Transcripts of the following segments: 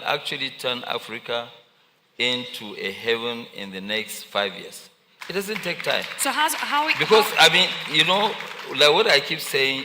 actually turn Africa into a heaven in the next 5 years. It doesn't take time. So because I mean, like what I keep saying.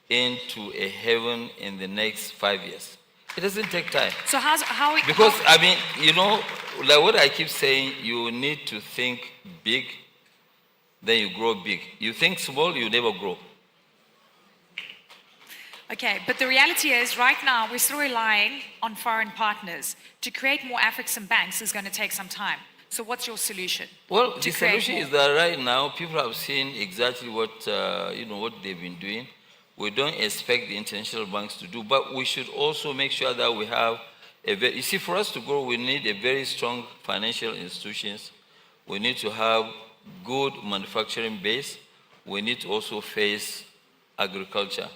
Into a heaven in the next 5 years. It doesn't take time. So because I mean, like what I keep saying, you need to think big, then you grow big. You think small, you never grow. Okay, but the reality is right now we're still relying on foreign partners. To create more African banks is going to take some time. So what's your solution? Well, the solution is that right now people have seen exactly what what they've been doing. We don't expect the international banks to do, but we should also make sure that we have you see, for us to grow, we need a very strong financial institutions. We need to have good manufacturing base. We need to also face agriculture.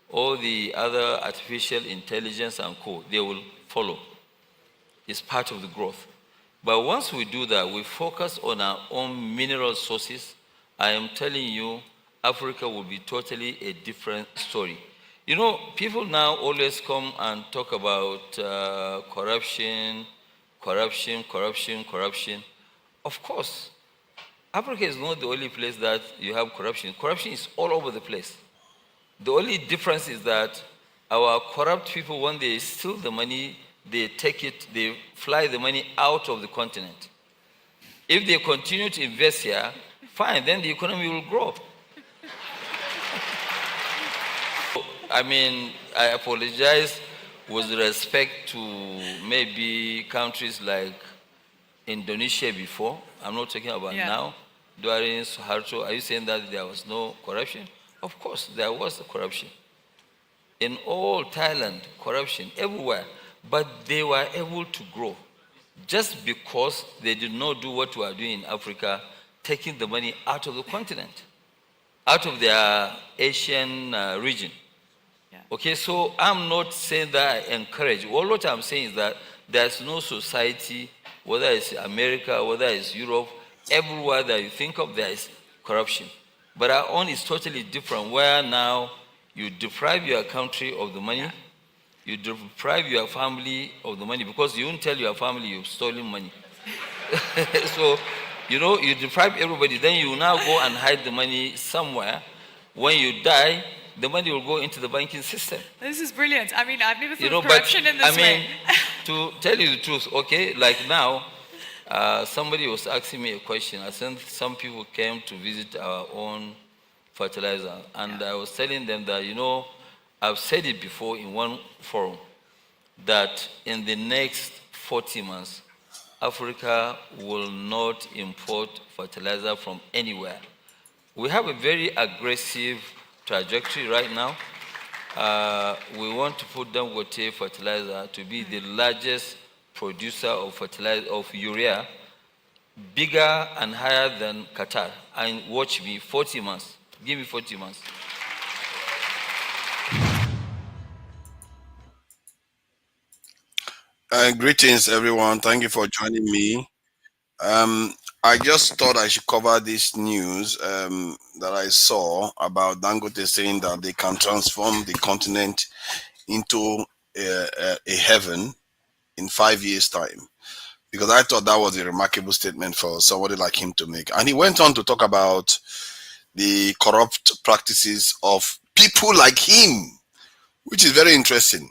All the other artificial intelligence and co, they will follow. It's part of the growth. But once we do that, we focus on our own mineral sources. I am telling you, Africa will be totally a different story. People now always come and talk about corruption. Of course, Africa is not the only place that you have corruption. Corruption is all over the place. The only difference is that our corrupt people, when they steal the money, they take it, they fly the money out of the continent. If they continue to invest here, fine, then the economy will grow. I mean, I apologize with respect to maybe countries like Indonesia before. I'm not talking about now. During Suharto, are you saying that there was no corruption? Of course, there was corruption. In all Thailand, corruption everywhere. But they were able to grow just because they did not do what we are doing in Africa, taking the money out of the continent, out of their Asian region. Okay, so I'm not saying that I encourage. All what I'm saying is that there's no society, whether it's America, whether it's Europe, everywhere that you think of, there is corruption. But our own is totally different, where now you deprive your country of the money, you deprive your family of the money, because you won't tell your family you've stolen money. So, you deprive everybody, then you now go and hide the money somewhere. When you die, the money will go into the banking system. This is brilliant. I mean, I've never thought of corruption in this way. To tell you the truth, okay, like now, somebody was asking me a question. I sent some people came to visit our own fertilizer, and I was telling them that, I've said it before in one forum, that in the next 40 months, Africa will not import fertilizer from anywhere. We have a very aggressive trajectory right now. We want to put Dangote fertilizer to be the largest producer of fertilizer, of urea, bigger and higher than Qatar. And watch me, 40 months. Give me 40 months. Greetings, everyone. Thank you for joining me. I just thought I should cover this news that I saw about Dangote saying that they can transform the continent into a heaven in 5 years' time. Because I thought that was a remarkable statement for somebody like him to make. And he went on to talk about the corrupt practices of people like him, which is very interesting.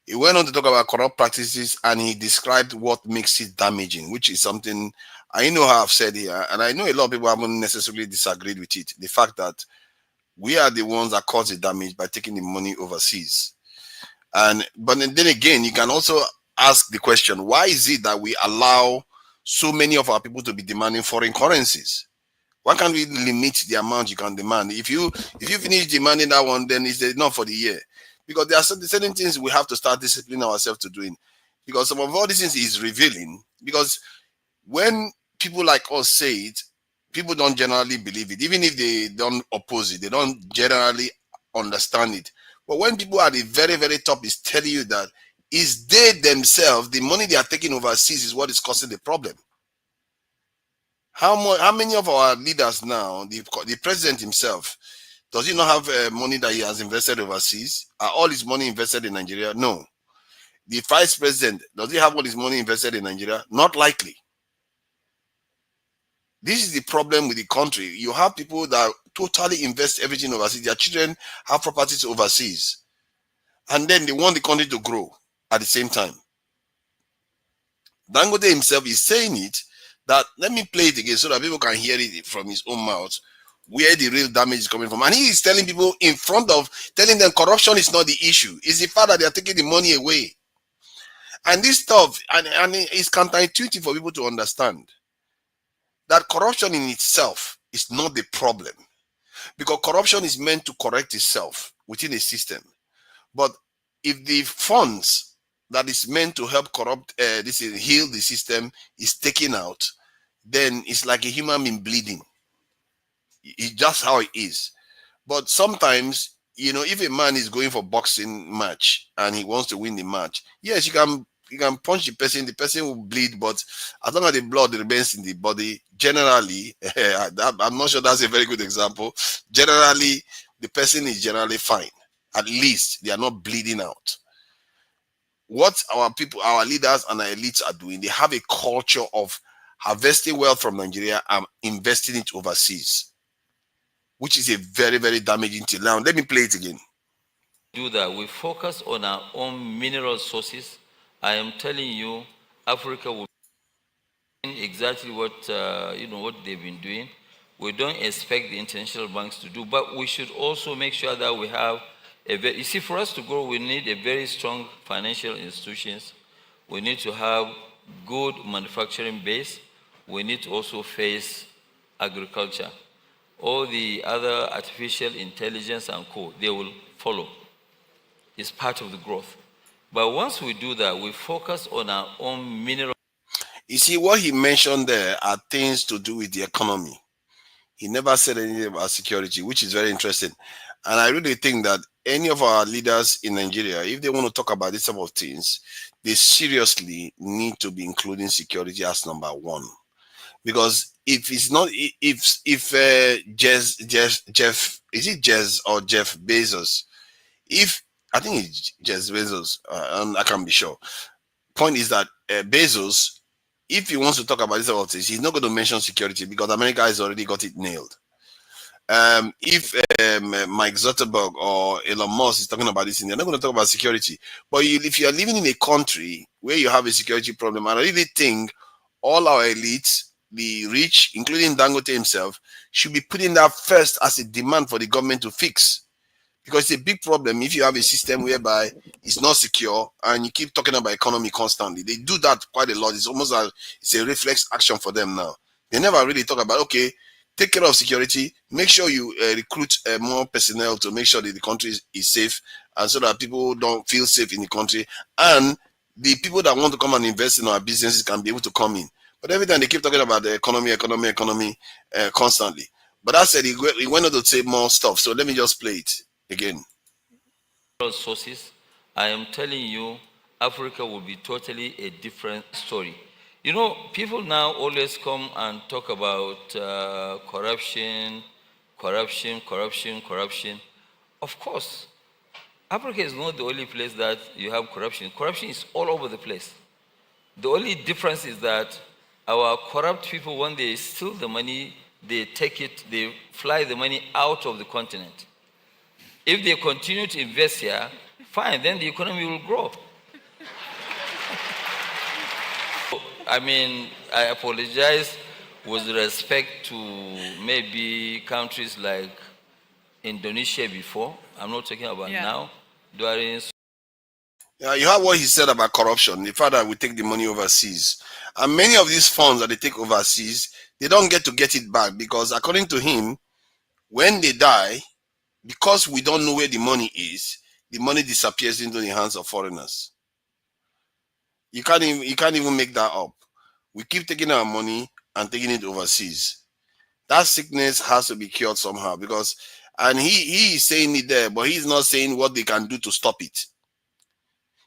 He went on to talk about corrupt practices and he described what makes it damaging, which is something I know how I've said here, and I know a lot of people haven't necessarily disagreed with it. The fact that we are the ones that cause the damage by taking the money overseas. And but then again, you can also ask the question, why is it that we allow so many of our people to be demanding foreign currencies? Why can't we limit the amount you can demand? If you finish demanding that one, then it's enough for the year. Because there are certain things we have to start disciplining ourselves to doing. Because some of all these things is revealing. Because when people like us say it, people don't generally believe it. Even if they don't oppose it, they don't generally understand it. But when people at the very, very top is telling you that it's they themselves, the money they are taking overseas is what is causing the problem. How many of our leaders now, the president himself, does he not have money that he has invested overseas? Are all his money invested in Nigeria? No. The vice president, does he have all his money invested in Nigeria? Not likely. This is the problem with the country. You have people that totally invest everything overseas. Their children have properties overseas. And then they want the country to grow at the same time. Dangote himself is saying it, that let me play it again so that people can hear it from his own mouth, where the real damage is coming from. And he is telling people in front of, telling them corruption is not the issue. It's the fact that they are taking the money away. And this stuff, and it's counterintuitive for people to understand that corruption in itself is not the problem. Because corruption is meant to correct itself within a system. But if the funds that is meant to help heal the system is taken out, then it's like a human being bleeding. It's just how it is. But sometimes, if a man is going for boxing match and he wants to win the match, yes, you can punch the person will bleed, but as long as the blood remains in the body, generally, I'm not sure that's a very good example. Generally, the person is generally fine. At least they are not bleeding out. What our people, our leaders and our elites are doing, they have a culture of harvesting wealth from Nigeria and investing it overseas, which is a very, very damaging thing. Now, let me play it again. Do that. We focus on our own mineral sources. I am telling you, Africa will do exactly what what they've been doing. We don't expect the international banks to do, but we should also make sure that we have you see, for us to grow, we need a very strong financial institutions. We need to have good manufacturing base. We need to also face agriculture. All the other artificial intelligence and co, they will follow. It's part of the growth. But once we do that, we focus on our own mineral. You see, what he mentioned there are things to do with the economy. He never said anything about security, which is very interesting. And I really think that any of our leaders in Nigeria, if they want to talk about this type of things, they seriously need to be including security as number one. Because if it's not, if Jeff, is it Jez or Jeff Bezos? If I think it's Jeff Bezos, I can't be sure. Point is that Bezos, if he wants to talk about this about this, he's not going to mention security because America has already got it nailed. If Mike Zuckerberg or Elon Musk is talking about this, they're not going to talk about security. But if you are living in a country where you have a security problem, and I really think all our elites, the rich, including Dangote himself, should be putting that first as a demand for the government to fix. Because it's a big problem if you have a system whereby it's not secure and you keep talking about economy constantly. They do that quite a lot. It's almost like it's a reflex action for them now. They never really talk about, okay, take care of security, make sure you recruit more personnel to make sure that the country is safe and so that people don't feel safe in the country. And the people that want to come and invest in our businesses can be able to come in. But every time they keep talking about the economy constantly. But that said, he went on to say more stuff. So let me just play it again. Sources, I am telling you, Africa will be totally a different story. You know, people now always come and talk about corruption, corruption, corruption, corruption. Of course, Africa is not the only place that you have corruption. Corruption is all over the place. The only difference is that our corrupt people, when they steal the money, they take it, they fly the money out of the continent. If they continue to invest here, fine, then the economy will grow. I mean, I apologize with respect to maybe countries like Indonesia before. I'm not talking about now. During Yeah, you heard what he said about corruption, the fact that we take the money overseas. And many of these funds that they take overseas, they don't get it back because according to him, when they die, because we don't know where the money is, the money disappears into the hands of foreigners. You can't even make that up. We keep taking our money and taking it overseas. That sickness has to be cured somehow because, and he is saying it there, but he's not saying what they can do to stop it.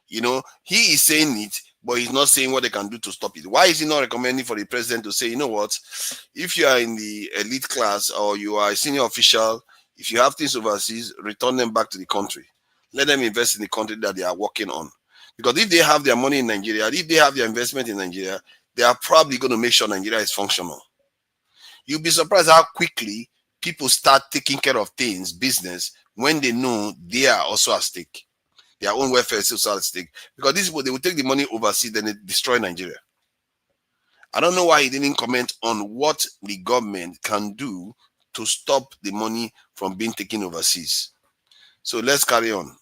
You know, he is saying it, but he's not saying what they can do to stop it. Why is he not recommending for the president to say, you know what, if you are in the elite class or you are a senior official, if you have things overseas, return them back to the country. Let them invest in the country that they are working on. Because if they have their money in Nigeria, if they have their investment in Nigeria, they are probably going to make sure Nigeria is functional. You'll be surprised how quickly people start taking care of things, business, when they know they are also at stake. Their own welfare is also at stake. Because these people, they will take the money overseas, then they destroy Nigeria. I don't know why he didn't comment on what the government can do to stop the money from being taken overseas. So let's carry on.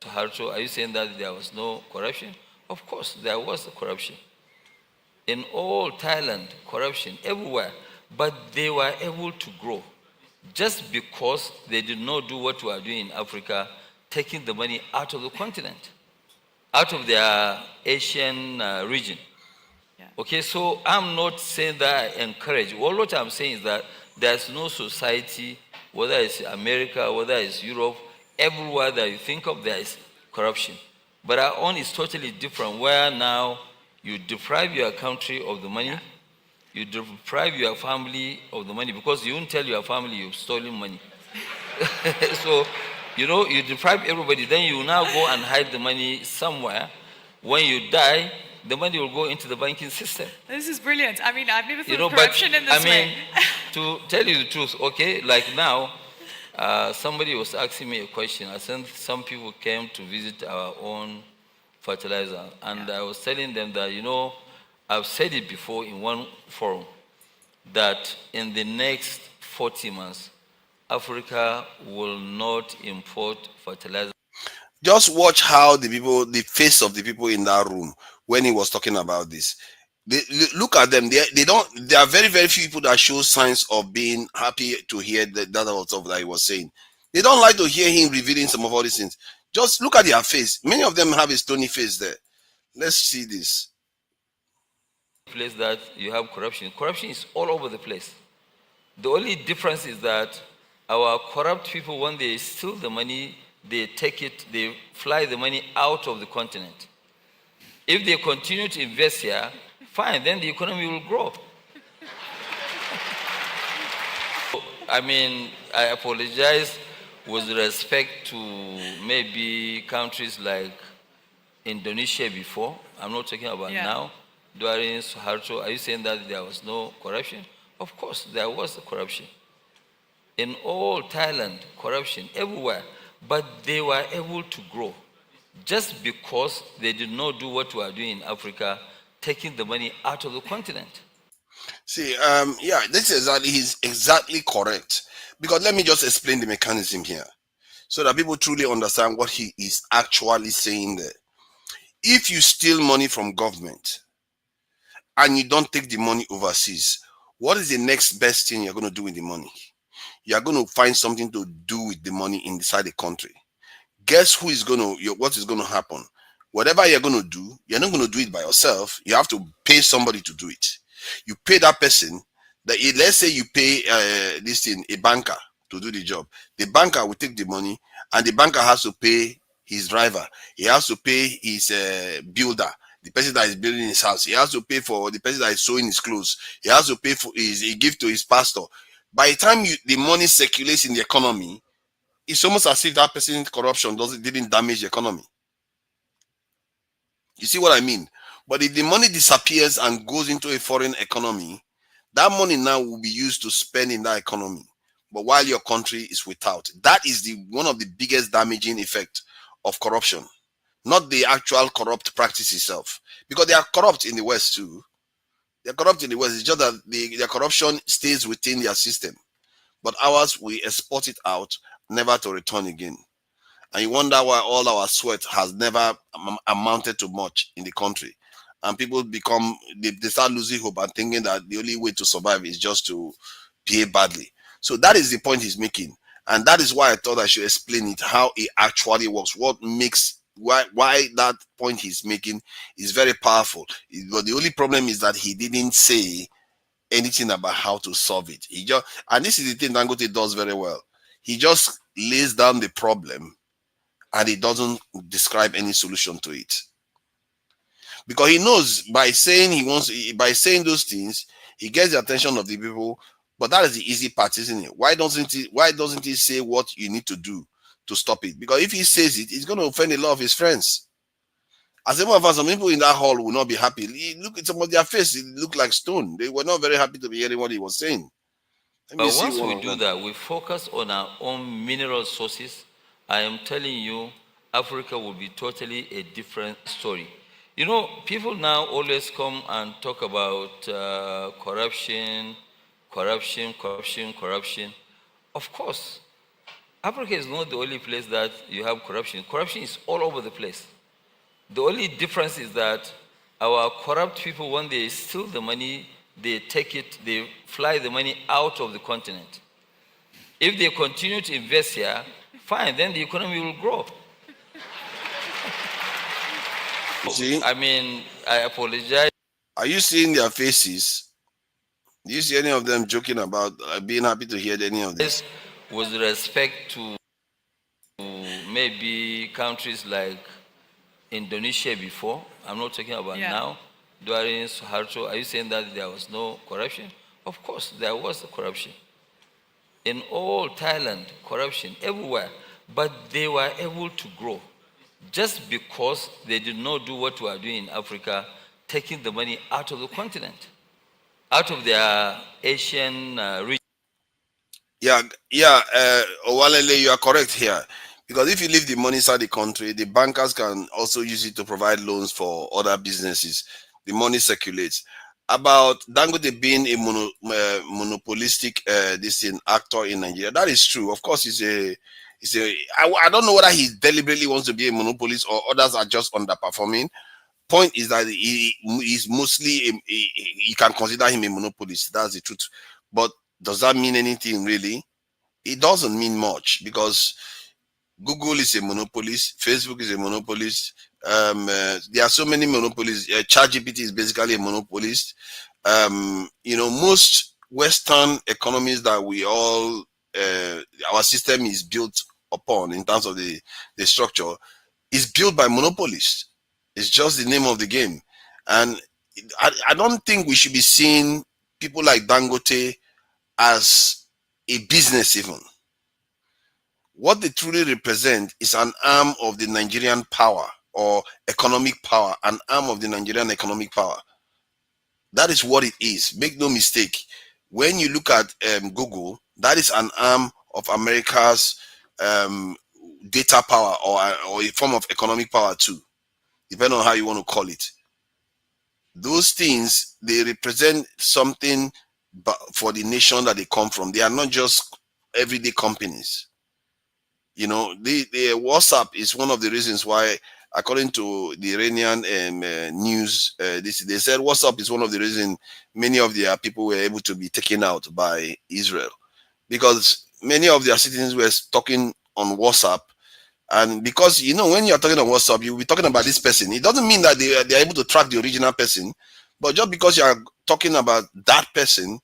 Harto, are you saying that there was no corruption? Of course, there was corruption. In all Thailand, corruption everywhere, but they were able to grow just because they did not do what we are doing in Africa, taking the money out of the continent, out of their Asian region. Yeah. Okay, so I'm not saying that I encourage. All what I'm saying is that there's no society, whether it's America, whether it's Europe, everywhere that you think of, there is corruption. But our own is totally different, where now you deprive your country of the money, you deprive your family of the money, because you won't tell your family you've stolen money. So, you know, you deprive everybody, then you now go and hide the money somewhere. When you die, the money will go into the banking system. This is brilliant. I mean, I've never thought of corruption in this way. To tell you the truth, okay, like now, somebody was asking me a question. I sent some people came to visit our own fertilizer, and I was telling them that, you know, I've said it before in one forum, that in the next 40 months, Africa will not import fertilizer. Just watch how the face of the people in that room when he was talking about this. They look at them. There are very, very few people that show signs of being happy to hear that stuff that he was saying. They don't like to hear him revealing some of all these things. Just look at their face. Many of them have a stony face there. Let's see this. Place that you have corruption. Corruption is all over the place. The only difference is that our corrupt people, when they steal the money, they take it, they fly the money out of the continent. If they continue to invest here, fine, then the economy will grow. I mean, I apologize with respect to maybe countries like Indonesia before. I'm not talking about now. During Suharto, are you saying that there was no corruption? Of course, there was corruption. In all Thailand, corruption everywhere, but they were able to grow just because they did not do what we are doing in Africa, taking the money out of the continent. See, yeah, he's exactly correct. Because let me just explain the mechanism here so that people truly understand what he is actually saying there. If you steal money from government and you don't take the money overseas, what is the next best thing you're going to do with the money? You're going to find something to do with the money inside the country. Guess who is what is going to happen? Whatever you're going to do, you're not going to do it by yourself. You have to pay somebody to do it. You pay that person. Let's say you pay a banker to do the job. The banker will take the money, and the banker has to pay his driver. He has to pay his builder, the person that is building his house. He has to pay for the person that is sewing his clothes. He has to pay for he give to his pastor. By the time the money circulates in the economy, it's almost as if that person's corruption didn't damage the economy. You see what I mean? But if the money disappears and goes into a foreign economy, that money now will be used to spend in that economy. But while your country is without, that is one of the biggest damaging effect of corruption, not the actual corrupt practice itself. Because they are corrupt in the West too. They're corrupt in the West. It's just that their corruption stays within their system. But ours, we export it out, never to return again. And you wonder why all our sweat has never amounted to much in the country. And people they start losing hope and thinking that the only way to survive is just to behave badly. So that is the point he's making. And that is why I thought I should explain it, how it actually works, why that point he's making is very powerful. But the only problem is that he didn't say anything about how to solve it. And this is the thing Dangote does very well. He just lays down the problem and he doesn't describe any solution to it. Because he knows by saying those things, he gets the attention of the people. But that is the easy part, isn't it? Why doesn't he say what you need to do to stop it? Because if he says it, it's going to offend a lot of his friends. As a matter of fact, some people in that hall will not be happy. Look at some of their faces; it looked like stone. They were not very happy to be hearing what he was saying. But once we do that, we focus on our own mineral sources. I am telling you, Africa will be totally a different story. You know, people now always come and talk about corruption. Of course, Africa is not the only place that you have corruption. Corruption is all over the place. The only difference is that our corrupt people, when they steal the money, they fly the money out of the continent. If they continue to invest here, fine, then the economy will grow. See? I mean, I apologize. Are you seeing their faces? Do you see any of them joking about being happy to hear any of this? With respect to maybe countries like Indonesia before, I'm not talking about now, during Suharto, are you saying that there was no corruption? Of course, there was corruption. In all Thailand, corruption everywhere, but they were able to grow just because they did not do what we are doing in Africa, taking the money out of the continent, out of their Asian region. Owalele, you are correct here. Because if you leave the money inside the country, the bankers can also use it to provide loans for other businesses. The money circulates. About Dangote being a monopolistic actor in Nigeria, that is true. Of course, I don't know whether he deliberately wants to be a monopolist or others are just underperforming. Point is that he is mostly you can consider him a monopolist. That's the truth. But does that mean anything really? It doesn't mean much, because Google is a monopolist, Facebook is a monopolist. There are so many monopolies. ChatGPT is basically a monopolist. Most Western economies that we all our system is built upon in terms of the structure is built by monopolists. It's just the name of the game. And I don't think we should be seeing people like Dangote as a business even. What they truly represent is an arm of the Nigerian power or economic power, an arm of the Nigerian economic power. That is what it is. Make no mistake. When you look at Google, that is an arm of America's data power or a form of economic power too, depending on how you want to call it. Those things, they represent something for the nation that they come from. They are not just everyday companies. The WhatsApp is one of the reasons why, according to the Iranian news, they said WhatsApp is one of the reasons many of their people were able to be taken out by Israel, because many of their citizens were talking on WhatsApp. And because, when you're talking on WhatsApp, you'll be talking about this person. It doesn't mean that they're able to track the original person, but just because you are talking about that person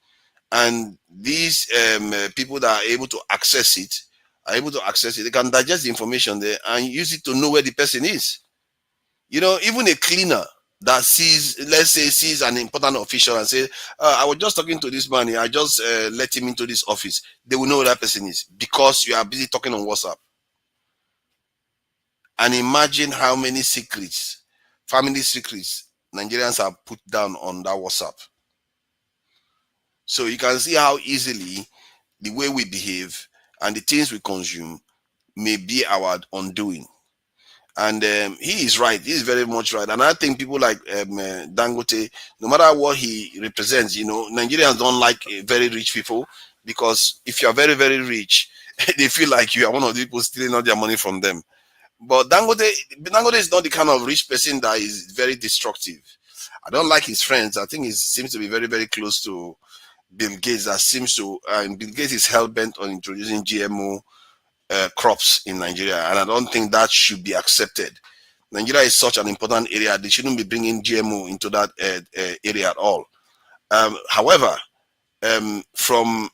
and these people that are able to access it are able to access it. They can digest the information there and use it to know where the person is. You know, even a cleaner that sees, let's say, sees an important official and say, I was just talking to this man here. I just let him into this office. They will know who that person is because you are busy talking on WhatsApp. And imagine how many secrets, family secrets, Nigerians have put down on that WhatsApp. So you can see how easily the way we behave and the things we consume may be our undoing. And he is right. He is very much right. And I think people like Dangote, no matter what he represents, you know, Nigerians don't like very rich people because if you are very, very rich, they feel like you are one of the people stealing all their money from them. But Dangote is not the kind of rich person that is very destructive. I don't like his friends. I think he seems to be very, very close to Bill Gates. That seems to, and Bill Gates is hell bent on introducing GMO crops in Nigeria, and I don't think that should be accepted. Nigeria is such an important area; they shouldn't be bringing GMO into that area at all. However, from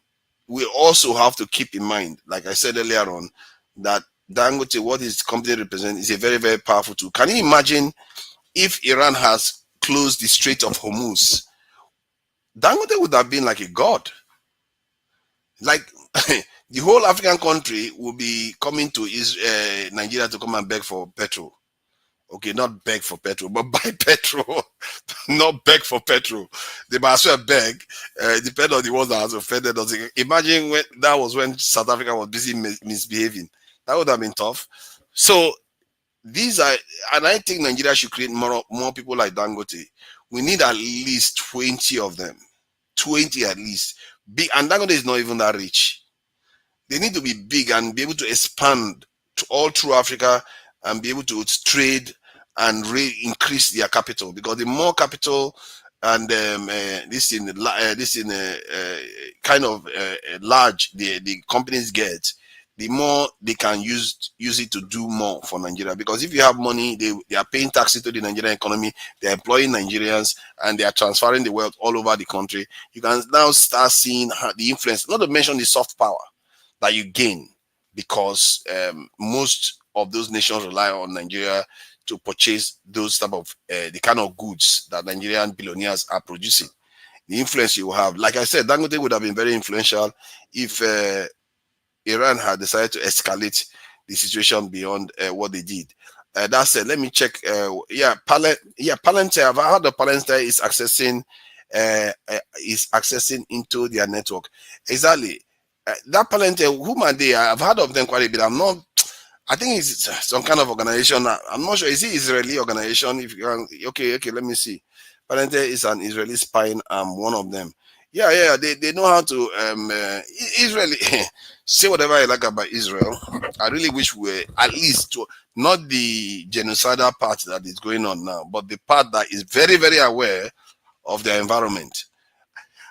we also have to keep in mind, like I said earlier on, that Dangote, what his company represents, is a very, very powerful tool. Can you imagine if Iran has closed the Strait of Hormuz? Dangote would have been like a god. Like the whole African country will be coming to Nigeria to come and beg for petrol. Okay, not beg for petrol, but buy petrol. Not beg for petrol. They might as well beg, depending on the ones that has offended us. Imagine when that was when South Africa was busy misbehaving. That would have been tough. So these are, and I think Nigeria should create more people like Dangote. We need at least 20 of them. 20 at least. Big, and Dangote is not even that rich. They need to be big and be able to expand to all through Africa and be able to trade and increase their capital, because the more capital and kind of large the companies get, the more they can use it to do more for Nigeria. Because if you have money, they are paying taxes to the Nigerian economy, they're employing Nigerians, and they are transferring the wealth all over the country. You can now start seeing the influence, not to mention the soft power that you gain, because most of those nations rely on Nigeria to purchase those type of the kind of goods that Nigerian billionaires are producing. The influence you have, like I said, Dangote would have been very influential if Iran had decided to escalate the situation beyond what they did. That said, let me check. Palantir. I've heard of Palantir is accessing into their network. Exactly. That Palantir, whom are they? I've heard of them quite a bit. I think it's some kind of organization. I'm not sure. Is it Israeli organization? If you can, okay, let me see. Palantir is an Israeli spying arm, one of them. Yeah. They know how to Israeli. Say whatever I like about Israel. I really wish we were at least to, not the genocidal part that is going on now, but the part that is very, very aware of their environment.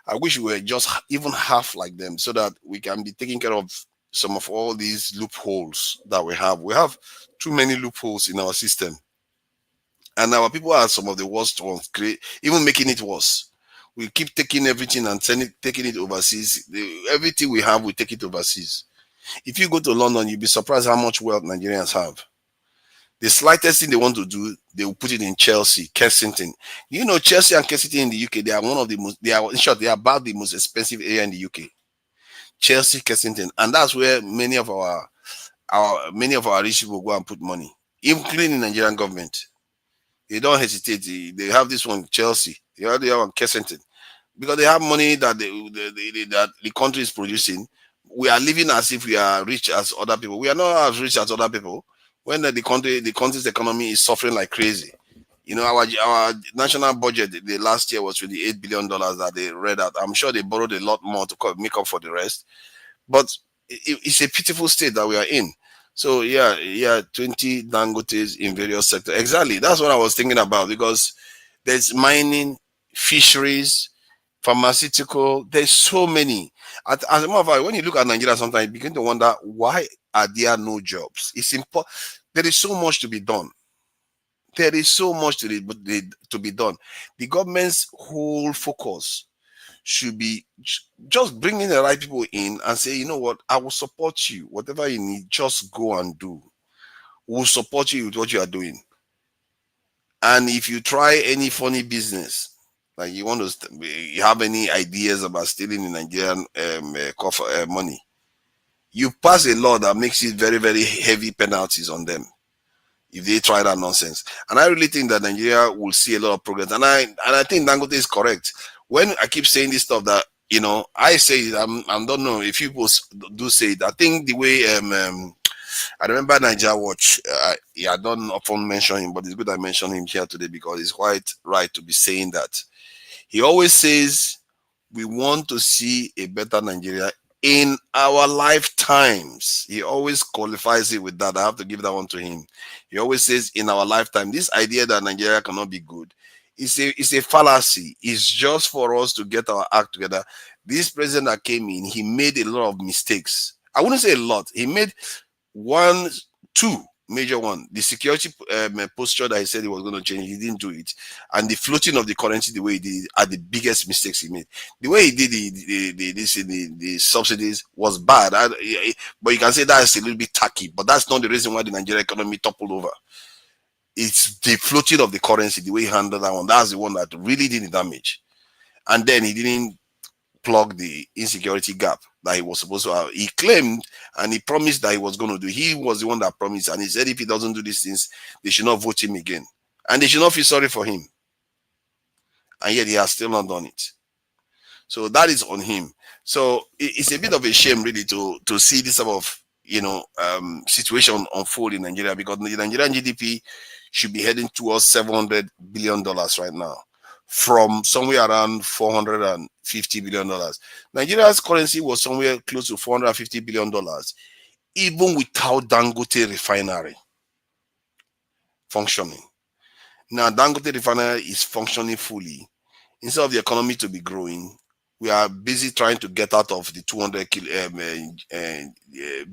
I wish we were just even half like them, so that we can be taking care of some of all these loopholes that we have. We have too many loopholes in our system, and our people are some of the worst ones, even making it worse. We keep taking everything and taking it overseas. Everything we have, we take it overseas. If you go to London, you'll be surprised how much wealth Nigerians have. The slightest thing they want to do, they will put it in Chelsea, Kensington. You know, Chelsea and Kensington in the UK, they are one of the most, they are, in short, they are about the most expensive area in the UK. Chelsea, Kensington. And that's where many of our rich people go and put money, including the Nigerian government. They don't hesitate. They have this one, Chelsea. They have one, Kensington. Because they have money that that the country is producing. We are living as if we are rich as other people. We are not as rich as other people. When the country's economy is suffering like crazy. You know, our national budget the last year was really $8 billion that they read out. I'm sure they borrowed a lot more to make up for the rest. But it's a pitiful state that we are in. So 20 Dangotes in various sectors. Exactly. That's what I was thinking about, because there's mining, fisheries, pharmaceutical. There's so many. As a matter of fact, when you look at Nigeria, sometimes you begin to wonder, why are there no jobs? It's important. There is so much to be done. There is so much to be done. The government's whole focus should be just bringing the right people in and say, you know what, I will support you. Whatever you need, just go and do. We'll support you with what you are doing. And if you try any funny business, like you want to, you have any ideas about stealing the Nigerian money, you pass a law that makes it very, very heavy penalties on them if they try that nonsense. And I really think that Nigeria will see a lot of progress. And I think Dangote is correct. When I keep saying this stuff that, you know, I say it, I don't know if people do say it. I think the way I remember Nigeria Watch. I don't often mention him, but it's good I mention him here today because it's quite right to be saying that. He always says we want to see a better Nigeria in our lifetimes. He always qualifies it with that. I have to give that one to him. He always says in our lifetime. This idea that Nigeria cannot be good is a fallacy. It's just for us to get our act together. This president that came in, he made a lot of mistakes. I wouldn't say a lot. He made two major one. The security posture that he said he was going to change, he didn't do it. And the floating of the currency, the way he did it, are the biggest mistakes he made. The way he did the subsidies was bad. But you can say that's a little bit tacky, but that's not the reason why the Nigerian economy toppled over. It's the floating of the currency, the way he handled that one. That's the one that really did the damage. And then he didn't plug the insecurity gap that he was supposed to have. He claimed and he promised that he was going to do. He was the one that promised, and he said if he doesn't do these things, they should not vote him again, and they should not feel sorry for him. And yet he has still not done it. So that is on him. So it's a bit of a shame, really, to see this sort of situation unfold in Nigeria, because the Nigerian GDP should be heading towards $700 billion right now, from somewhere around $450 billion. Nigeria's currency was somewhere close to $450 billion, even without Dangote refinery functioning. Now, Dangote refinery is functioning fully. Instead of the economy to be growing, we are busy trying to get out of the $200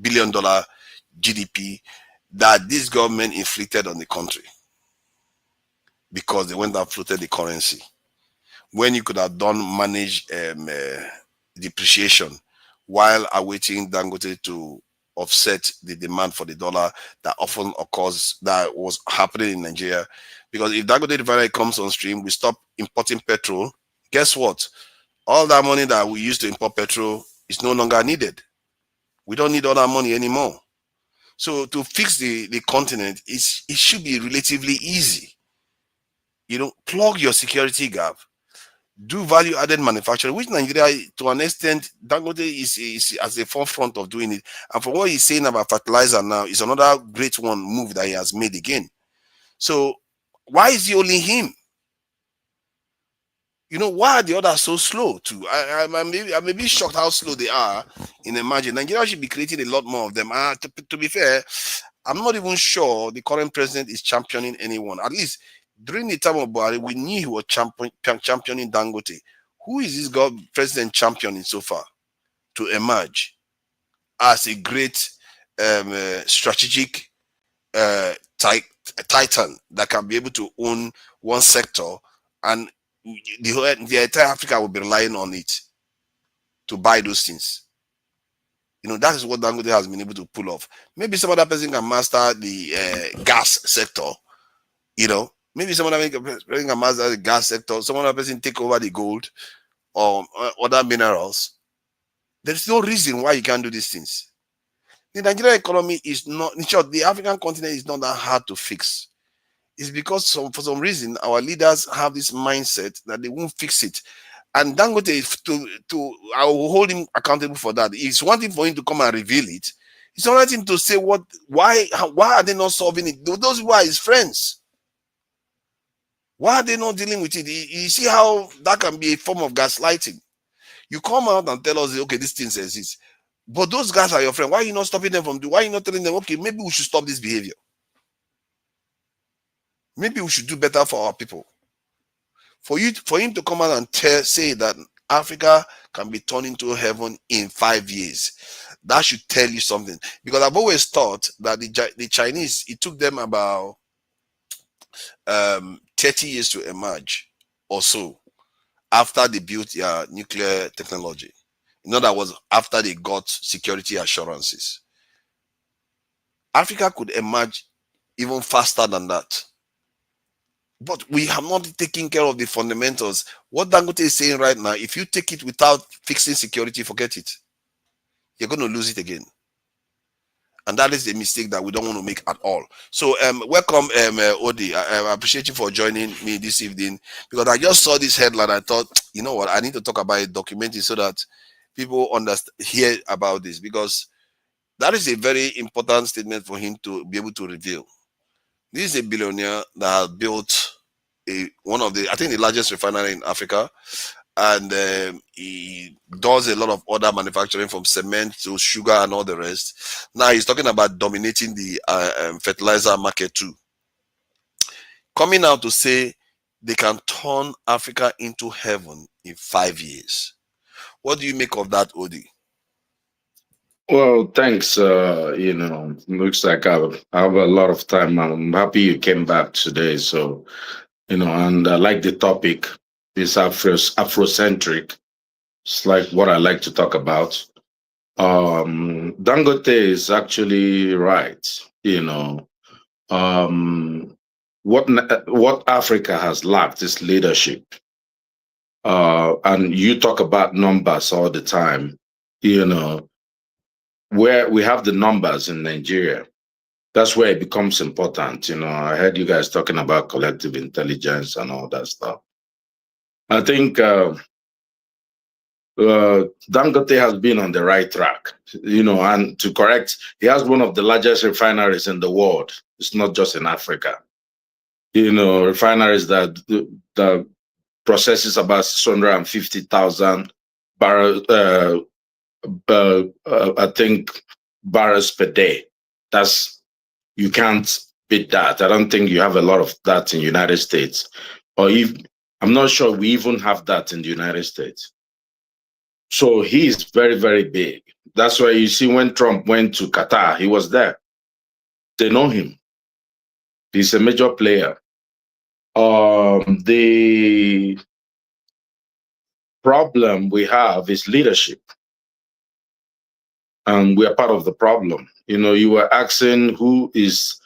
billion GDP that this government inflicted on the country because they went and floated the currency, when you could have managed depreciation while awaiting Dangote to offset the demand for the dollar that often occurs, that was happening in Nigeria. Because if Dangote refinery comes on stream, we stop importing petrol. Guess what? All that money that we used to import petrol is no longer needed. We don't need all that money anymore. So to fix the continent, it should be relatively easy. You know, plug your security gap, do value-added manufacturing, which Nigeria, to an extent, Dangote is at the forefront of doing it. And for what he's saying about fertilizer now, is another great move that he has made again. So why is it only him? You know, why are the others so slow too? I may be shocked how slow they are in emerging. Nigeria should be creating a lot more of them. To be fair, I'm not even sure the current president is championing anyone. At least during the time of Buhari, we knew he was championing Dangote. Who is this president championing so far to emerge as a great strategic titan that can be able to own one sector, and the entire Africa will be relying on it to buy those things? You know, that is what Dangote has been able to pull off. Maybe some other person can master the gas sector, you know. Maybe some other person can master the gas sector, some other person take over the gold or other minerals. There's no reason why you can't do these things. The Nigerian economy is not, in short, the African continent is not that hard to fix. It's because for some reason our leaders have this mindset that they won't fix it. And Dangote, I will hold him accountable for that. It's one thing for him to come and reveal it. It's another thing to say why are they not solving it? Those who are his friends, why are they not dealing with it? You see how that can be a form of gaslighting. You come out and tell us, okay, this thing says this, but those guys are your friend. Why are you not stopping them from doing? Why are you not telling them, okay, maybe we should stop this behavior? Maybe we should do better for our people. For him to come out and say that Africa can be turned into heaven in 5 years, that should tell you something. Because I've always thought that the Chinese, it took them about 30 years to emerge or so. after they built their nuclear technology. In other words, after they got security assurances. Africa could emerge even faster than that. But we have not taken care of the fundamentals. What Dangote is saying right now, if you take it without fixing security, forget it. You're going to lose it again. And that is a mistake that we don't want to make at all. So, welcome, Odi. I appreciate you for joining me this evening, because I just saw this headline. I thought, you know what, I need to talk about it, document it, so that people understand, hear about this, because that is a very important statement for him to be able to reveal. This is a billionaire that has built one of the, I think, the largest refinery in Africa, and he does a lot of other manufacturing, from cement to sugar and all the rest. Now he's talking about dominating the fertilizer market too. Coming out to say they can turn Africa into heaven in 5 years. What do you make of that, Odi? Well, thanks. Looks like I have a lot of time. I'm happy you came back today. So, and I like the topic. It's Afrocentric. It's like what I like to talk about. Dangote is actually right. What Africa has lacked is leadership. And you talk about numbers all the time. Where we have the numbers in Nigeria, that's where it becomes important. I heard you guys talking about collective intelligence and all that stuff. I think Dangote has been on the right track, and to correct, he has one of the largest refineries in the world. It's not just in Africa. Refineries that processes about 650,000 barrels, I think, barrels per day. You can't beat that. I don't think you have a lot of that in the United States, I'm not sure we even have that in the United States. So he's very, very big. That's why you see when Trump went to Qatar, he was there. They know him. He's a major player. The problem we have is leadership. And we are part of the problem. You were asking who is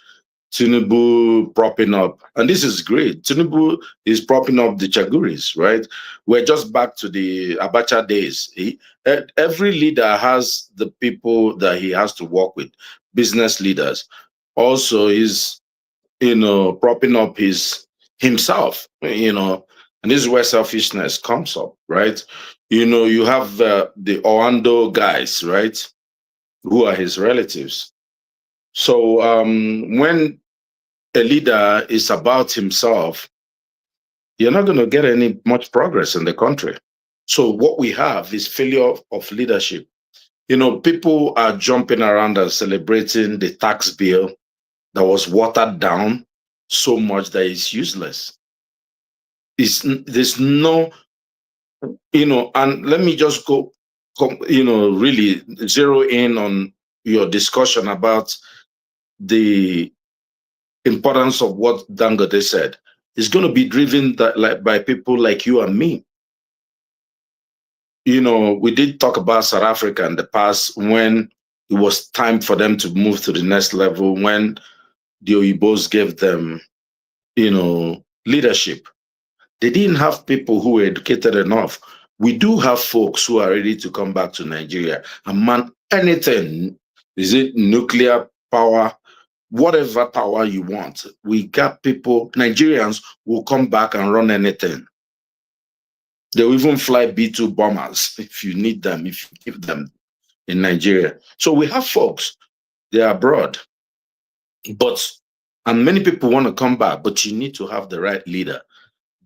Tinubu propping up. And this is great. Tinubu is propping up the Chaguris, right? We're just back to the Abacha days. Every leader has the people that he has to work with, business leaders. Also, he's, propping up himself, and this is where selfishness comes up, right? You have the Oando guys, right, who are his relatives. So when a leader is about himself, you're not going to get any much progress in the country. So what we have is failure of leadership. People are jumping around and celebrating the tax bill that was watered down so much that it's useless. There's no, and let me just really zero in on your discussion about the importance of what Dangote said. Is going to be driven by people like you and me. We did talk about South Africa in the past, when it was time for them to move to the next level, when the Oyibos gave them, leadership. They didn't have people who were educated enough. We do have folks who are ready to come back to Nigeria and man anything. Is it nuclear power? Whatever power you want, we got people, Nigerians will come back and run anything. They'll even fly B-2 bombers if you need them, if you give them in Nigeria. So we have folks, they're abroad. And many people want to come back, but you need to have the right leader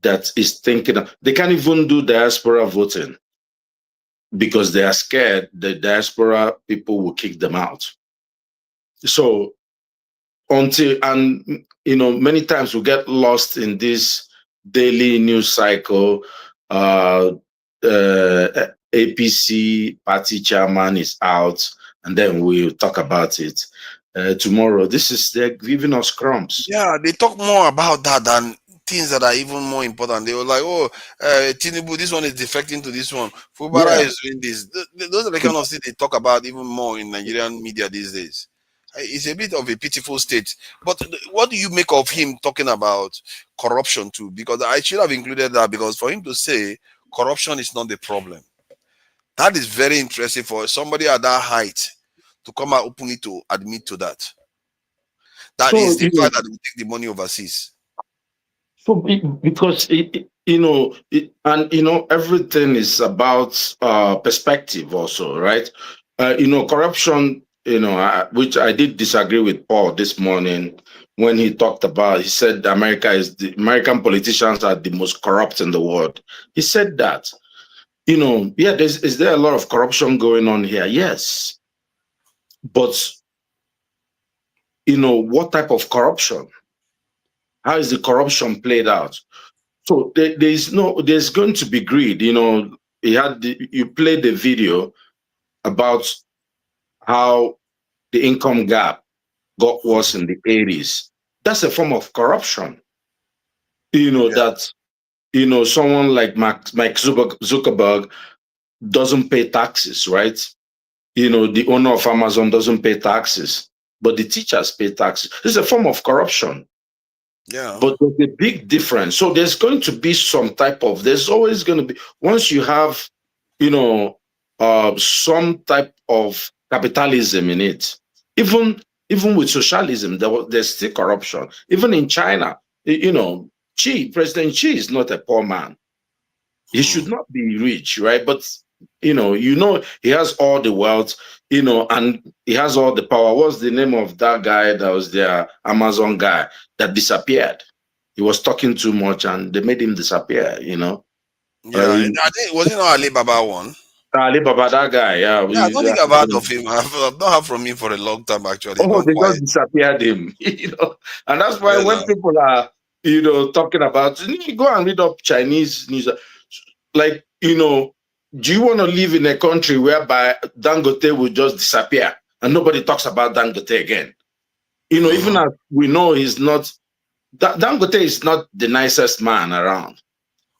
that is thinking. They can't even do diaspora voting because they are scared the diaspora people will kick them out. So many times we get lost in this daily news cycle. APC party chairman is out, and then we'll talk about it tomorrow. They're giving us crumbs. Yeah, they talk more about that than things that are even more important. They were like, oh, Tinubu, this one is defecting to this one. Fubara Yeah. is doing this. Those are the kind of things they talk about even more in Nigerian media these days. It's a bit of a pitiful state. But what do you make of him talking about corruption too? Because I should have included that, because for him to say corruption is not the problem, that is very interesting for somebody at that height to come out openly to admit to that. That So is the you know, fact that we take the money overseas. because and everything is about perspective also, right? Corruption. Which I did disagree with Paul this morning when he talked about. He said the American politicians are the most corrupt in the world. He said that. Yeah, is there a lot of corruption going on here? Yes, but what type of corruption? How is the corruption played out? So there's going to be greed. You played the video about how the income gap got worse in the 80s. That's a form of corruption. Yeah. That someone like Mike Zuckerberg doesn't pay taxes, right? The owner of Amazon doesn't pay taxes, but the teachers pay taxes. It's a form of corruption. Yeah. But there's a big difference. So there's going to be there's always going to be, once you have, you know, some type of capitalism in it, even even with socialism, there's still corruption. Even in China, President Xi is not a poor man. He Hmm. should not be rich, right? But he has all the wealth, and he has all the power. What's the name of that guy that was their Amazon guy that disappeared? He was talking too much, and they made him disappear. Yeah. I think was it not Alibaba one? Alibaba, that guy, yeah. Yeah, I don't think I've heard of him. I've not heard from him for a long time actually. He's Oh, gone they just quiet. disappeared him, and that's why Yeah. when people are, talking about, you go and read up Chinese news, like, do you want to live in a country whereby Dangote will just disappear and nobody talks about Dangote again? Even Mhm. as we know he's not, Dangote is not the nicest man around,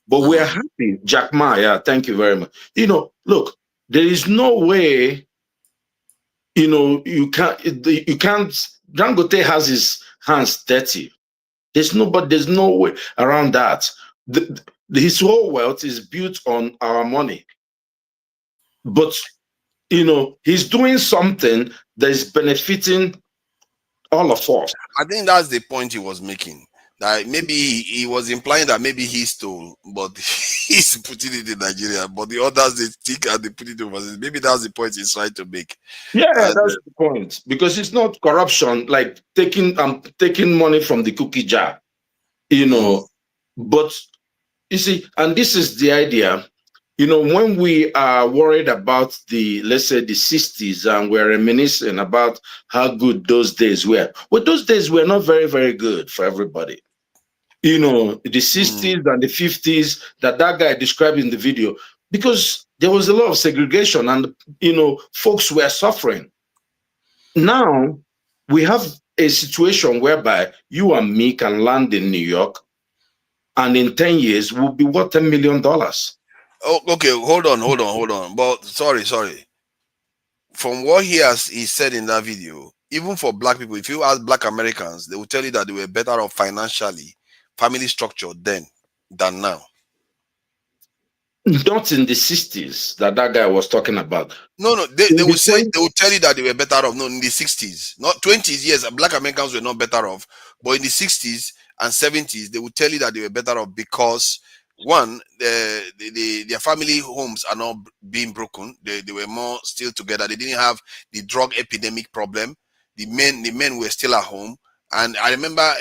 but we're Mm. happy. Jack Ma, yeah, thank you very much. Look, there is no way, you can't, Dangote has his hands dirty. There's no way around that. His whole wealth is built on our money. But he's doing something that is benefiting all of us. I think that's the point he was making. That maybe he was implying that maybe he stole, but he's putting it in Nigeria. But the others they think and they put it overseas. Maybe that's the point he's trying to make. Yeah, And that's the point. Because it's not corruption, like taking money from the cookie jar, you mm, know. But you see, and this is the idea. When we are worried about let's say the 60s, and we're reminiscing about how good those days were. Well, those days were not very, very good for everybody. The mm, 60s and the 50s that guy described in the video, because there was a lot of segregation and, folks were suffering. Now we have a situation whereby you and me can land in New York, and in 10 years we'll be worth $10 million. oh, okay, hold on. But sorry. From what he said in that video, even for black people, if you ask black Americans, they will tell you that they were better off financially, family structure then than now. Not in the 60s that guy was talking about. No, they In will the say 20, they will tell you that they were better off. No, in the 60s, not 20s. Yes, black Americans were not better off, but in the 60s and 70s, they will tell you that they were better off because one, their family homes are not being broken. They were more still together. They didn't have the drug epidemic problem. The men were still at home. And I remember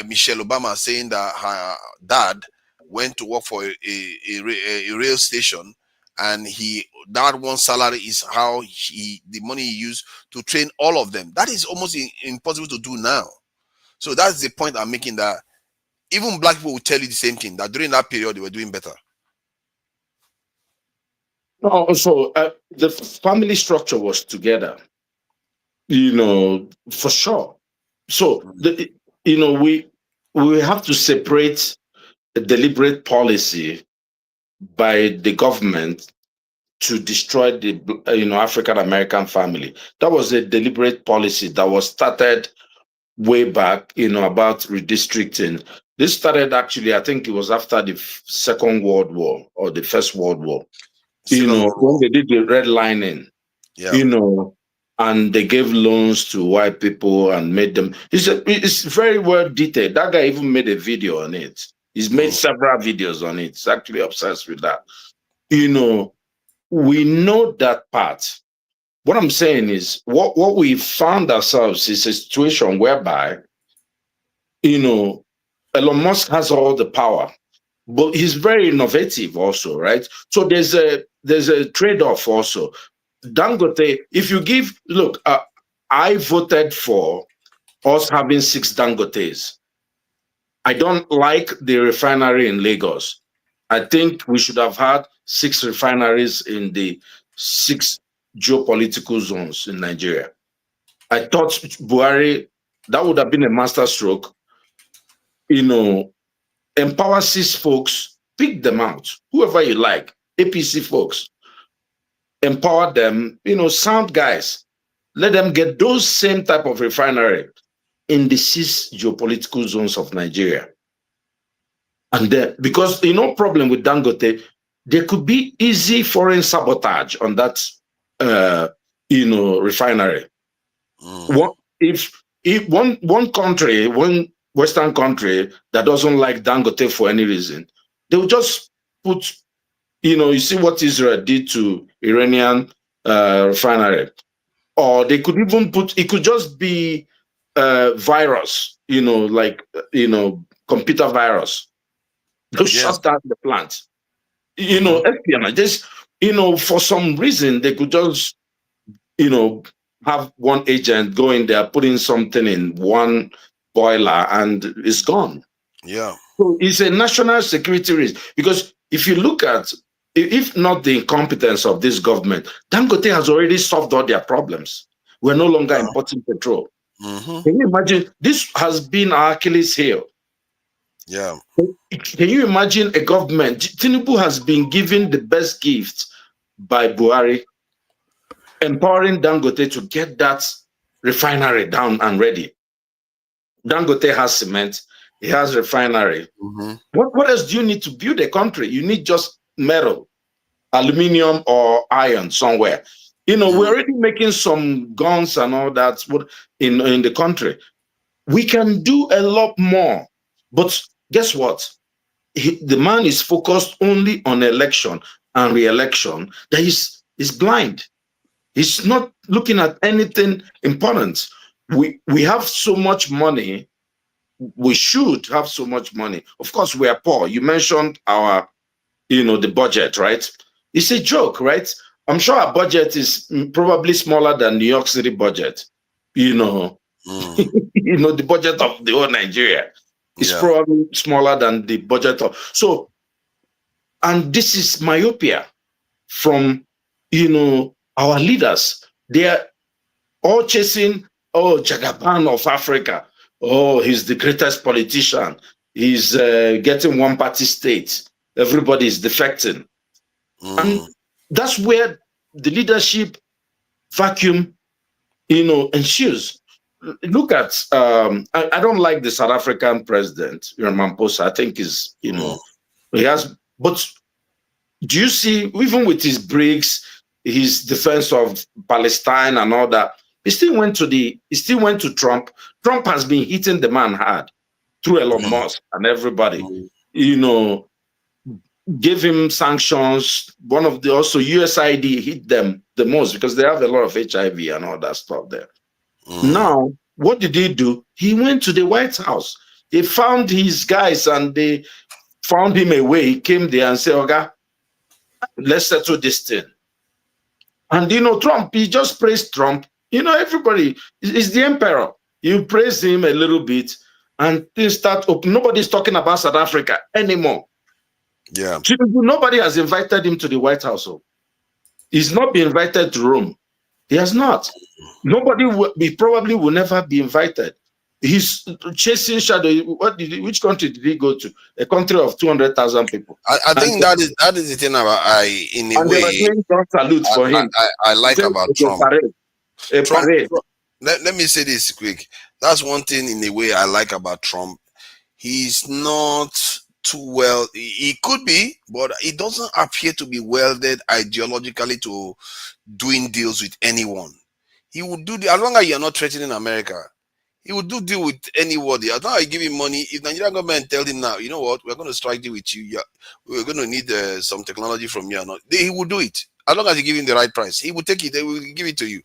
Michelle Obama saying that her dad went to work for a rail station, and he that one salary is how the money he used to train all of them. That is almost impossible to do now. So that's the point I'm making, that even black people will tell you the same thing, that during that period they were doing better. so the family structure was together, for sure. So we, we have to separate a deliberate policy by the government to destroy the African American family. That was a deliberate policy that was started way back, about redistricting. This started actually, I think it was after the Second World War or the First World War. Second World When War. they did the redlining, Yeah. And they gave loans to white people and made them. It's very well detailed. That guy even made a video on it. He's made several videos on it. He's actually obsessed with that. We know that part. What I'm saying is, what we found ourselves is a situation whereby, Elon Musk has all the power, but he's very innovative also, right? So there's a trade-off also. Dangote, if you look, I voted for us having 6 Dangotes. I don't like the refinery in Lagos. I think we should have had 6 refineries in the 6 geopolitical zones in Nigeria. I thought Buhari, that would have been a master stroke. Empower 6 folks, pick them out, whoever you like, APC folks, empower them, sound guys. Let them get those same type of refinery in the 6 geopolitical zones of Nigeria. And then, because problem with Dangote, there could be easy foreign sabotage on that, refinery. If one country, one Western country that doesn't like Dangote for any reason, they will just put, you see what Israel did to Iranian refinery, or they could even put, it could just be virus, like computer virus. They'll shut down the plant. Espionage. Just, for some reason, they could just, have one agent go in there, putting something in one boiler, and it's gone. Yeah. So it's a national security risk. Because if you look at, if not the incompetence of this government, Dangote has already solved all their problems. We're no longer importing petrol. Can you imagine? This has been our Achilles heel. Yeah. Can you imagine a government? Tinubu has been given the best gift by Buhari, empowering Dangote to get that refinery down and ready. Dangote has cement, he has refinery. What else do you need to build a country? You need just metal, aluminium or iron somewhere. We're already making some guns and all that in the country. We can do a lot more. But guess what? The man is focused only on election and re-election. That is blind. He's not looking at anything important. We have so much money. We should have so much money. Of course, we are poor. You mentioned our, the budget, right? It's a joke, right? I'm sure our budget is probably smaller than New York City budget. The budget of the whole Nigeria is probably smaller than the budget of. So, and this is myopia from, our leaders. They are all chasing, Jagaban of Africa. Oh, he's the greatest politician. He's getting one party state. Everybody is defecting. And that's where the leadership vacuum, ensues. Look at, I don't like the South African president, Ramaphosa. I think is, he has, but do you see, even with his BRICS, his defense of Palestine and all that, he still went to Trump. Trump has been hitting the man hard through Elon Musk and everybody, gave him sanctions. One of the also USAID hit them the most because they have a lot of HIV and all that stuff there. Now, what did he do? He went to the White House. He found his guys and they found him a way. He came there and said, okay, let's settle this thing. And, Trump, he just praised Trump. Everybody is the emperor. You praise him a little bit and things start open. Nobody's talking about South Africa anymore. Yeah. Nobody has invited him to the White House. He's not been invited to Rome. He has not. He probably will never be invited. He's chasing shadow. Which country did he go to? A country of 200,000 people. I And, think that is the thing about in a and they were way doing gun salute for him. I He like said about it's a Trump. parade. A Trump, parade. let me say this quick. That's one thing in a way I like about Trump. He's not too well. He could be, but he doesn't appear to be welded ideologically to doing deals with anyone. He would do as long as you're not threatening America. He would do deal with anybody. As long as you give him money, if Nigerian government tell him now, you know what, we're going to strike deal with you. Yeah, we're going to need some technology from you or not. He will do it as long as you give him the right price. He will take it. They will give it to you.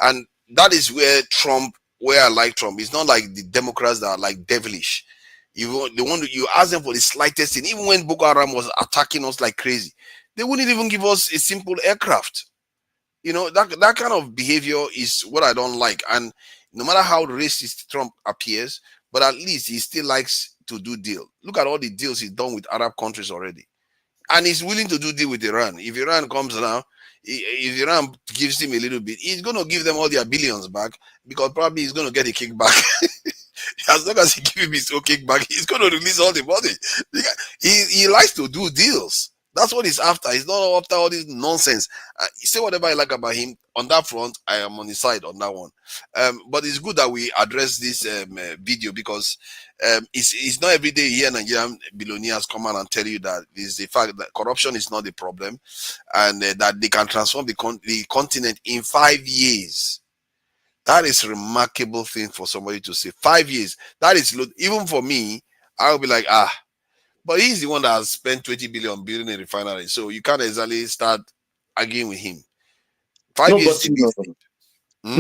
And that is where I like Trump. It's not like the Democrats that are like devilish. You ask them for the slightest thing. Even when Boko Haram was attacking us like crazy, they wouldn't even give us a simple aircraft. That kind of behavior is what I don't like. And no matter how racist Trump appears, but at least he still likes to do deal. Look at all the deals he's done with Arab countries already, and he's willing to do deal with Iran. If Iran comes now, if Iran gives him a little bit, he's going to give them all their billions back, because probably he's going to get a kickback. As long as he give him his own kickback, he's going to release all the money. He likes to do deals. That's what he's after. He's not after all this nonsense. Say whatever I like about him. On that front, I am on his side on that one. But it's good that we address this video, because it's not every day here Nigerian billionaires come out and tell you that is the fact that corruption is not the problem, and that they can transform the continent in 5 years. That is a remarkable thing for somebody to say. 5 years. That is, even for me, I'll be like, but he's the one that has spent 20 billion building a refinery. So you can't exactly start arguing with him. 5 No, years but is a big thing.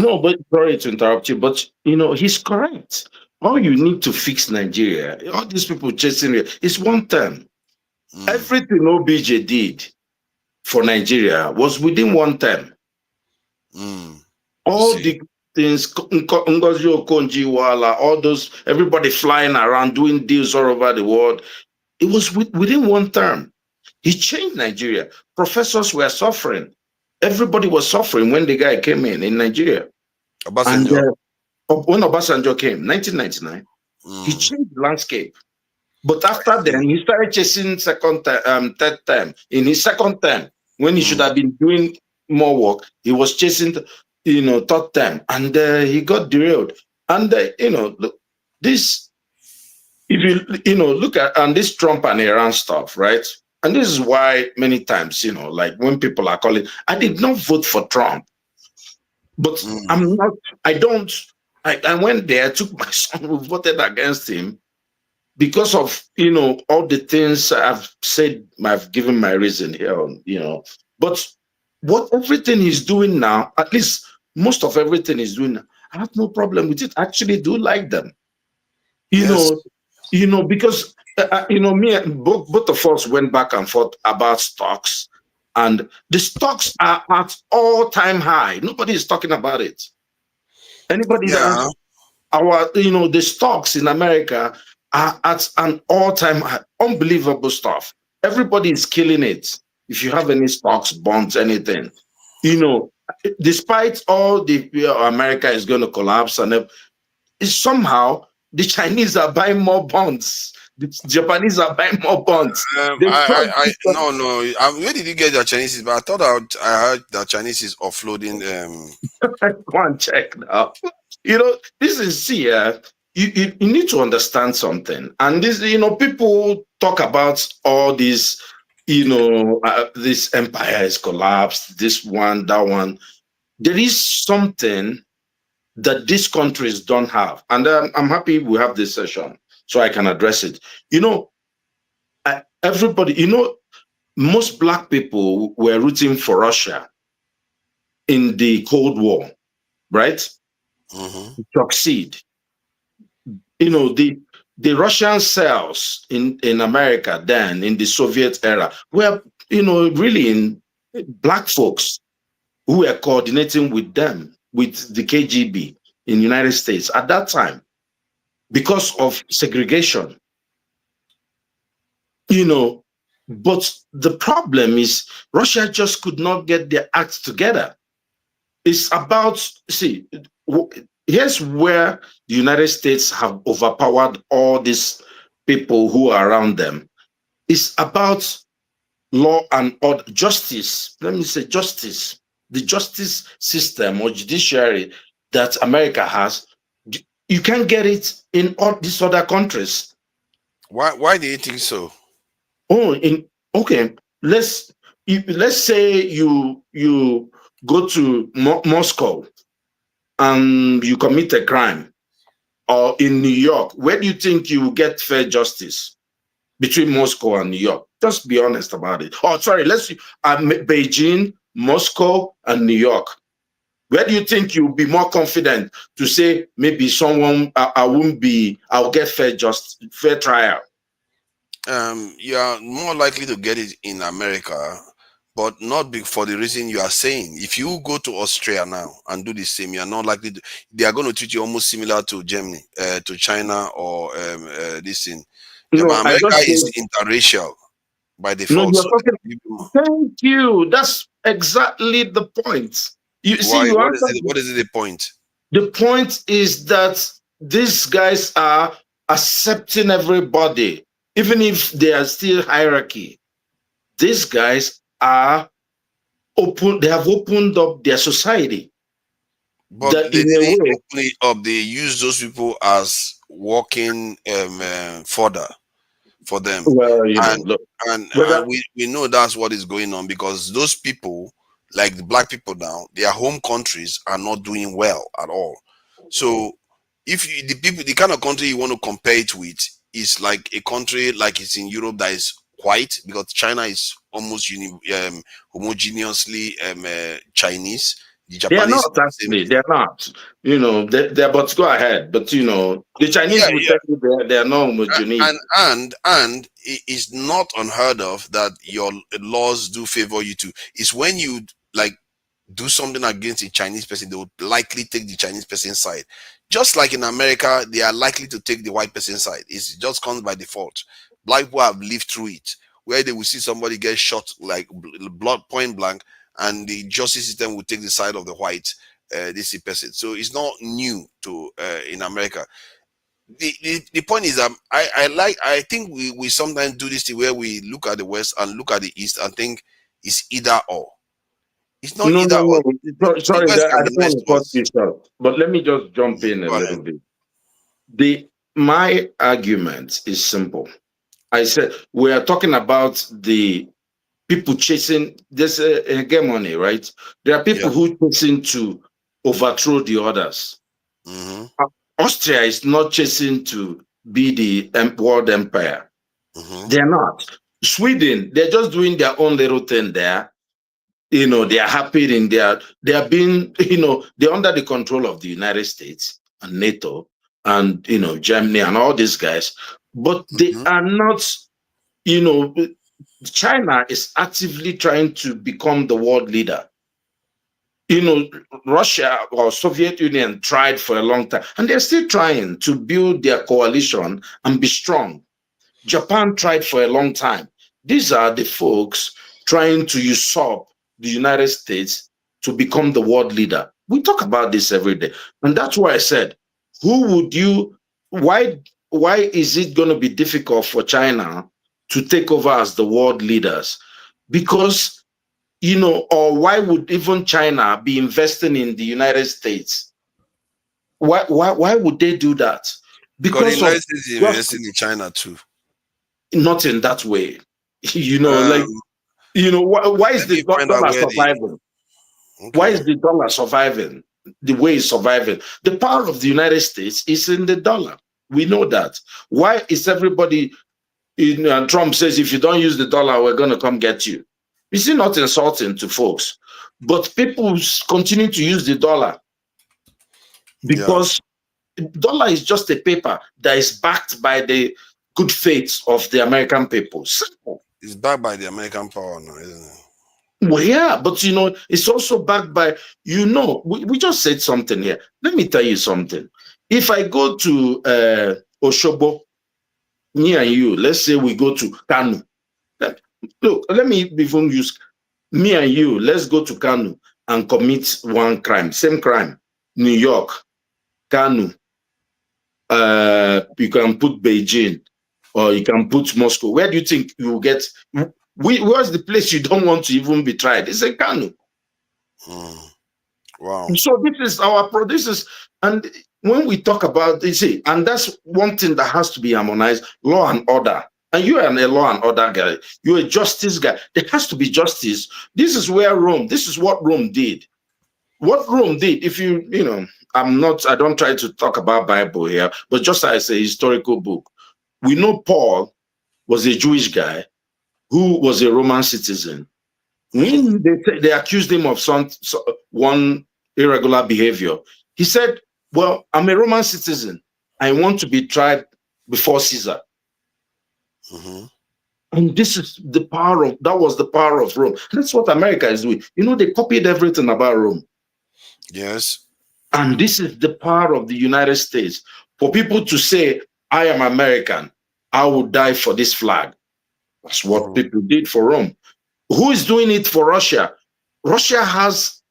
no, but sorry to interrupt you, but he's correct. All you need to fix Nigeria, all these people chasing it, is one term. Everything OBJ did for Nigeria was within one term. All the things, Ngozi Okonjo-Iweala, all those, everybody flying around doing deals all over the world, it was within one term. He changed Nigeria. Professors were suffering. Everybody was suffering when the guy came in Nigeria. And when Obasanjo came, 1999, he changed the landscape. But after then, he started chasing third term. In his second term, when he should have been doing more work, he was chasing, third term, and he got derailed. And look, this, if you look at and this Trump and Iran stuff, right? And this is why many times, like when people are calling, I did not vote for Trump, but I'm not. I don't. I went there, took my son, we voted against him, because of all the things I've said. I've given my reason here, but everything he's doing now, at least most of everything he's doing now, I have no problem with it. I actually do like them, Yes. because me and both of us went back and forth about stocks, and the stocks are at all-time high. Nobody is talking about it. Anybody Yeah. the stocks in America are at an all-time high. Unbelievable stuff. Everybody is killing it. If you have any stocks, bonds, anything, despite all the America is going to collapse, and somehow the Chinese are buying more bonds. The Japanese are buying more bonds. No. Where did you get your Chinese? But I thought I heard that Chinese is offloading. Go and check now. This is you need to understand something. And this, people talk about all these, this empire is collapsed, this one, that one. There is something that these countries don't have. And I'm happy we have this session so I can address it. Everybody, most Black people were rooting for Russia in the Cold War, right? To succeed. The Russian cells in America then, in the Soviet era, were, really in Black folks who were coordinating with them, with the KGB in the United States at that time, because of segregation. But the problem is Russia just could not get their act together. It's about, here's where the United States have overpowered all these people who are around them. It's about law and order, justice. Let me say justice. The justice system or judiciary that America has, you can't get it in all these other countries. Why do you think so? Oh, in okay. Let's say you go to Moscow and you commit a crime, or in New York. Where do you think you will get fair justice between Moscow and New York? Just be honest about it. Oh, sorry, Beijing, Moscow, and New York. Where do you think you'll be more confident to say maybe someone I'll get fair trial? You are more likely to get it in America, but not for the reason you are saying. If you go to Austria now and do the same, you are not likely to. They are going to treat you almost similar to Germany, to China, or this thing. Yeah, No, but I America just is say interracial by no. default. You're So talking. Thank you. That's exactly the point. You see, why? you What is it? answered. What is the point? The point is that these guys are accepting everybody, even if they are still hierarchy. These guys are open. They have opened up their society. But That they in a didn't way, open it up. They use those people as walking fodder for them, well, and look, and whether we know that's what is going on, because those people, like the black people now, their home countries are not doing well at all. So if you, the people, the kind of country you want to compare it with is like a country like it's in Europe that is white, because China is almost homogeneously Chinese. The they are Japanese is not the same actually, thing. they're not. They're but go ahead. But the Chinese Yeah, will yeah. tell you they are not homogeneous. And it is not unheard of that your laws do favor you too. It's when you like do something against a Chinese person, they would likely take the Chinese person's side. Just like in America, they are likely to take the white person's side. It just comes by default. Black people have lived through it, where they will see somebody get shot like blood point blank, and the justice system will take the side of the white this person. So it's not new to in America. The point is, I think we sometimes do this thing where we look at the West and look at the East and think it's either or. It's not No, either no, or. no. The Sorry, West I can be don't nice want to to cut us. you short, but let me just jump Yeah, in a go ahead. little bit. My argument is simple. I said we are talking about the people chasing. There's a hegemony, right? There are Yeah. people who chasing to overthrow the others. Mm-hmm. Austria is not chasing to be the world empire. Mm-hmm. They're not. Sweden, they're just doing their own little thing there. They are happy in they are being, they're under the control of the United States and NATO and, Germany and all these guys. But they Mm-hmm. are not, you know, China is actively trying to become the world leader. Russia or Soviet Union tried for a long time, and they're still trying to build their coalition and be strong. Japan tried for a long time. These are the folks trying to usurp the United States to become the world leader. We talk about this every day. And that's why I said, who would you, why is it going to be difficult for China to take over as the world leaders? Because, or why would even China be investing in the United States? Why would they do that? Because the Because of United States is just investing in China too. not in that way. Like, Um, why is Let the me find out dollar where the surviving? Why okay. is the dollar surviving the way it's surviving? The power of the United States is in the dollar. We know that. Why is everybody Trump says, if you don't use the dollar, we're going to come get you? Is it not insulting to folks? But people continue to use the dollar Yeah, because dollar is just a paper that is backed by the good faith of the American people. Simple. it's backed by the American power now, isn't it? Well, yeah, but it's also backed by, we just said something here. Let me tell you something. If I go to Oshobo, me and you, let's say we go to Kanu. Look, let me even use me and you, let's go to Kanu and commit one crime, same crime, New York. Kanu, you can put Beijing, or you can put Moscow. Where do you think you will get? Where's the place you don't want to even be tried? It's a Kanu. Wow. So this is our pro. This is, and when we talk about, you see, and that's one thing that has to be harmonized: law and order. And you are a law and order guy. You're a justice guy. There has to be justice. This is where Rome. This is what Rome did. What Rome did. If you know, I don't try to talk about Bible here, but just as a historical book, we know Paul was a Jewish guy who was a Roman citizen. When they accused him of one irregular behavior, he said, "Well, I'm a Roman citizen. I want to be tried before Caesar." And this is that was the power of Rome. That's what America is doing. You know, they copied everything about Rome. Yes. And this is the power of the United States. For people to say, I am American, I will die for this flag. That's what people did for Rome. Who is doing it for Russia? Russia has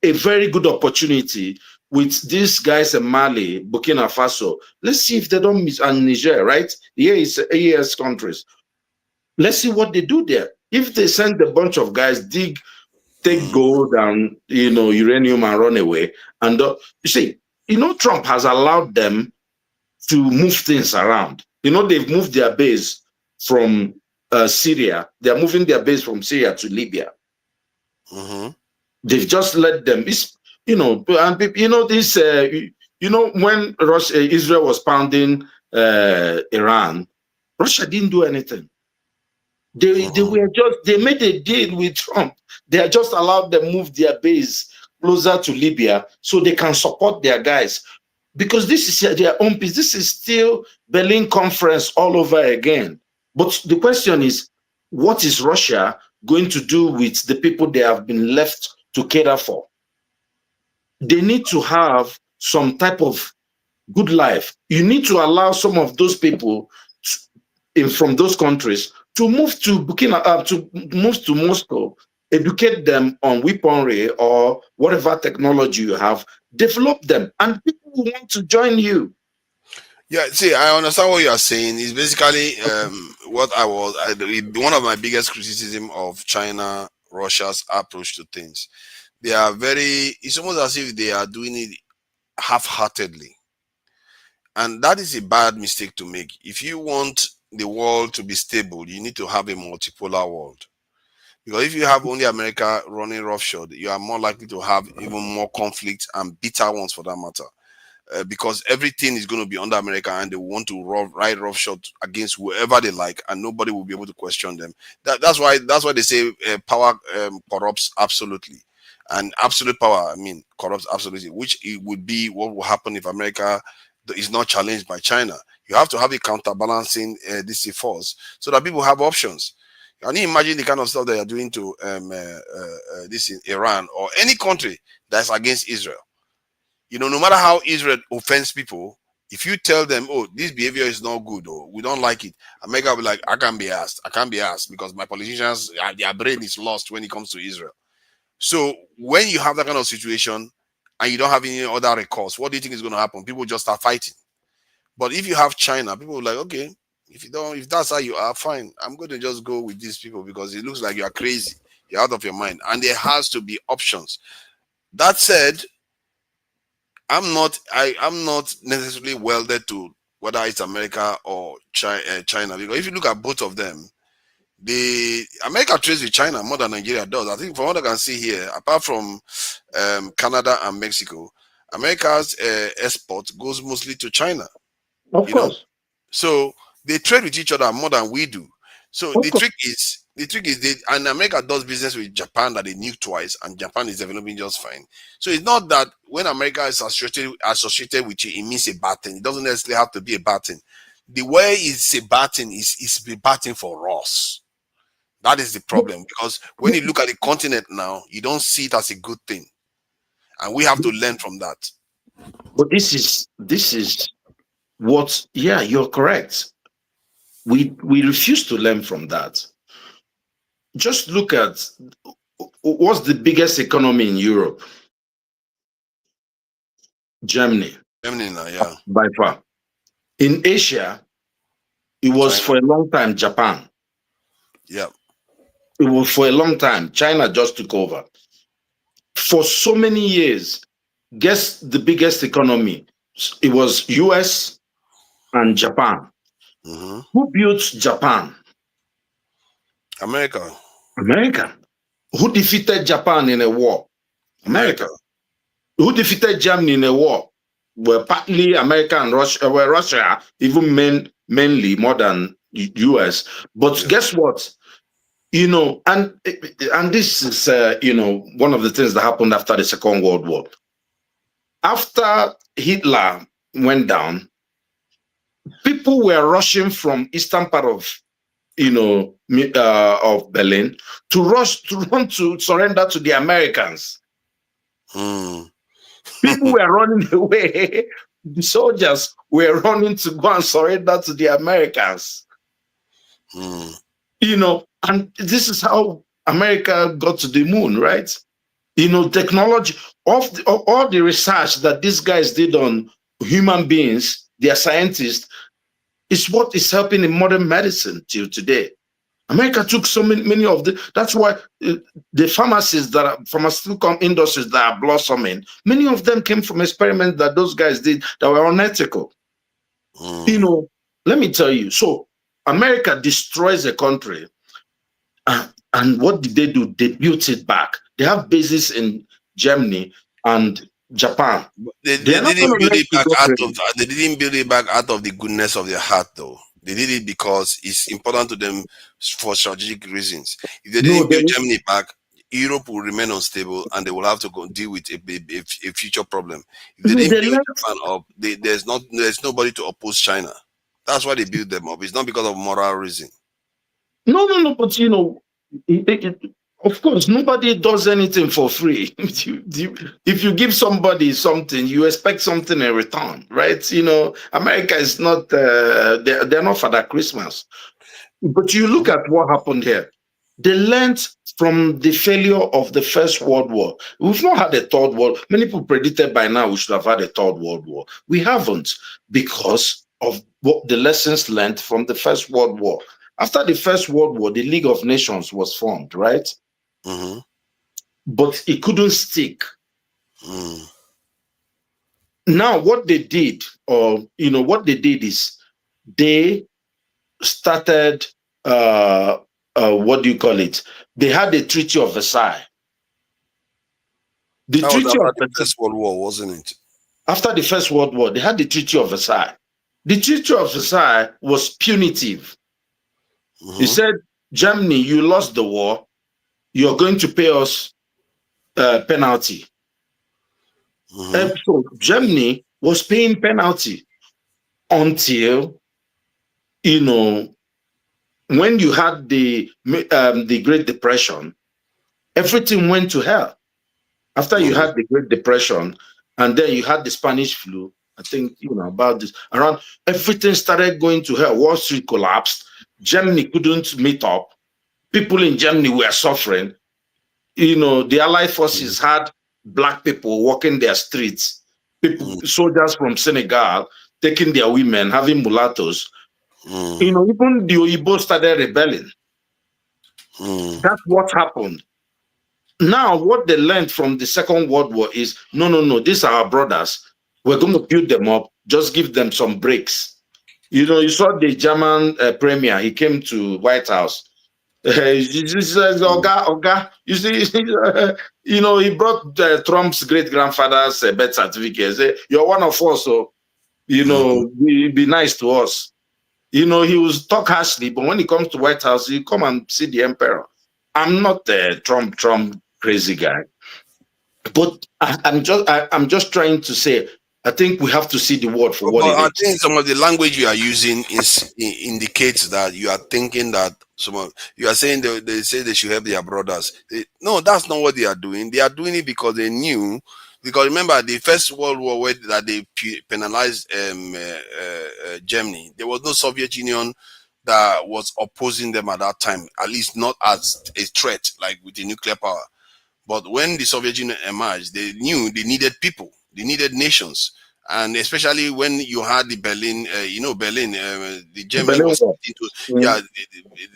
a very good opportunity with these guys in Mali, Burkina Faso. Let's see if they don't miss, and Niger, right? Here is AES countries. Let's see what they do there. If they send a bunch of guys, take gold and uranium and run away, and you see, Trump has allowed them to move things around. They've moved their base from Syria. They're moving their base from Syria to Libya. They've just let them. It's when Israel was pounding Iran, Russia didn't do anything. They made a deal with Trump. They just allowed them move their base closer to Libya so they can support their guys. Because this is their own peace. This is still Berlin Conference all over again. But the question is, what is Russia going to do with the people they have been left to cater for? They need to have some type of good life. You need to allow some of those people from those countries to move to Moscow, educate them on weaponry or whatever technology you have, develop them, and people will want to join you. Yeah, see, I understand what you are saying. It's basically one of my biggest criticism of China, Russia's approach to things. They are it's almost as if they are doing it half-heartedly. And that is a bad mistake to make. If you want the world to be stable, you need to have a multipolar world. Because if you have only America running roughshod, you are more likely to have even more conflicts and bitter ones for that matter. Because everything is going to be under America, and they want to ride roughshod against whoever they like, and nobody will be able to question them. That's why they say power corrupts absolutely, and absolute power, corrupts absolutely. Which it would be what will happen if America is not challenged by China. You have to have a counterbalancing this force so that people have options. Can you imagine the kind of stuff they are doing to this in Iran or any country that's against Israel? No matter how Israel offends people, if you tell them, oh, this behavior is not good or we don't like it, America will be like, I can't be asked because my politicians, their brain is lost when it comes to Israel. So when you have that kind of situation and you don't have any other recourse, what do you think is going to happen? People just start fighting. But if you have China, people will like, okay, if that's how you are, fine. I'm going to just go with these people because it looks like you are crazy. You're out of your mind. And there has to be options. That said, I'm not necessarily welded to whether it's America or China, because if you look at both of them, America trades with China more than Nigeria does. I think from what I can see here, apart from Canada and Mexico, America's export goes mostly to China. Of course. So they trade with each other more than we do. So the trick is and America does business with Japan that they nuke twice, and Japan is developing just fine. So it's not that when America is associated with you, it means a bad thing. It doesn't necessarily have to be a bad thing. The way it's a bad thing is a bad thing for us. That is the problem, because when you look at the continent now, you don't see it as a good thing, and we have to learn from that. But this is what? Yeah, you're correct. We refuse to learn from that. Just look at what's the biggest economy in Europe? Germany. Germany now, yeah. by far. In Asia, it was China. for a long time Japan. Yeah. It was for a long time. China just took over. For so many years, guess the biggest economy? It was US and Japan. Mm-hmm. Who built Japan? America. America. Who defeated Japan in a war? America. America. Who defeated Germany in a war? Well, partly America and Russia, well, Russia, even mainly more than US. But Yeah. guess what? And this is one of the things that happened after the Second World War. After Hitler went down, people were rushing from eastern part of Berlin to run to surrender to the Americans. Mm. People were running away. The soldiers were running to go and surrender to the Americans. Mm. And this is how America got to the moon, right? Technology, all the research that these guys did on human beings, they are scientists, is what is helping in modern medicine till today. America took so many of the. That's why the pharmaceutical industries that are blossoming, many of them came from experiments that those guys did that were unethical. Mm. Let me tell you. So America destroys a country, and what did they do? They built it back. They have bases in Germany and Japan. They They are not didn't going to build let it you back go out crazy. of they didn't build it back out of the goodness of their heart though. They did it because it's important to them for strategic reasons. If they No, didn't build Germany back, Europe will remain unstable and they will have to go deal with a future problem. If they didn't they build learned. Japan up, there's nobody to oppose China. That's why they built them up. It's not because of moral reason. No. But of course, nobody does anything for free. If you give somebody something, you expect something in return, right? America is not. They're not Father Christmas. But you look at what happened here. They learned from the failure of the First World War. We've not had a third world. Many people predicted by now we should have had a third world war. We haven't because of what the lessons learned from the First World War. After the First World War, the League of Nations was formed, right? Mm-hmm. But it couldn't stick. Mm. Now, what they did, is they started what do you call it? They had the Treaty of Versailles. The That was Treaty of after the Versailles, First World War, wasn't it? after the First World War, they had the Treaty of Versailles. The Treaty of Versailles was punitive. Mm-hmm. He said, Germany, you lost the war. You're going to pay us penalty. Mm-hmm. And so Germany was paying penalty until, when you had the Great Depression, everything went to hell. After you Mm-hmm. had the Great Depression, and then you had the Spanish flu, I think about this around, everything started going to hell. Wall Street collapsed. Germany couldn't meet up. People in Germany were suffering. The Allied forces had black people walking their streets, soldiers from Senegal taking their women, having mulattoes. Mm. Even the Oyibo started rebelling. Mm. That's what happened. Now, what they learned from the Second World War is no, these are our brothers. We're going to build them up, just give them some breaks. You saw the German premier, he came to White House. He says, Oga, you see, he brought Trump's great grandfather's birth certificate. Say, you're one of us, so, be nice to us. He will talk harshly, but when he comes to White House, he come and see the emperor. I'm not a Trump crazy guy, but I'm just trying to say, I think we have to see the word for what But it I is. think some of the language you are using indicates that you are thinking that you are saying they say they should help their brothers. No, that's not what they are doing. They are doing it because they knew. Because remember, the First World War where that they penalized Germany, there was no Soviet Union that was opposing them at that time. At least not as a threat like with the nuclear power. But when the Soviet Union emerged, they knew they needed people, they needed nations. and especially when you had the Berlin, Berlin, the Germany Berlin was Wall. split into, Mm. yeah,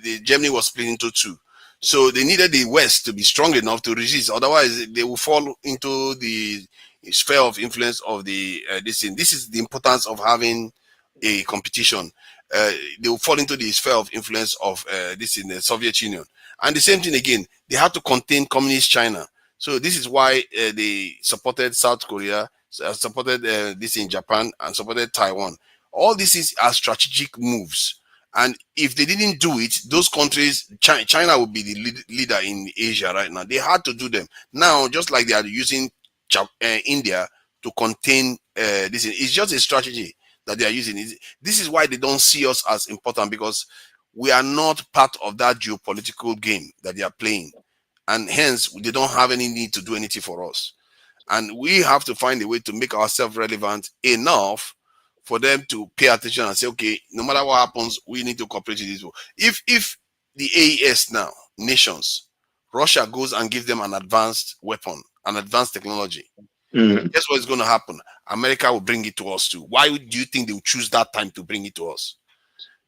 the Germany was split into two. So they needed the West to be strong enough to resist. Otherwise, they will fall into the sphere of influence of the this thing. This is the importance of having a competition. They will fall into the sphere of influence of this in the Soviet Union. And the same thing again, they had to contain communist China. So this is why they supported South Korea, supported this in Japan, and supported Taiwan. All this are strategic moves. And if they didn't do it, those countries, China would be the leader in Asia right now. They had to do them. Now, just like they are using India to contain this, it's just a strategy that they are using. This is why they don't see us as important, because we are not part of that geopolitical game that they are playing. And hence, they don't have any need to do anything for us. And we have to find a way to make ourselves relevant enough for them to pay attention and say, okay, no matter what happens, we need to cooperate with this. If the AES now, nations, Russia goes and gives them an advanced weapon, an advanced technology, Mm. guess what's going to happen? America will bring it to us too. Why do you think they will choose that time to bring it to us?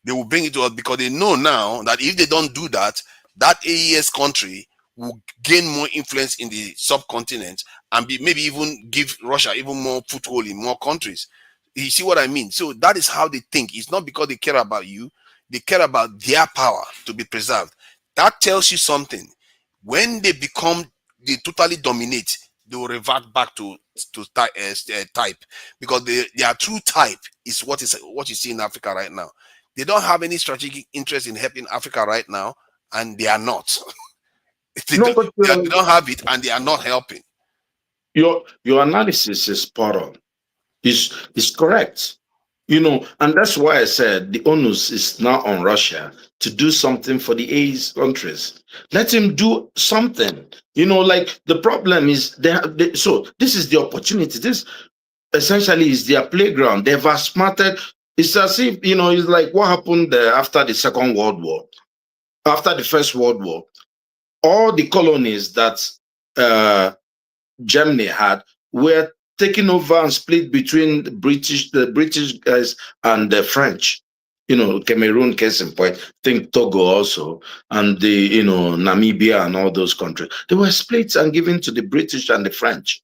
They will bring it to us because they know now that if they don't do that, that AES country will gain more influence in the subcontinent and maybe even give Russia even more foothold in more countries. You see what I mean? So that is how they think. It's not because they care about you, they care about their power to be preserved. That tells you something. When they totally dominate, they will revert back to type, because their true type is what you see in Africa right now. They don't have any strategic interest in helping Africa right now, and they are not. they, No, don't, but they don't have it, and they are not helping. your analysis is spot on. Is correct. And that's why I said the onus is now on Russia to do something for the AIS countries. Let him do something. Like the problem is so this is the opportunity. This essentially is their playground. They've outsmarted. It's as if, it's like what happened after the Second World War, after the First World War. All the colonies that uh, Germany had were taken over and split between the British guys and the French. Cameroon, case in point, think Togo also, and Namibia and all those countries. They were split and given to the British and the French.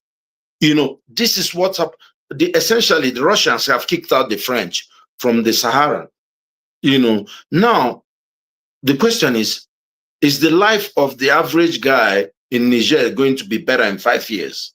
This is what's up. Essentially, the Russians have kicked out the French from the Sahara. Now the question is the life of the average guy in Niger going to be better in 5 years?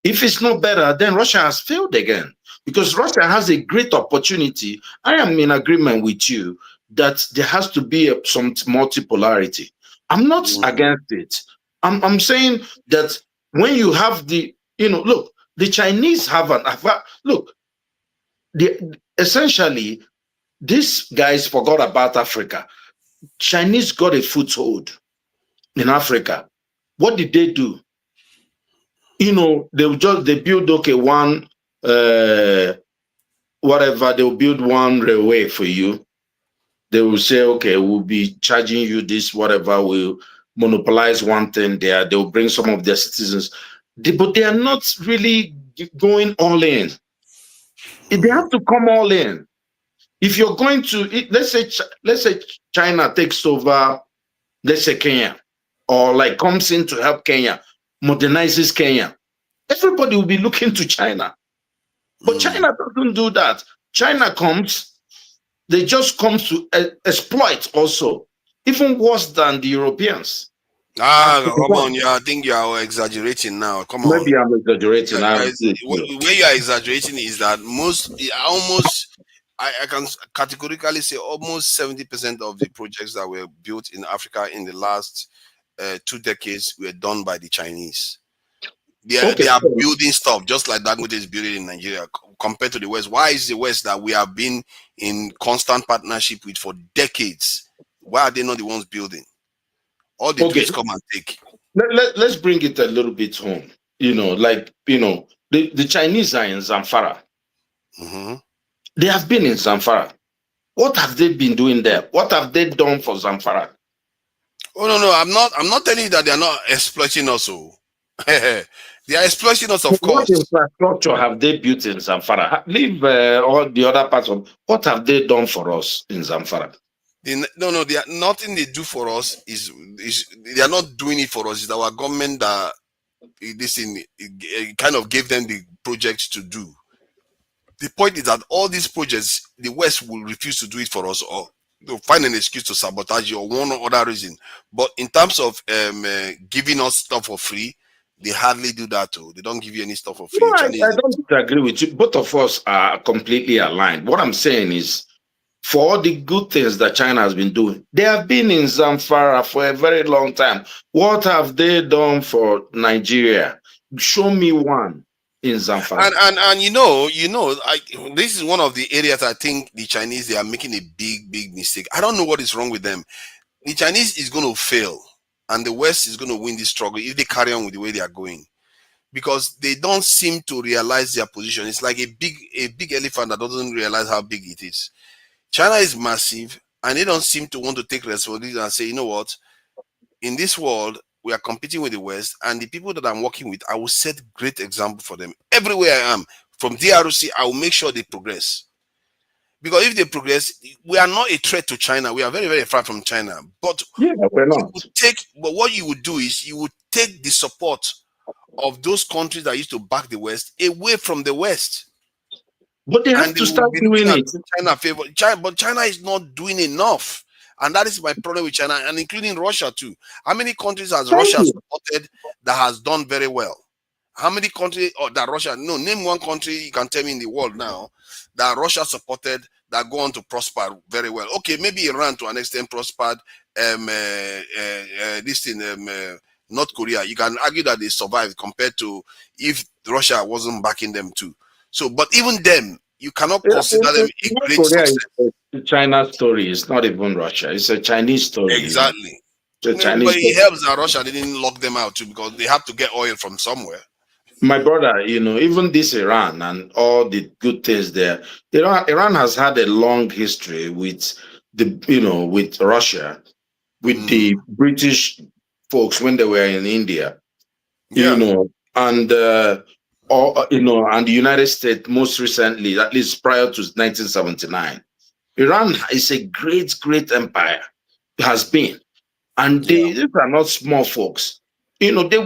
If it's not better, then Russia has failed again, because Russia has a great opportunity. I am in agreement with you that there has to be some multipolarity. I'm not against it. I'm saying that when you have look, the Chinese look, essentially, these guys forgot about Africa. Chinese got a foothold in Africa. What did they do? They build one whatever, they'll build one railway for you. They will say, okay, we'll be charging you this, whatever, we'll monopolize one thing there. They'll bring some of their citizens. But they are not really going all in. They have to come all in. If you're going to, let's say China takes over, let's say Kenya, or like comes in to help Kenya, modernizes Kenya, everybody will be looking to China. But China doesn't do that. China comes, they just come to exploit also, even worse than the Europeans. Come on, yeah, I think you are exaggerating now. Come on. Maybe I'm exaggerating. Where you are exaggerating is that I can categorically say almost 70% of the projects that were built in Africa in the last 2 decades were done by the Chinese. They are building stuff just like Dangote is building in Nigeria compared to the West. Why is the West that we have been in constant partnership with for decades? Why are they not the ones building? All they do is come and take. Let's bring it a little bit home. The Chinese are in Zamfara. They have been in Zamfara. What have they been doing there? What have they done for Zamfara? Oh no, I'm not telling you that they are not exploiting us. They are exploiting us, of What course. infrastructure have they built in Zamfara? Leave all the other parts of what have they done for us in Zamfara? No, they are, nothing they do for us is they are not doing it for us. It's our government that this thing kind of gave them the projects to do. The point is that all these projects, the West will refuse to do it for us, or they'll find an excuse to sabotage you or one or other reason. But in terms of giving us stuff for free, they hardly do that too. They don't give you any stuff for No, free. I Chinese, don't disagree with you. Both of us are completely aligned. What I'm saying is, for all the good things that China has been doing, they have been in Zamfara for a very long time. What have they done for Nigeria? Show me one in Zamfara. and this is one of the areas I think the Chinese, they are making a big mistake. I don't know what is wrong with them. The Chinese is going to fail, and the West is going to win this struggle if they carry on with the way they are going, because they don't seem to realize their position. It's like a big elephant that doesn't realize how big it is. China is massive, and they don't seem to want to take responsibility and say, you know what, in this world we are competing with the West, and the people that I'm working with, I will set great example for them everywhere I am. From DRC, I will make sure they progress. Because if they progress, we are not a threat to China. We are very far from China. But Yeah, we're not. what you would do is you would take the support of those countries that used to back the West away from the West, But they have and they to will start be doing looking at it. China favor. But China is not doing enough, and that is my problem with China, and including Russia too. How many countries has Thank Russia you. supported that has done very well? How many countries or that Russia? No, name one country you can tell me in the world now that Russia supported that go on to prosper very well. Okay, maybe Iran to an extent prospered. This thing, North Korea, you can argue that they survived compared to if Russia wasn't backing them too. So, but even them, you cannot consider them a North great Korea is success. a China story. It's not even Russia. It's a Chinese story. Exactly. It's a But Chinese it story. helps that Russia didn't lock them out too, because they have to get oil from somewhere. My brother, even this Iran and all the good things there, Iran has had a long history with with Russia, with Mm. the British folks when they were in India, Yeah. and and the United States most recently, at least prior to 1979. Iran is a great empire, has been, and Yeah. these are not small folks. Yeah. They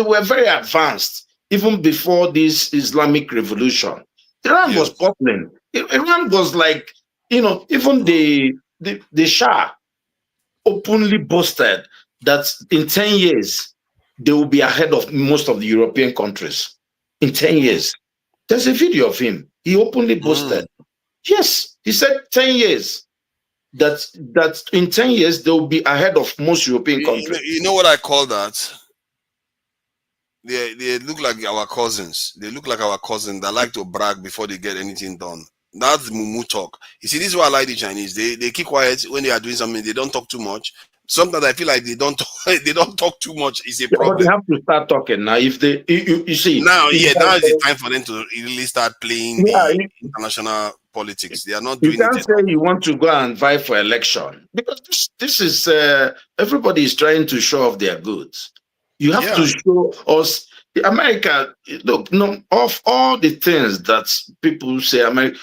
were very advanced even before this Islamic revolution. Iran was Yes. popular. Iran was like, even the Shah openly boasted that in 10 years they will be ahead of most of the European countries. In 10 years. There's a video of him. He openly Mm. boasted. Yes, he said 10 years. That in 10 years they will be ahead of most European countries. You know what I call that? They look like our cousins. They look like our cousins that like to brag before they get anything done. That's mumu talk. You see, this is why I like the Chinese. They keep quiet when they are doing something. They don't talk too much. Sometimes I feel like they don't talk, they don't talk too much. It's a Yeah, but they problem. have to start talking now. If they, you see, Now, if yeah, now is the time for them to really start playing yeah, the international politics. They are not you doing it can't say enough. you want to go and vie for election because this is everybody is trying to show off their goods. You have Yeah. to show us America. Look, no, of all the things that people say, America,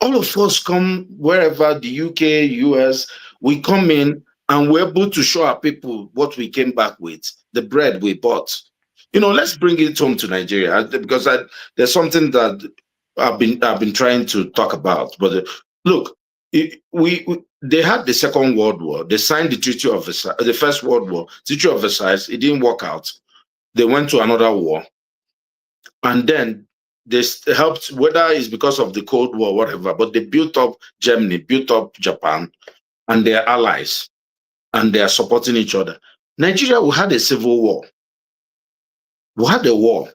all of us come wherever the UK, US, we come in and we're able to show our people what we came back with, the bread we bought. Let's bring it home to Nigeria because there's something that I've been trying to talk about. But look, they had the Second World War. They signed the Treaty of Versailles, the First World War, Treaty of Versailles. It didn't work out. They went to another war, and then this helped, whether it's because of the Cold War, whatever. But they built up Germany, built up Japan, and their allies, and they are supporting each other. Nigeria, we had a civil war. We had a war.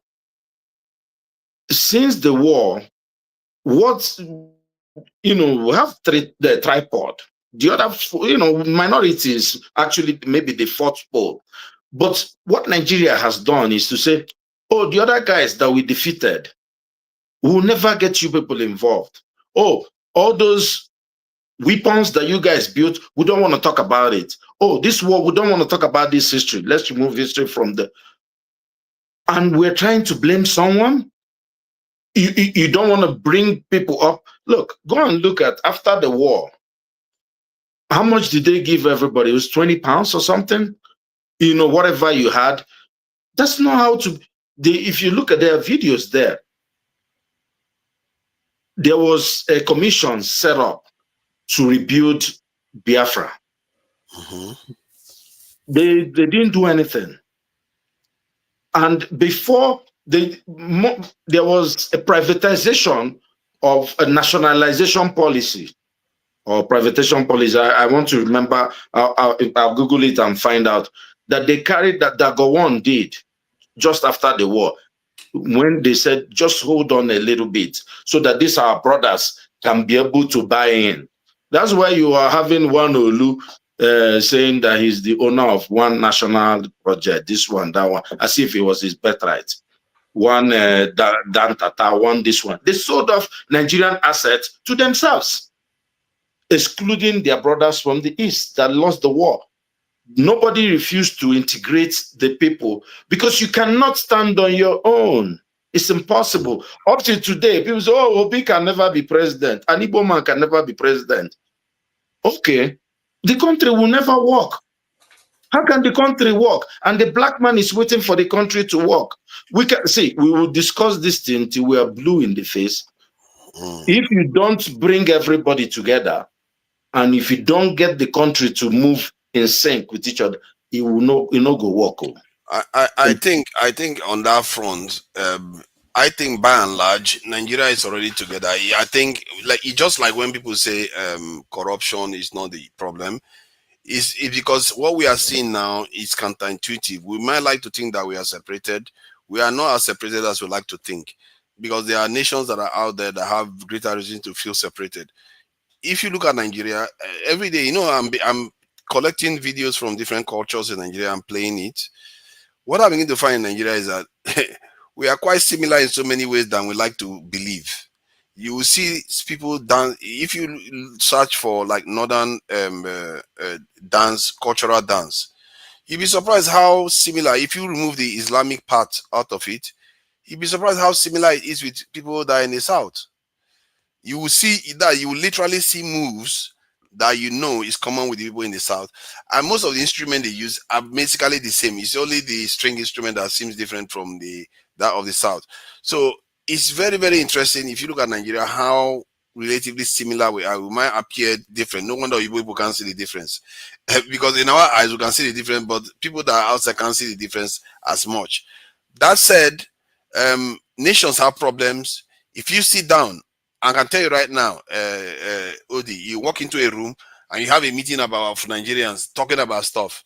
Since the war, what we have the tripod. The other, minorities actually maybe the fourth pole. But what Nigeria has done is to say, oh, the other guys that we defeated, we will never get you people involved. Oh, all those weapons that you guys built, we don't want to talk about it. Oh, this war, we don't want to talk about this history. Let's remove history from the. and we're trying to blame someone. You don't want to bring people up. Look, go and look at after the war. How much did they give everybody? It was 20 pounds or something. Whatever you had. That's not how to. If you look at their videos there was a commission set up to rebuild Biafra. Mm-hmm. They didn't do anything. And before there was a privatization of a nationalization policy or privatization policy. I want to remember. I'll Google it and find out that they carried that Gowon did just after the war, when they said just hold on a little bit so that these our brothers can be able to buy in. That's why you are having one Olu saying that he's the owner of one national project, this one, that one, as if it was his birthright. One Dan Tata, one this one. They sold off Nigerian assets to themselves, excluding their brothers from the East that lost the war. Nobody refused to integrate the people because you cannot stand on your own. It's impossible. Up to today, people say, oh, Obi can never be president. An Igbo man can never be president. Okay, the country will never work. How can the country work? And the black man is waiting for the country to work. We can see, we will discuss this thing till we are blue in the face. If you don't bring everybody together, and if you don't get the country to move in sync with each other, it will not go work. I think on that front, I think by and large Nigeria is already together. I think just like when people say corruption is not the problem, it's because what we are seeing now is counterintuitive. We might like to think that we are separated. We are not as separated as we like to think, because there are nations that are out there that have greater reason to feel separated. If you look at Nigeria, every day, I'm collecting videos from different cultures in Nigeria and playing it. What I'm beginning to find in Nigeria is that we are quite similar in so many ways than we like to believe. You will see people dance. If you search for like northern dance, cultural dance, you'll be surprised how similar. If you remove the Islamic part out of it, you'll be surprised how similar it is with people that are in the south. You will see that you will literally see moves that is common with the people in the south, and most of the instruments they use are basically the same. It's only the string instrument that seems different from that of the south. So it's very, very interesting if you look at Nigeria, how relatively similar we are. We might appear different. No wonder people can't see the difference because in our eyes we can see the difference, but people that are outside can't see the difference as much. That said, nations have problems. If you sit down, I can tell you right now, Odi, you walk into a room and you have a meeting about Nigerians talking about stuff.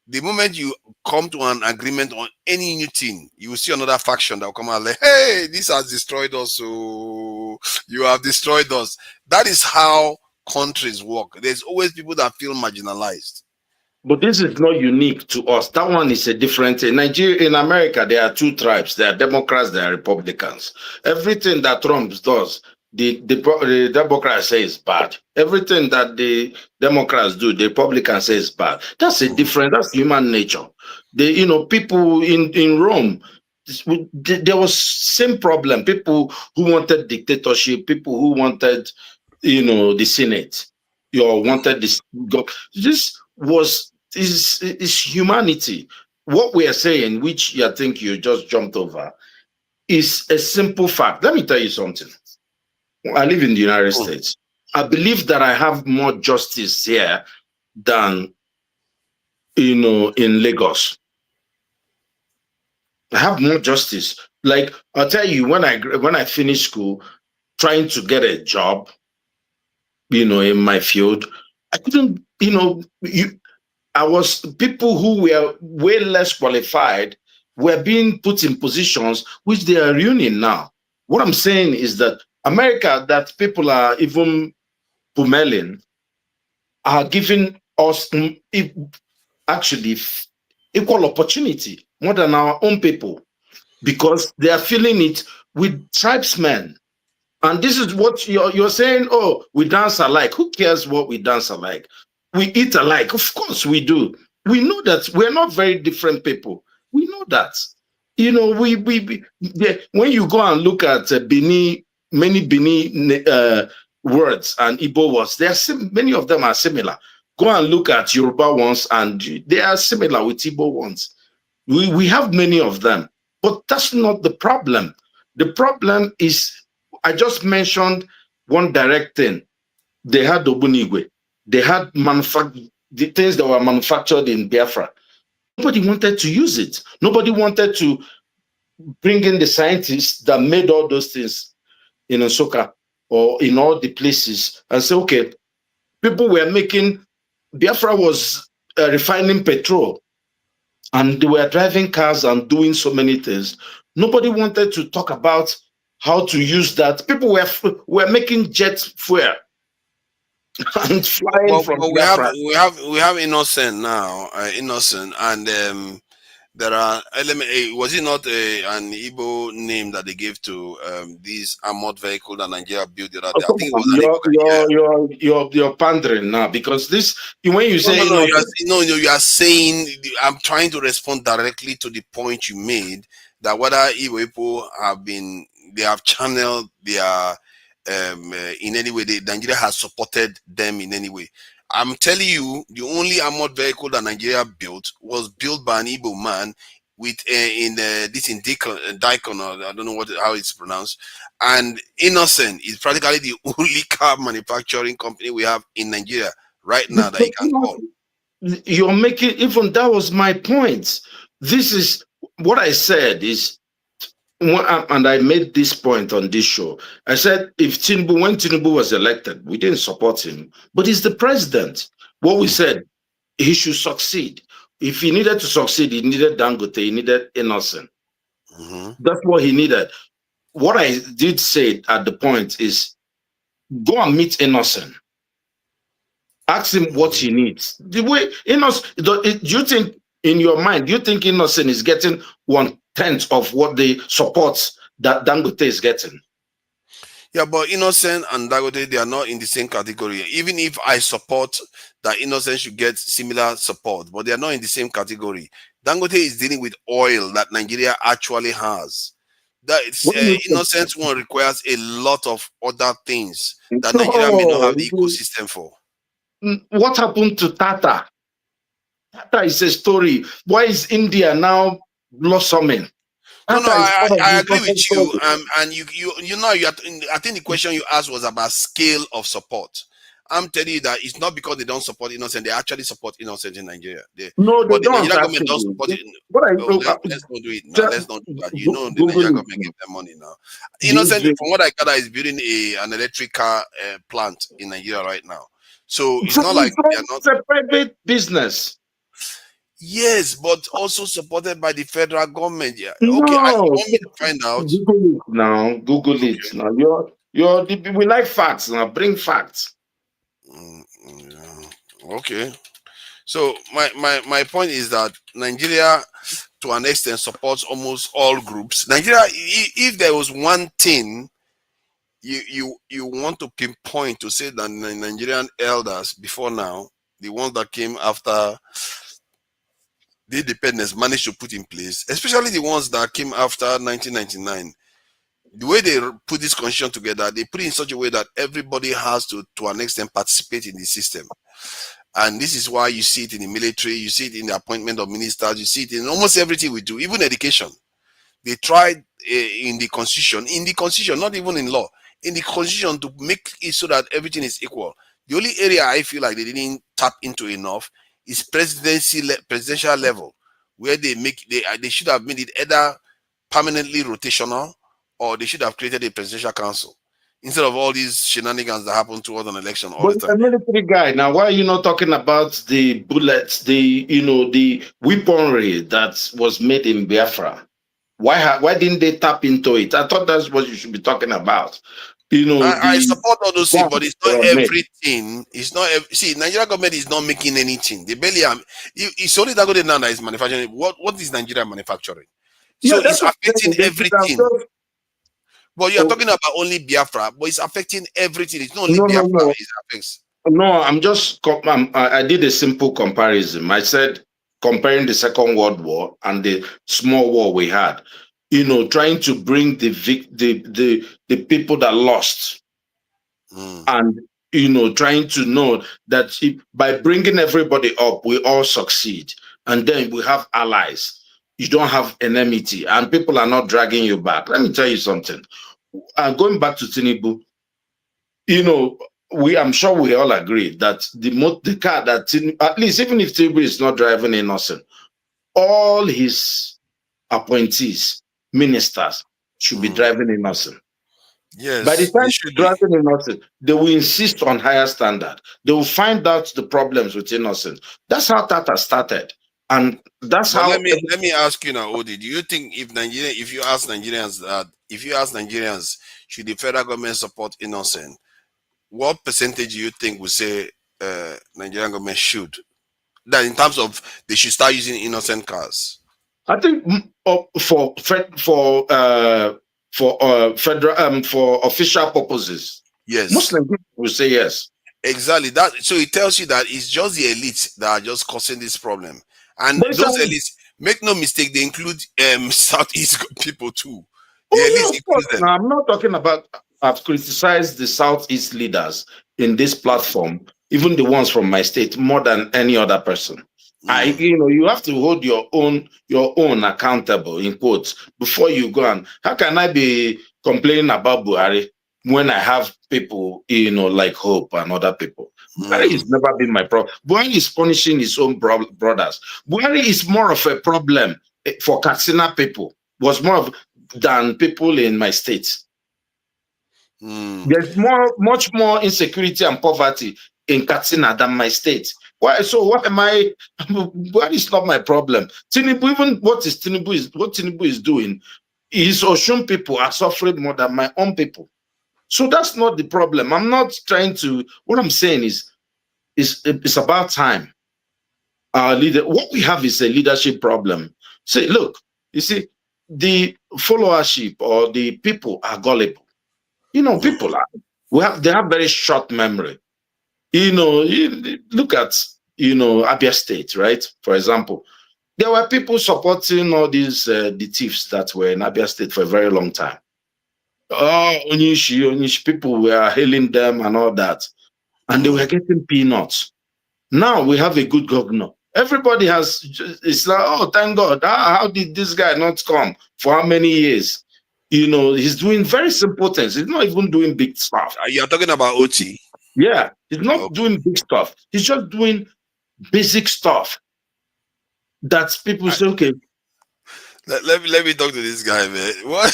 The moment you come to an agreement on any new thing, you will see another faction that will come out like, hey, this has destroyed us, so you have destroyed us. That is how countries work. There's always people that feel marginalized. But this is not unique to us. That one is a different thing. In America, there are two tribes. There are Democrats, there are Republicans. Everything that Trump does, the Democrats say is bad. Everything that the Democrats do, the Republicans say is bad. That's human nature. People in Rome, there was same problem. People who wanted dictatorship, people who wanted, the Senate, wanted this. This is humanity. What we are saying, which I think you just jumped over, is a simple fact. Let me tell you something. I live in the United States. I believe that I have more justice here than in Lagos. I have more justice. Like I'll tell you, when I finished school, trying to get a job, in my field, I couldn't. People who were way less qualified were being put in positions which they are ruining now. What I'm saying is that America, that people are even pummeling, are giving us actually equal opportunity more than our own people, because they are feeling it with tribesmen. And this is what you're saying, oh, we dance alike. Who cares what we dance alike? We eat alike. Of course we do. We know that we're not very different people. We know that. You know, when you go and look at Bini, many Bini words and Igbo words, many of them are similar. Go and look at Yoruba ones, and they are similar with Igbo ones. We have many of them, but that's not the problem. The problem is, I just mentioned one direct thing. They had Obunigwe. They had the things that were manufactured in Biafra. Nobody wanted to use it. Nobody wanted to bring in the scientists that made all those things in Osaka or in all the places and say, okay, people were making, Biafra was refining petrol and they were driving cars and doing so many things. Nobody wanted to talk about how to use that. People were making jet fuel and flying from Biafra. We have Innocent now, Innocent, and there are element. Was it not an Igbo name that they gave to these armored vehicle that Nigeria built the other Oh, day? I come think it on. was an Igbo. Yeah. You're pandering now, because this, when you say No. Innocent, You are saying. I'm trying to respond directly to the point you made, that whether Igbo people they have channeled their in any way. Nigeria has supported them in any way. I'm telling you, the only armored vehicle that Nigeria built was built by an Igbo man with Daikon, or I don't know how it's pronounced. And Innocent is practically the only car manufacturing company we have in Nigeria right now that you can call. you're making, even that was my point. This is what I said is, and I made this point on this show. I said, when Tinubu was elected, we didn't support him, but he's the president. What we said, he should succeed. If he needed to succeed, he needed Dangote, he needed Innocent. That's what he needed. What I did say at the point is, go and meet Innocent. Ask him what he needs. The way Innocent, do you think in your mind, do you think Innocent is getting 1/10 of what the support that Dangote is getting? Yeah, but Innocent and Dangote, they are not in the same category. Even if I support that Innocent should get similar support, but they are not in the same category. Dangote is dealing with oil that Nigeria actually has. That Innocent one requires a lot of other things that Nigeria may not have the ecosystem for. What happened to Tata? Tata is a story. Why is India now blossoming? No, I agree with you. And you know, I think the question you asked was about scale of support. I'm telling you that it's not because they don't support Innocent; they actually support Innocent in Nigeria. No, they but the don't. Nigerian government don't support it. Let's not do it now. Let's not do that. You know, the Nigerian government give them money now. Innocent, from what I gather, is building an electric car plant in Nigeria right now. So it's not like they are not. It's a private business. Yes, but also supported by the federal government. Yeah. No. Okay, I want me to find out. Google it now. Google it now. We like facts now. Bring facts. Okay. So my point is that Nigeria, to an extent, supports almost all groups. Nigeria, if there was one thing you want to pinpoint to say that the Nigerian elders before now, the ones that came after the independence, managed to put in place, especially the ones that came after 1999, the way they put this constitution together, they put it in such a way that everybody has to an extent, participate in the system. And this is why you see it in the military, you see it in the appointment of ministers, you see it in almost everything we do, even education. They tried in the constitution, not even in law, in the constitution, to make it so that everything is equal. The only area I feel like they didn't tap into enough is presidential level, where they should have made it either permanently rotational, or they should have created a presidential council instead of all these shenanigans that happen towards an election all the time. A military guy, now why are you not talking about the bullets, the weaponry that was made in Biafra? Why didn't they tap into it? I thought that's what you should be talking about. I support all those things, but it's not everything. It's not. See, Nigeria government is not making anything. They barely are. It's only Dangote now that is manufacturing. What is Nigeria manufacturing? So it's affecting everything. But you are talking about only Biafra, but it's affecting everything. It's not only Biafra. It affects. No, I did a simple comparison. I said, comparing the Second World War and the small war we had, trying to bring the people that lost, and trying to know that by bringing everybody up, we all succeed, and then we have allies. You don't have enmity, and people are not dragging you back. Let me tell you something. Going back to Tinubu, I'm sure we all agree that the car that at least even if Tinubu is not driving innocent, all his appointees, ministers should be driving innocent. By the Yes, they time should be. driving innocent, they will insist on higher standard. They will find out the problems with innocent. That's how Tata started, and that's But how. let me ask you now, Odi, do you think if you ask Nigerians, should the federal government support innocent, what percentage do you think would say Nigerian government should? That in terms of they should start using innocent cars. I think for official purposes, Yes. Muslim people will say yes. Exactly. That so it tells you that it's just the elites that are just causing this problem. And But those elites, make no mistake, they include Southeast people too. The oh yeah, elites of course. include them. Now I'm not talking about. I've criticized the Southeast leaders in this platform, even the ones from my state, more than any other person. You have to hold your own accountable in quotes before you go. And how can I be complaining about Buhari when I have people, like Hope and other people? Buhari has never been my problem. Buhari is punishing his own brothers. Buhari is more of a problem for Katsina people. Was more of than people in my state. There's much more insecurity and poverty in Katsina than my state. Why? So what am I? What is not my problem? Tinubu, even what Tinubu is doing, his Oshun people are suffering more than my own people. So that's not the problem. I'm not trying to. What I'm saying is, it's about time. Our leader, what we have is a leadership problem. Say, look, you see, the followership or the people are gullible. People they have very short memory. Look at Abia State, right? For example, there were people supporting all these the thieves that were in Abia State for a very long time. Oh, Onishi, people were hailing them and all that, and they were getting peanuts. Now we have a good governor. Everybody it's like, oh, thank God. How did this guy not come for how many years? He's doing very simple things. He's not even doing big stuff. You're talking about OT. Yeah, he's not doing big stuff. He's just doing basic stuff that people say, okay. Let me talk to this guy, man. What?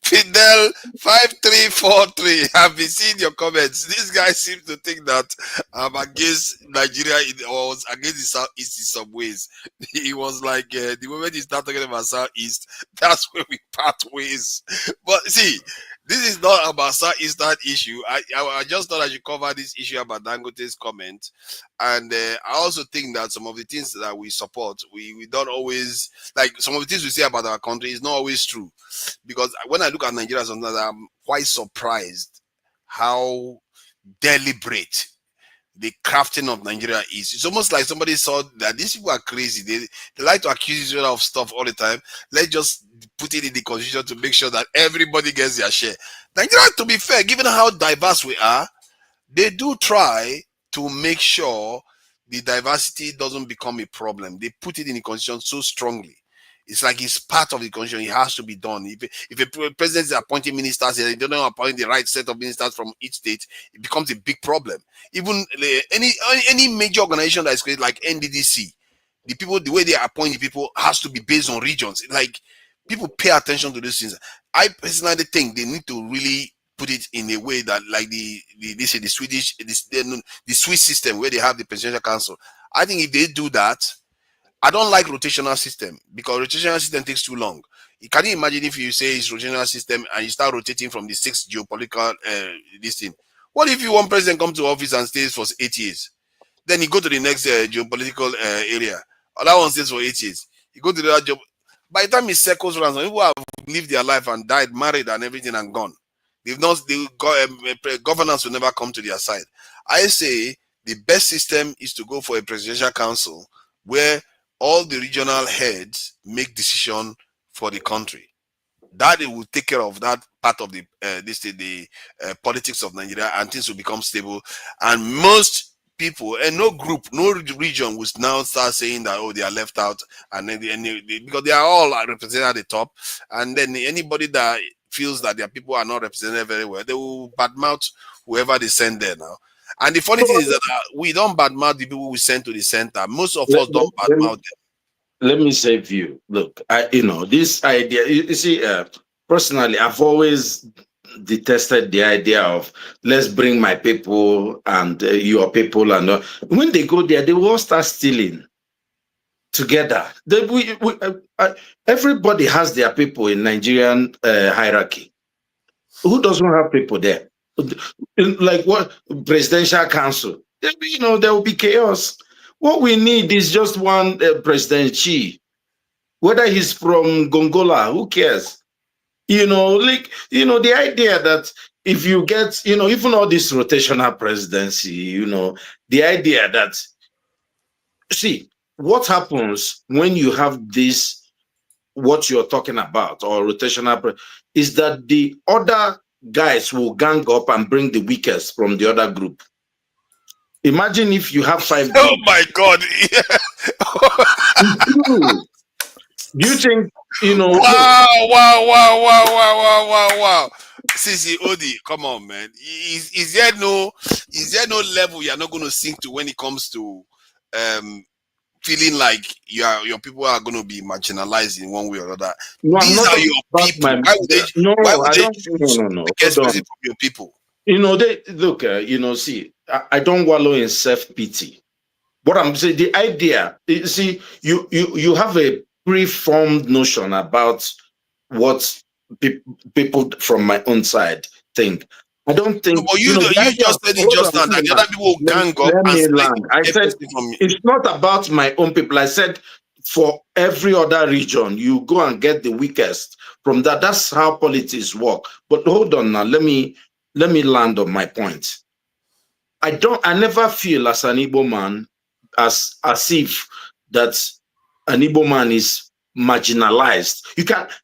Fidel 5343. I've been seeing your comments. This guy seems to think that I'm against Nigeria or was against the Southeast in some ways. He was like, the moment he started talking about Southeast, that's where we part ways. But see, this is not about Southeastern issue. I just thought I should cover this issue about Dangote's comment. And I also think that some of the things that we support, we don't always, like some of the things we say about our country is not always true. Because when I look at Nigeria sometimes, I'm quite surprised how deliberate the crafting of Nigeria is. It's almost like somebody saw that these people are crazy. They like to accuse each other of stuff all the time. Let's just put it in the constitution to make sure that everybody gets their share. Nigeria, to be fair, given how diverse we are, they do try to make sure the diversity doesn't become a problem. They put it in the constitution so strongly. It's like it's part of the constitution. It has to be done. If a president is appointing ministers and they don't appoint the right set of ministers from each state, it becomes a big problem. Even any major organization that is created like NDDC, the way they appoint the people has to be based on regions. Like people pay attention to these things. I personally think they need to really put it in a way that like the Swiss system where they have the presidential council. I think if they do that, I don't like rotational system because rotational system takes too long. Can you imagine if you say it's rotational system and you start rotating from the 6 geopolitical this thing? What if you one president come to office and stays for 8 years? Then you go to the next geopolitical area. That one stays for 8 years. You go to the other job. By the time it circles around, some people have lived their life and died, married and everything and gone. Governance will never come to their side. I say the best system is to go for a presidential council where all the regional heads make decision for the country. That it will take care of that part of the politics of Nigeria, and things will become stable. And most people and no group, no region will now start saying that, oh, they are left out, and then because they are all represented at the top, and then anybody that feels that their people are not represented very well, they will badmouth whoever they send there now. And the funny thing is that we don't badmouth the people we send to the center. Most of us don't badmouth them. Let me say view. Look, this idea. You see, personally, I've always detested the idea of let's bring my people and your people, and when they go there, they will all start stealing together. Everybody has their people in Nigerian hierarchy. Who doesn't have people there? Like what presidential council? There will be chaos. What we need is just one President Xi. Whether he's from Gongola, who cares? The idea that if you get, even all this rotational presidency, the idea that, see, what happens when you have this, what you're talking about, or rotational, is that the other guys will gang up and bring the weakest from the other group. Imagine if you have 5 groups. Oh my God. Do you think, Wow. Sisi Odi, come on, man. Is there no level you're not going to sink to when it comes to feeling like your people are going to be marginalized in one way or another? No, These are your people. Why would they choose the best person from your people? They look. See, I don't wallow in self-pity. What I'm saying, the idea, see, you have a preformed notion about what people from my own side think. I don't think. No, but you just said it just now that the other people will gang up and land. I said it's not about my own people. I said for every other region, you go and get the weakest from that. That's how politics work. But hold on now. Let me land on my point. I never feel as an Igbo man as if that an Igbo man is marginalized.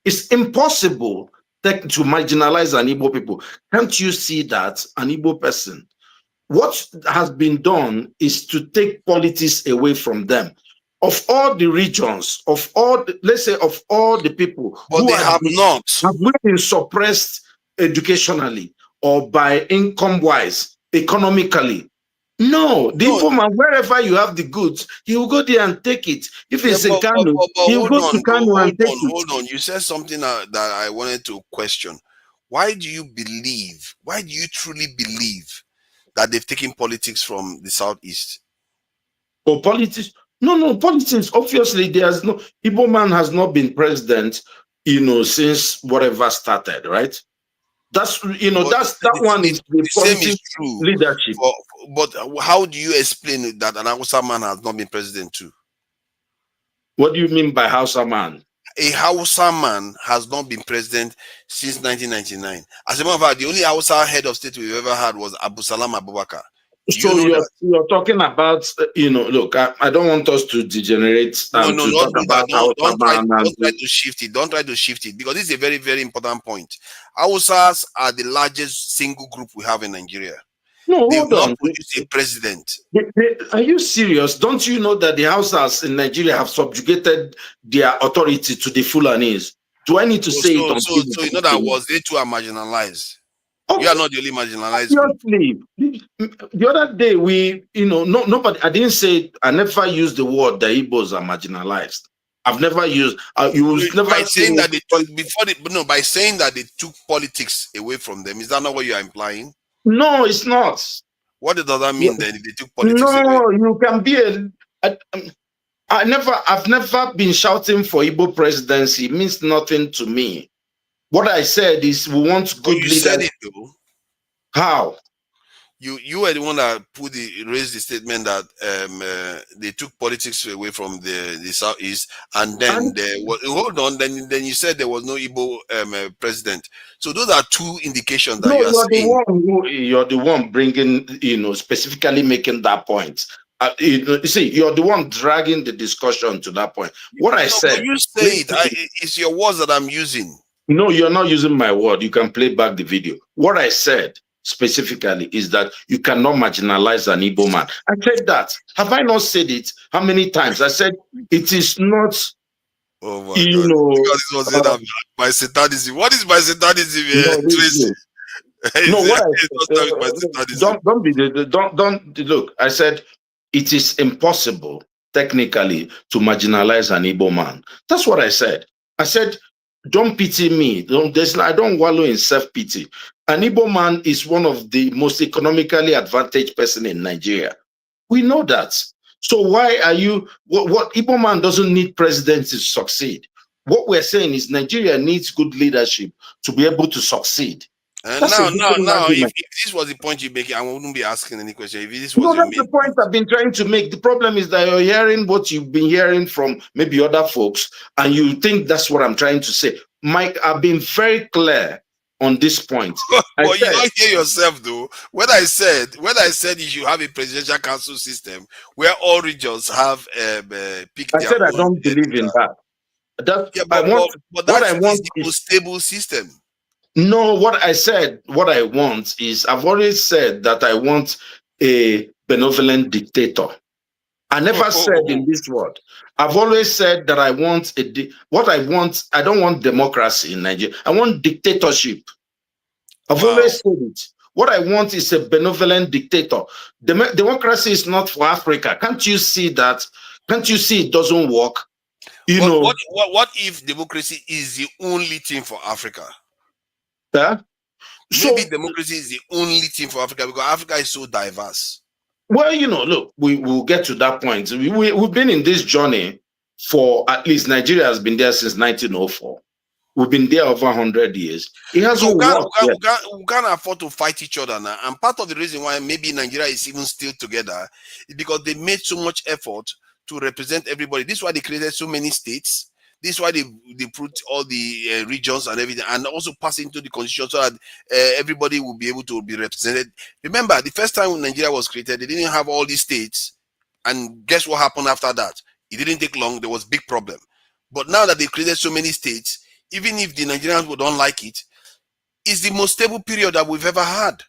It's impossible to marginalize an Igbo people. Can't you see that an Igbo person? What has been done is to take politics away from them. Of all the regions, of all the people, but they have been suppressed educationally or by income-wise, economically. No, the Igbo man, wherever you have the goods, he will go there and take it. If it's in Kano, he will go to Kano and take it. Hold on, you said something that I wanted to question. Why do you truly believe that they've taken politics from the Southeast? Oh, politics? No, politics. Obviously, Igbo man has not been president, since whatever started, right? That's that one is the same is true leadership. But how do you explain that an Hausa man has not been president too? What do you mean by Hausa man? A Hausa man has not been president since 1999. As a matter of fact, the only Hausa head of state we've ever had was Abu Salam Abubakar. So you're talking about, look, I don't want us to degenerate. Don't try to shift it. Don't try to shift it, because this is a very, very important point. Hausas are the largest single group we have in Nigeria. No, they've not produced a president. Are you serious? Don't you know that the Hausas in Nigeria have subjugated their authority to the Fulanis? Do I need to say it? So in other words, they too are marginalized. You are not the only marginalized group. The other day, nobody, I didn't say, I never used the word the Igbos are marginalized. I've never used, by saying that by saying that they took politics away from them. Is that not what you are implying? No, it's not. What does that mean then if they took politics away? No, you can be I've never been shouting for Igbo presidency. It means nothing to me. What I said is we want good leaders. Said it though. How? you were the one that raised the statement that they took politics away from the southeast, and then And hold on, then you said there was no Igbo president. So those are two indications that no, you are saying. you're the one bringing, specifically making that point. You see, you're the one dragging the discussion to that point. What I No, but said, you say it. listen, It's your words that I'm using. no, you're not using my word. You can play back the video. What I said specifically is that you cannot marginalize an Igbo man. I said that. Have I not said it? How many times? I said it is not, Oh my you God! know, Because it was said that by Satanism. What is by Satanism, no, Tracy? no, what I It's not said, started by Satanism. don't be don't look. I said it is impossible technically to marginalize an Igbo man. That's what I said. I said, don't pity me. I don't wallow in self pity. An Igbo man is one of the most economically advantaged person in Nigeria. We know that. So why are you? What Igbo man doesn't need presidents to succeed. What we're saying is Nigeria needs good leadership to be able to succeed. And That's a now, different if argument. this was the point you make, I wouldn't be asking any question. If this No, was your that's the main point point, I've been trying to make. The problem is that you're hearing what you've been hearing from maybe other folks, and you think that's what I'm trying to say. Mike, I've been very clear on this point. I but you said, don't hear yourself though. When I said you should have a presidential council system where all regions have pick I their said I own don't believe in leader. that. That Yeah, I want. but What that I is want the is most stable system. no. What I said. What I want is. I've always said that I want a benevolent dictator. I never said in this word. I've always said that I want what I want. I don't want democracy in Nigeria. I want dictatorship. I've Wow. always said it. What I want is a benevolent dictator. Democracy is not for Africa. Can't you see that? Can't you see it doesn't work? You But know, what if democracy is the only thing for Africa? yeah? Maybe So, democracy is the only thing for Africa because Africa is so diverse. well, look, we'll get to that point. We've been in this journey for at least Nigeria has been there since 1904. We've been there over 100 years. It Because hasn't worked yet. we can't afford to fight each other now. And part of the reason why maybe Nigeria is even still together is because they made so much effort to represent everybody. This is why they created so many states. This is why they put all the regions and everything, and also pass into the constitution so that everybody will be able to be represented. Remember, the first time Nigeria was created, they didn't have all these states, and guess what happened after that? It didn't take long. There was big problem. But now that they created so many states, even if the Nigerians don't like it, it's the most stable period that we've ever had.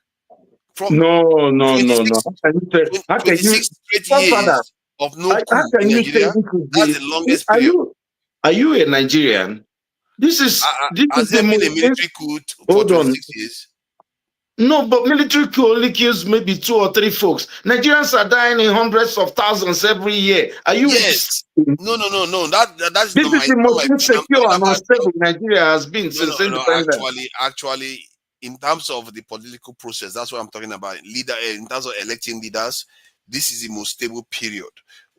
From No, no, no, no. 26, How can you, 26 straight Father, years of no how coup in can you say Nigeria, this is that's the the, longest period. are you a Nigerian? This is Has the there been a most, military coup for hold on. 26 years? No, but military coup only kills maybe 2 or 3 folks. Nigerians are dying in hundreds of thousands every year. Are you? Yes. No. That's This is the not most my point. I'm insecure talking and about unstable Nigeria has been no, since no, no. independence. Actually, in terms of the political process, that's what I'm talking about. In terms of electing leaders, this is the most stable period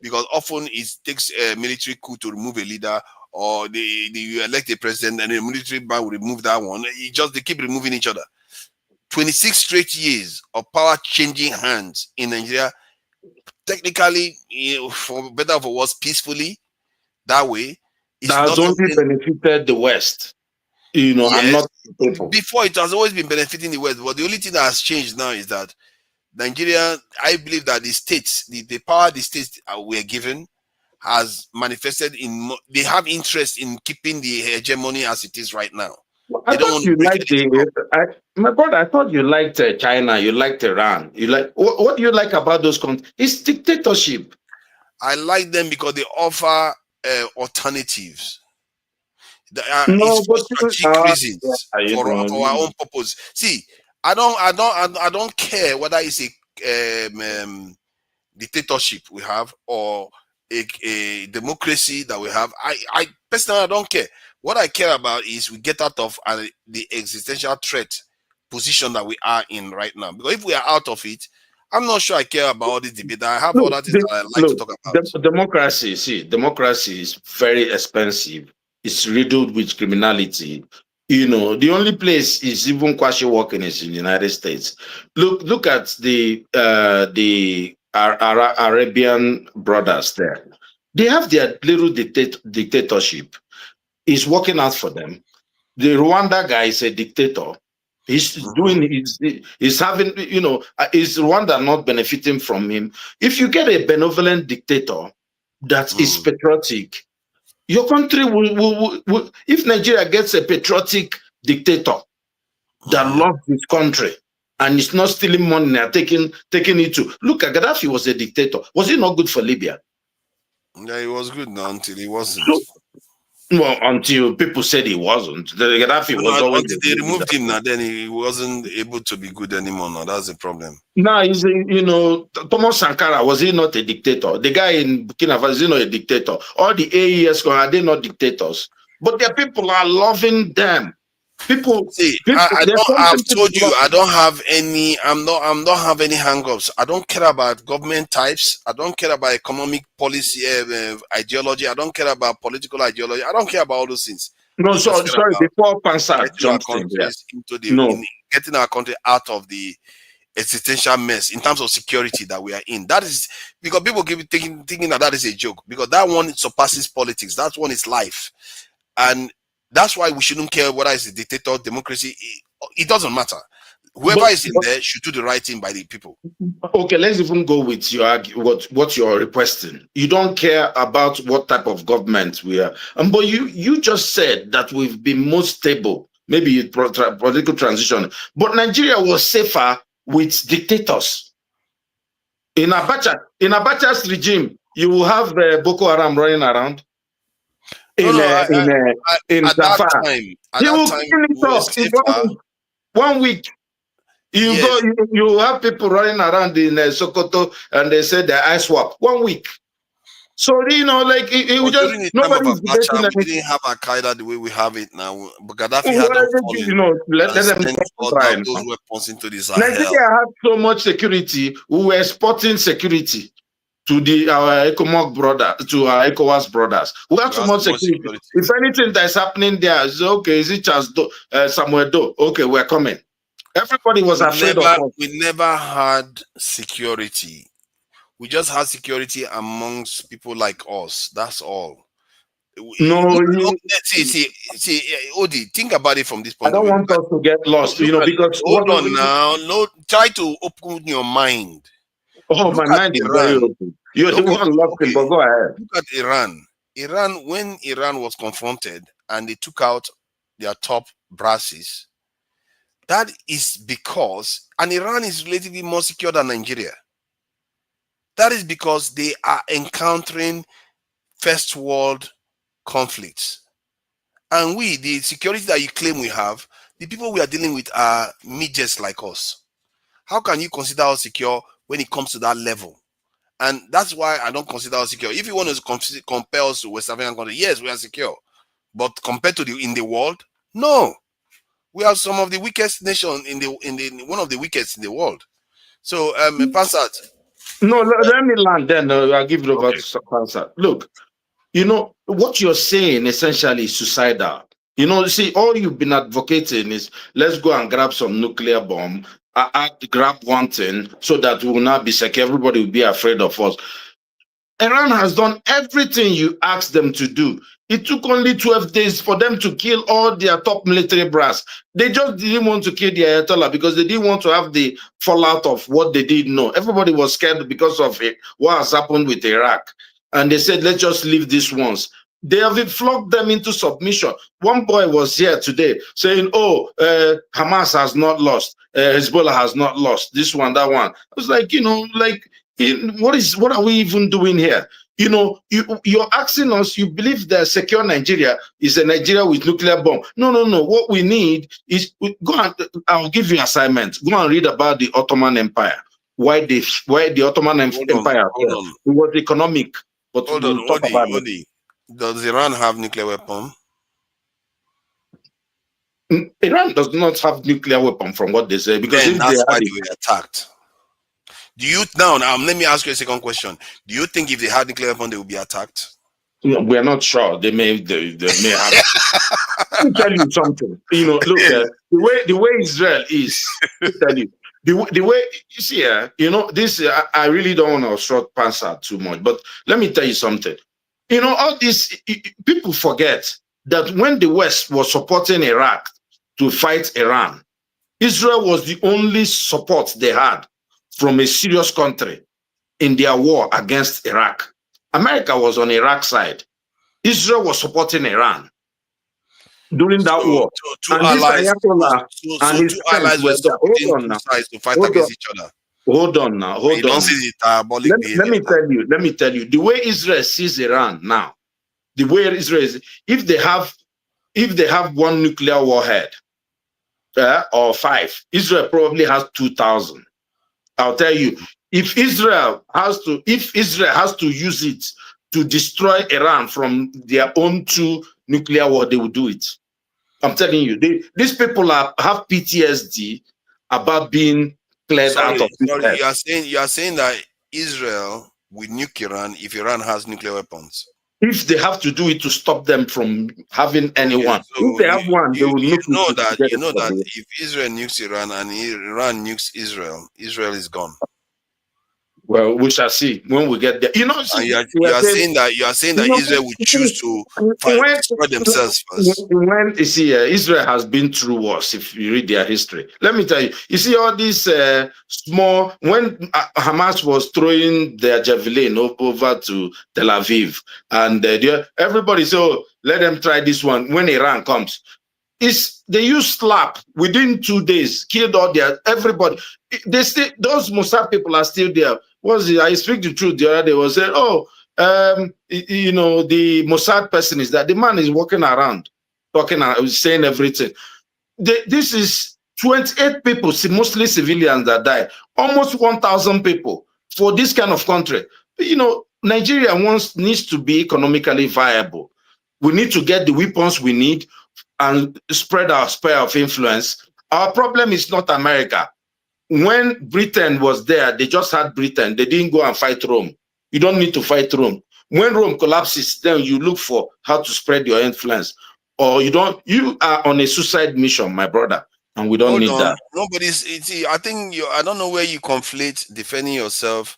because often it takes a military coup to remove a leader, or you elect a president and the military man will remove that one. They keep removing each other. 26 straight years of power changing hands in Nigeria, technically, for better or for worse, peacefully that way. It's That has not only something. benefited the West, and Yes, not the people. before it has always been benefiting the West, but the only thing that has changed now is that Nigeria, I believe that the states, the power the states were given has manifested they have interest in keeping the hegemony as it is right now. Well, I They don't thought want to you break liked anything up. my brother. I thought you liked China. You liked Iran. You like what do you like about those countries? It's dictatorship. I like them because they offer alternatives. It's No, for but strategic reasons, yeah, for our own purpose. See, I don't care whether it's a dictatorship we have or a democracy that we have. I personally, I don't care. What I care about is we get out of the existential threat position that we are in right now. Because if we are out of it, I'm not sure I care about all this debate. I have look, other things that I like to talk about. democracy. See, democracy is very expensive. It's riddled with criminality. You know, the only place is even Kwashi working is in the United States. Look at the Arabian brothers there. They have their little dictatorship. It's working out for them. The Rwanda guy is a dictator. He's doing he's having, you know, is Rwanda not benefiting from him? If you get a benevolent dictator that is patriotic, your country will, if Nigeria gets a patriotic dictator that loves his country and is not stealing money and taking it to look at Gaddafi was a dictator. Was he not good for Libya? Yeah, it was good now until he wasn't. So, well, until people said he wasn't. The Gaddafi was always until they removed him now, then he wasn't able to be good anymore. Now that's the problem. Now, you know, Thomas Sankara, was he not a dictator? The guy in Burkina Faso, is he not a dictator? All the AES, are they not dictators? But their people are loving them. People, see, people I've told you, I don't have any, I'm not have any hang-ups. I don't care about government types. I don't care about economic policy, ideology. I don't care about political ideology. I don't care about all those things. No, sorry, before Pansa jumps in getting our country out of the existential mess in terms of security that we are in. That is because people keep thinking that is a joke, because that one surpasses politics. That one is life. And that's why we shouldn't care whether it's a dictator, democracy. It doesn't matter. Whoever is in there should do the right thing by the people. Okay, let's even go with your what you're requesting. You don't care about what type of government we are. But you just said that we've been more stable, maybe political transition. But Nigeria was safer with dictators. In Abacha's regime, you will have Boko Haram running around. In that time, one week. You have people running around in Sokoto and they say they're ice swap 1 week. So, you know, like it was just nobody's debating. We didn't have Al Qaeda the way we have it now. But Gaddafi had those weapons into the Sahel. Nigeria had so much security. We were exporting security to our ECOWAS brothers. We have so much security. If anything that's happening there is okay, is it just Samuel Doe? Okay, we're coming. Everybody was afraid of us. We never had security. We just had security amongst people like us. That's all. See, Odi, think about it from this point of view. I don't want us to get lost, because hold on now. No, try to open your mind. Oh, my mind is very open. You're the one looking, but go ahead. Look at Iran. When Iran was confronted and they took out their top brasses, that is because, and Iran is relatively more secure than Nigeria. That is because they are encountering first world conflicts. And the security that you claim we have, the people we are dealing with are midgets like us. How can you consider us secure when it comes to that level? And that's why I don't consider us secure. If you want to compare us to West African countries, yes, we are secure. But compared to in the world, no. We are some of the weakest nation one of the weakest in the world. So, Pansat. No, let me land then. I'll give it over to Pansat. Look, what you're saying essentially is suicidal. See, all you've been advocating is let's go and grab some nuclear bomb, grab one thing so that we will not be secure. Everybody will be afraid of us. Iran has done everything you asked them to do. It took only 12 days for them to kill all their top military brass. They just didn't want to kill the Ayatollah because they didn't want to have the fallout of what they didn't know. Everybody was scared because of what has happened with Iraq. And they said, let's just leave this once. They have flogged them into submission. One boy was here today saying, Hamas has not lost. Hezbollah has not lost. This one, that one. I was like, what are we even doing here? You're asking us, you believe that secure Nigeria is a Nigeria with nuclear bomb. No. What we need is, I'll give you assignment. Go and read about the Ottoman Empire. Why the Ottoman Empire? It was economic. But hold on, Odi. Does Iran have nuclear weapon? Iran does not have nuclear weapon from what they say. Because that's why they were attacked. Do you now let me ask you a second question. Do you think if they had nuclear weapon, they would be attacked? We are not sure. They may have. Let me tell you something. Look, the way Israel is. Let me tell you the way you see. This. I really don't want to short pants out too much, but let me tell you something. All these people forget that when the West was supporting Iraq to fight Iran, Israel was the only support they had from a serious country in their war against Iraq. America was on Iraq's side. Israel was supporting Iran during that So, war. two And this allies, Ayatollah and his two friends allies were were there. Hold supporting on two now. sides to fight Hold on. against each other. Hold on now. You Hold don't on. see the diabolic behavior. Let me tell you, the way Israel sees Iran now, the way Israel is, if they have one nuclear warhead, or 5, Israel probably has 2,000. I'll tell you, if Israel has to use it to destroy Iran from their own 2 nuclear war, they will do it. I'm telling you, these people have PTSD about being cleared out of this Sorry, earth. you are saying that Israel will nuke Iran if Iran has nuclear weapons. If they have to do it to stop them from having anyone, So if they have one, they will nuke it to get you it know from that here. if Israel nukes Iran and Iran nukes Israel, Israel is gone. Well, we shall see when we get there. And See, you are saying that Israel would choose to when destroy themselves first. when you see, Israel has been through wars. If you read their history, let me tell you. You see all these small when Hamas was throwing their javelin over to Tel Aviv, and everybody said, "Oh, let them try this one." When Iran comes, they use slap within 2 days, killed all their everybody. They still those Mossad people are still there. I speak the truth the other day was saying, oh, the Mossad person is that the man is walking around talking saying everything. This is 28 people, mostly civilians that died, almost 1,000 people for this kind of country. Nigeria needs to be economically viable. We need to get the weapons we need and spread our sphere of influence. Our problem is not America. When Britain was there, they just had Britain. They didn't go and fight Rome. You don't need to fight Rome. When Rome collapses, then you look for how to spread your influence. Or you are on a suicide mission, my brother, and we don't Hold need on. that. I think I don't know where you conflate defending yourself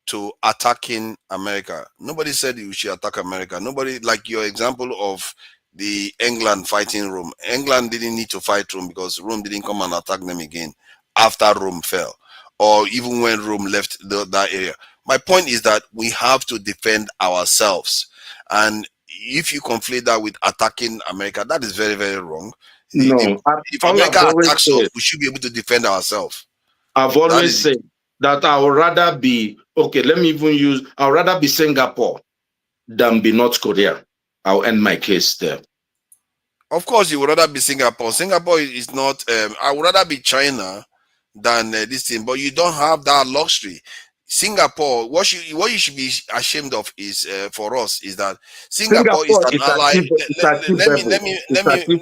to attacking America. Nobody said you should attack America. Nobody, like your example of the England fighting Rome. England didn't need to fight Rome because Rome didn't come and attack them again after Rome fell, or even when Rome left that area. My point is that we have to defend ourselves. And if you conflate that with attacking America, that is very, very wrong. No, If all America I've always attacks us, said, we should be able to defend ourselves. I've That always is said that I would rather be, okay, let me even use, I'd rather be Singapore than be North Korea. I'll end my case there. Of course, you would rather be Singapore. Singapore is not. I would rather be China than this thing, but you don't have that luxury. Singapore, what you should be ashamed of is for us is that Singapore is Singapore an is ally. achievable. It's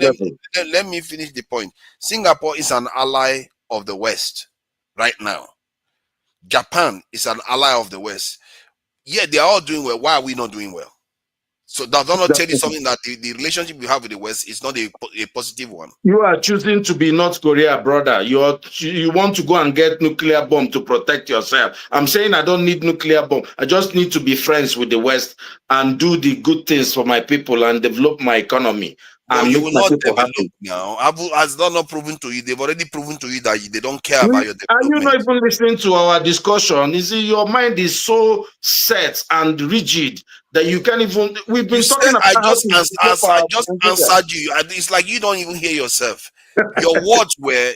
achievable. Let me finish the point. Singapore is an ally of the West right now. Japan is an ally of the West. Yeah, they are all doing well. Why are we not doing well? So does that not tell you something that the relationship we have with the West is not a positive one? You are choosing to be North Korea, brother. You want to go and get nuclear bomb to protect yourself. I'm saying I don't need nuclear bomb. I just need to be friends with the West and do the good things for my people and develop my economy But and you make will my not people develop happy. now. Has that not proven to you? They've already proven to you that they don't care about your Are you not development. even listening to our discussion? You see, your mind is so set and rigid that you can't even. We've been talking about how to develop I our just Nigeria. answered you. It's like you don't even hear yourself. Your words were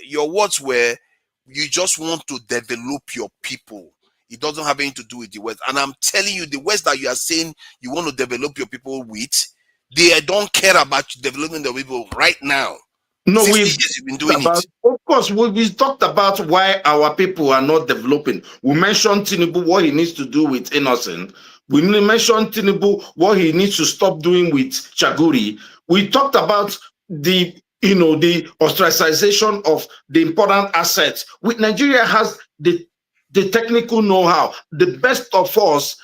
you just want to develop your people. It doesn't have anything to do with the West. And I'm telling you, the West that you are saying you want to develop your people with, they don't care about developing the people right now. No, 60 we've years you've been talked doing about, it. of course, we talked about why our people are not developing. We mentioned Tinubu, what he needs to do with Innocent. We mentioned Tinubu, what he needs to stop doing with Chaguri. We talked about the ostracization of the important assets. Nigeria has the technical know-how. The best of us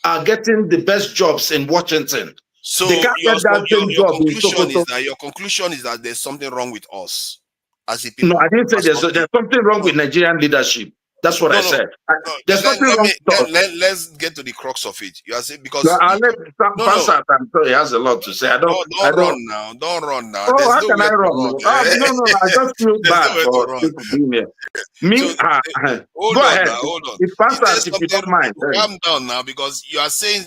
are getting the best jobs in Washington. So They can't get that same your job in conclusion Sokoto. is that there's something wrong with us as a No, people. I didn't say As there's country. something wrong No, with Nigerian leadership. That's what I no, no. said. No, There's nothing wrong with us. let's get to the crux of it. You are saying No, because I'll let no, no, Pansat, I'm sure he has a lot to say. I don't don't. run now. Don't run now. Oh, There's how can I nowhere to run? run. No, I just feel There's bad nowhere to for run. people being here. So Me, hold go on ahead. now. Hold on. If There's Pansat, if you something. don't mind, then. Calm down now, because you are saying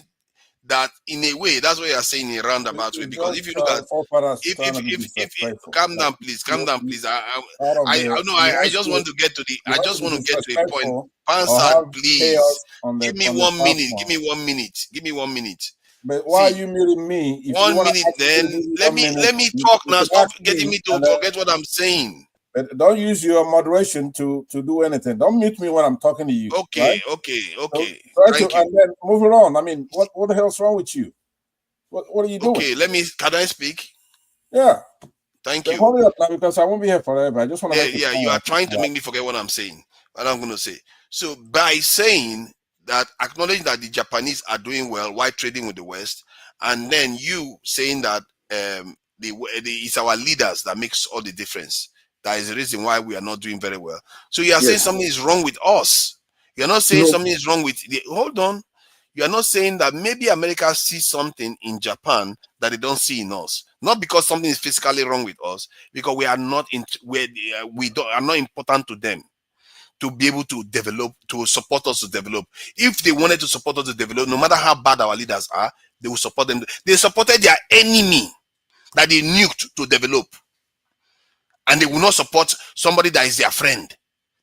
that in a way. That's what you are saying in a roundabout way. It's Because just if you look at forefathers if trying to be disrespectful. calm Like, down, please, calm down, please. out of the I you just want to get to the want to be point. disrespectful or Pansat, have please. chaos on Give me the 1 minute. Give platform. me 1 minute. Give me 1 minute. But why are See, you muting me? If you 1 want minute, to then actually do let 1 minute, me you talk now. can Stop ask getting me, me to and then, forget what I'm saying. but don't use your moderation to do anything. Don't mute me when I'm talking to you. Okay, right? okay. So try to, and then moving on. I mean, what the hell's wrong with you? What are you doing? Okay, can I speak? Yeah. Thank But you. hold it up now, because I won't be here forever. I just want to make Yeah, you are trying to make me forget what I'm saying. What I'm going to say. So by saying that, acknowledging that the Japanese are doing well while trading with the West, and then you saying that it's our leaders that makes all the difference. That is the reason why we are not doing very well. So you are saying something is wrong with us. You're not saying something is wrong with hold on. You are not saying that maybe America sees something in Japan that they don't see in us. Not because something is physically wrong with us, because we are not are not important to them to be able to develop, to support us to develop. If they wanted to support us to develop, no matter how bad our leaders are, they will support them. They supported their enemy that they nuked to develop, and they will not support somebody that is their friend,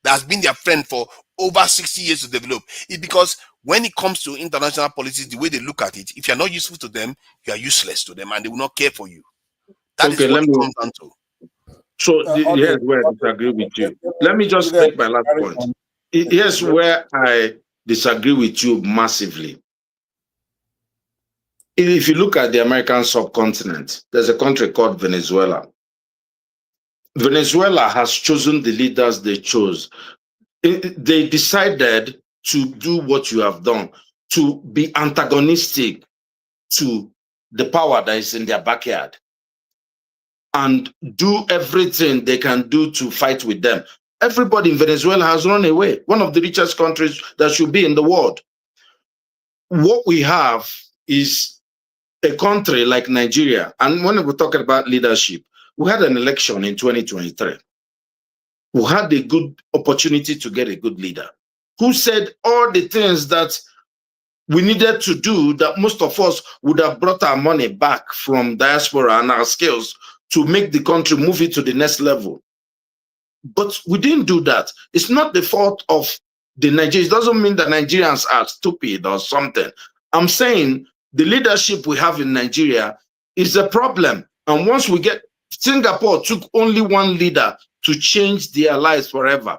that has been their friend for over 60 years to develop. It's because when it comes to international policies, the way they look at it, if you're not useful to them, you are useless to them, and they will not care for you. That is what it comes down to. So here's where I disagree with you. Let me just make my last point. Here's where I disagree with you massively. If you look at the American subcontinent, there's a country called Venezuela. Venezuela has chosen the leaders they chose. They decided to do what you have done, to be antagonistic to the power that is in their backyard and do everything they can do to fight with them. Everybody in Venezuela has run away, one of the richest countries that should be in the world. What we have is a country like Nigeria. And when we're talking about leadership, we had an election in 2023. We had a good opportunity to get a good leader who said all the things that we needed to do, that most of us would have brought our money back from diaspora and our skills to make the country move it to the next level. But we didn't do that. It's not the fault of the Nigerians. It doesn't mean that Nigerians are stupid or something. I'm saying the leadership we have in Nigeria is a problem. And once we get, Singapore took only one leader to change their lives forever.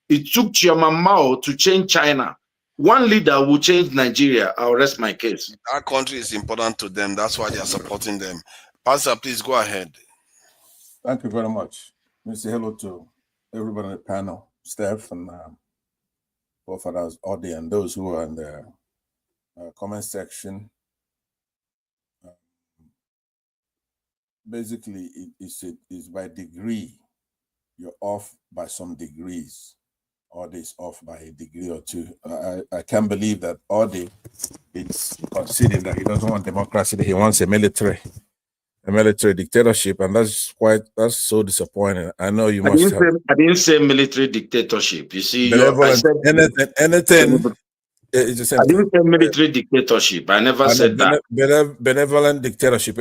It took Chairman Mao to change China. One leader will change Nigeria. I'll rest my case. Our country is important to them. That's why they are supporting them. Pastor, please go ahead. Thank you very much. Let me say hello to everybody on the panel, Steph and forefathers, Audie, and those who are in the comment section. Basically, it's by degree. You're off by some degrees. Audie's off by a degree or two. I can't believe that Audie, it's considered that he doesn't want democracy, that he wants a military dictatorship, and that's so disappointing. I know you must have. I didn't say military dictatorship. You see, I said anything. I didn't say military dictatorship. I never said that. Benevolent dictatorship.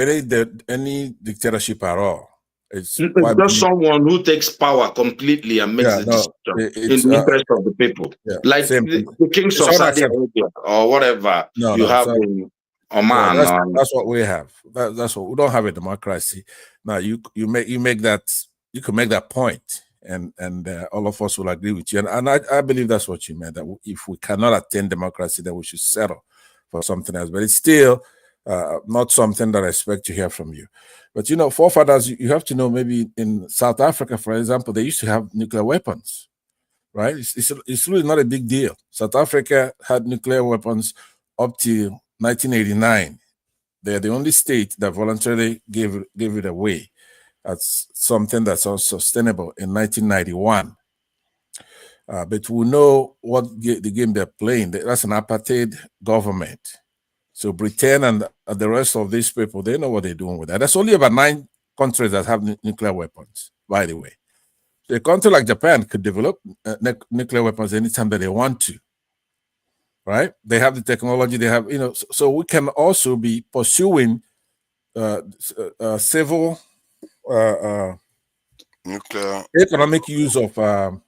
Any dictatorship at all. It's just someone who takes power completely and makes the decision in the interest of the people. Like the kings of Saudi Arabia or whatever you have in Oman. That's what we have. That's what we don't have a democracy. Now you could make that point, and all of us will agree with you. And I believe that's what you meant, that if we cannot attain democracy, then we should settle for something else. But it's still not something that I expect to hear from you. But forefathers, you have to know, maybe in South Africa, for example, they used to have nuclear weapons, right? It's really not a big deal. South Africa had nuclear weapons up to 1989. They're the only state that voluntarily gave it away as something that's unsustainable in 1991. But we know what the game they're playing. That's an apartheid government. So Britain and the rest of these people, they know what they're doing with that. There's only about 9 countries that have nuclear weapons, by the way. So a country like Japan could develop nuclear weapons anytime that they want to, right? They have the technology, they have, so we can also be pursuing civil Nuclear. economic use of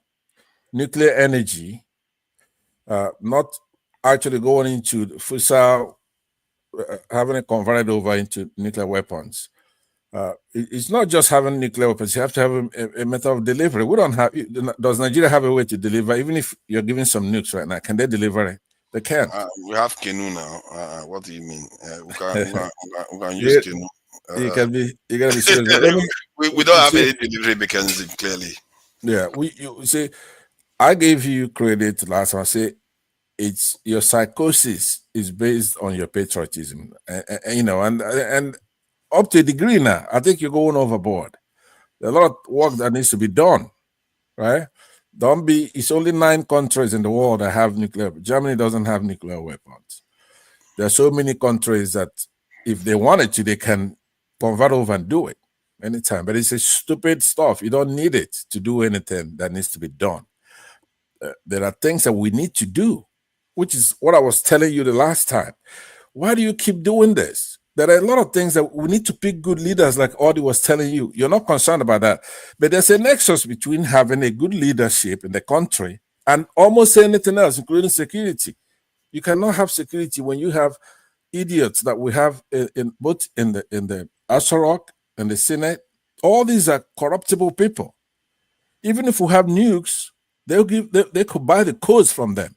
nuclear energy, not actually going into fossil, having it converted over into nuclear weapons. It's not just having nuclear weapons. You have to have a method of delivery. We don't have. Does Nigeria have a way to deliver? Even if you're giving some nukes right now, can they deliver it? They can't. We have canoe now. What do you mean? We can use canoe. You gotta be serious. we don't have any delivery mechanism, clearly. Yeah, you see, I gave you credit last time. I say it's your psychosis is based on your patriotism, and up to a degree now, I think you're going overboard. There's a lot of work that needs to be done, right? It's only 9 countries in the world that have nuclear. Germany doesn't have nuclear weapons. There are so many countries that if they wanted to, they can convert over and do it anytime. But it's a stupid stuff. You don't need it to do anything that needs to be done. There are things that we need to do, which is what I was telling you the last time. Why do you keep doing this? There are a lot of things that we need to pick good leaders, like Audie was telling you. You're not concerned about that. But there's a nexus between having a good leadership in the country and almost anything else, including security. You cannot have security when you have idiots that we have both in the Asarok and the Senate. All these are corruptible people. Even if we have nukes, they could buy the codes from them.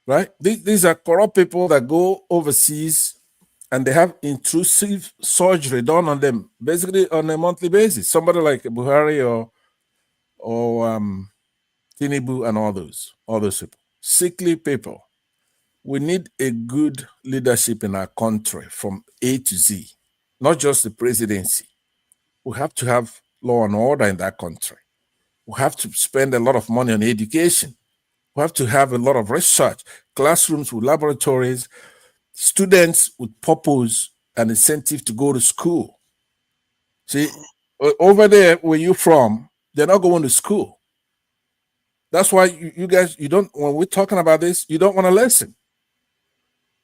Right? These are corrupt people that go overseas and they have intrusive surgery done on them, basically on a monthly basis. Somebody like Buhari or Tinubu and all those people, sickly people. We need a good leadership in our country from A to Z, not just the presidency. We have to have law and order in that country. We have to spend a lot of money on education. We have to have a lot of research, classrooms with laboratories, students with purpose and incentive to go to school. See, over there where you're from, they're not going to school. That's why you guys, when we're talking about this, you don't want to listen.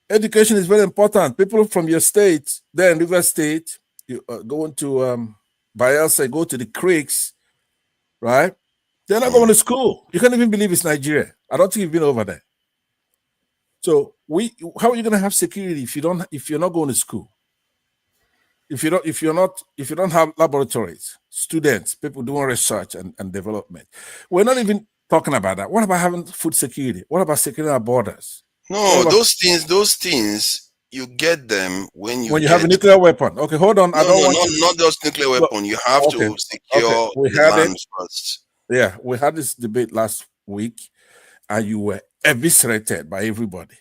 Education is very important. People from your state, there in River State, you going to Bayelsa, go to the creeks, right? They're not going to school. You can't even believe it's Nigeria. I don't think you've been over there. So how are you going to have security if you're not going to school? If you don't have laboratories, students, people doing research and development. We're not even talking about that. What about having food security? What about securing our borders? No, those things you get them when you have a nuclear weapon. Okay, hold on. Not just nuclear weapon. You have to secure the land first. Yeah, we had this debate last week, and you were eviscerated by everybody.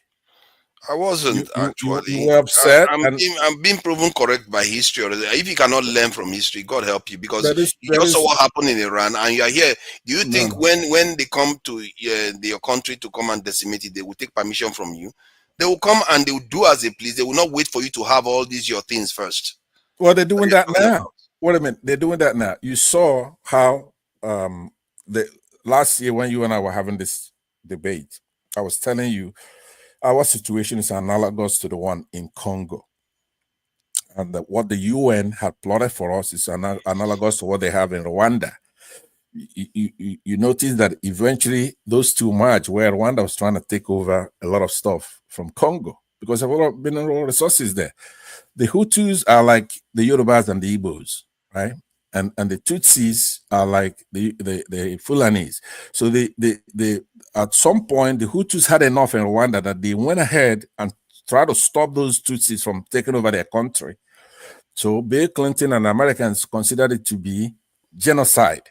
I wasn't actually. You were upset. I'm being proven correct by history already. If you cannot learn from history, God help you, because you just saw what happened in Iran, and you are here. Do you think when they come to your country to come and decimate it, they will take permission from you? They will come and they will do as they please. They will not wait for you to have all these your things first. Well, they're doing that now. Wait a minute, they're doing that now. You saw how the last year when you and I were having this debate, I was telling you our situation is analogous to the one in Congo. And what the UN had plotted for us is analogous to what they have in Rwanda. You notice that eventually those two merged, where Rwanda was trying to take over a lot of stuff from Congo because of all mineral resources there. The Hutus are like the Yorubas and the Igbos, right? And the Tutsis are like the Fulanis. So at some point the Hutus had enough in Rwanda that they went ahead and tried to stop those Tutsis from taking over their country. So Bill Clinton and Americans considered it to be genocide.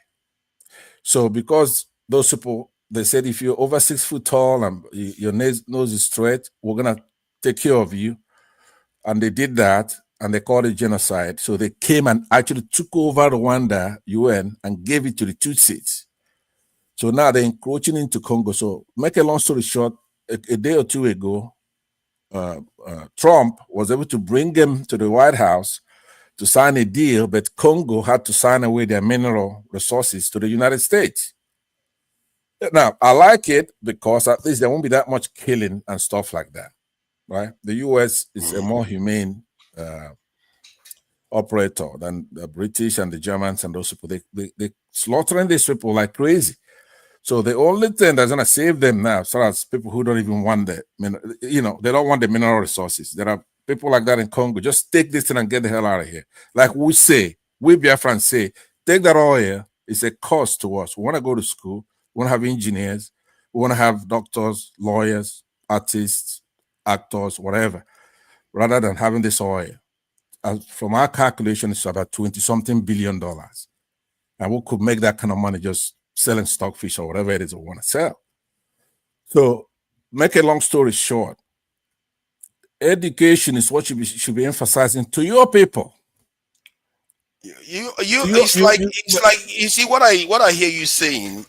So because those people, they said, if you're over 6 foot tall and your nose is straight, we're gonna take care of you. And they did that, and they called it genocide. So they came and actually took over Rwanda, UN, and gave it to the Tutsis. So now they're encroaching into Congo. So make a long story short, a day or two ago, Trump was able to bring them to the White House to sign a deal, but Congo had to sign away their mineral resources to the United States. Now, I like it because at least there won't be that much killing and stuff like that, right? The US is a more humane operator than the British and the Germans and those people. They slaughtering these people like crazy. So the only thing that's gonna save them now, so as people who don't even want the, they don't want the mineral resources. There are people like that in Congo. Just take this thing and get the hell out of here. Like we Biafrans say, take that oil. It's a cost to us. We want to go to school. We want to have engineers. We want to have doctors, lawyers, artists, actors, whatever, rather than having this oil. From our calculation, it's about $20-something billion. And we could make that kind of money just selling stockfish or whatever it is we want to sell. So, make a long story short, education is what you should be emphasizing to your people. It's like you see what I hear you saying.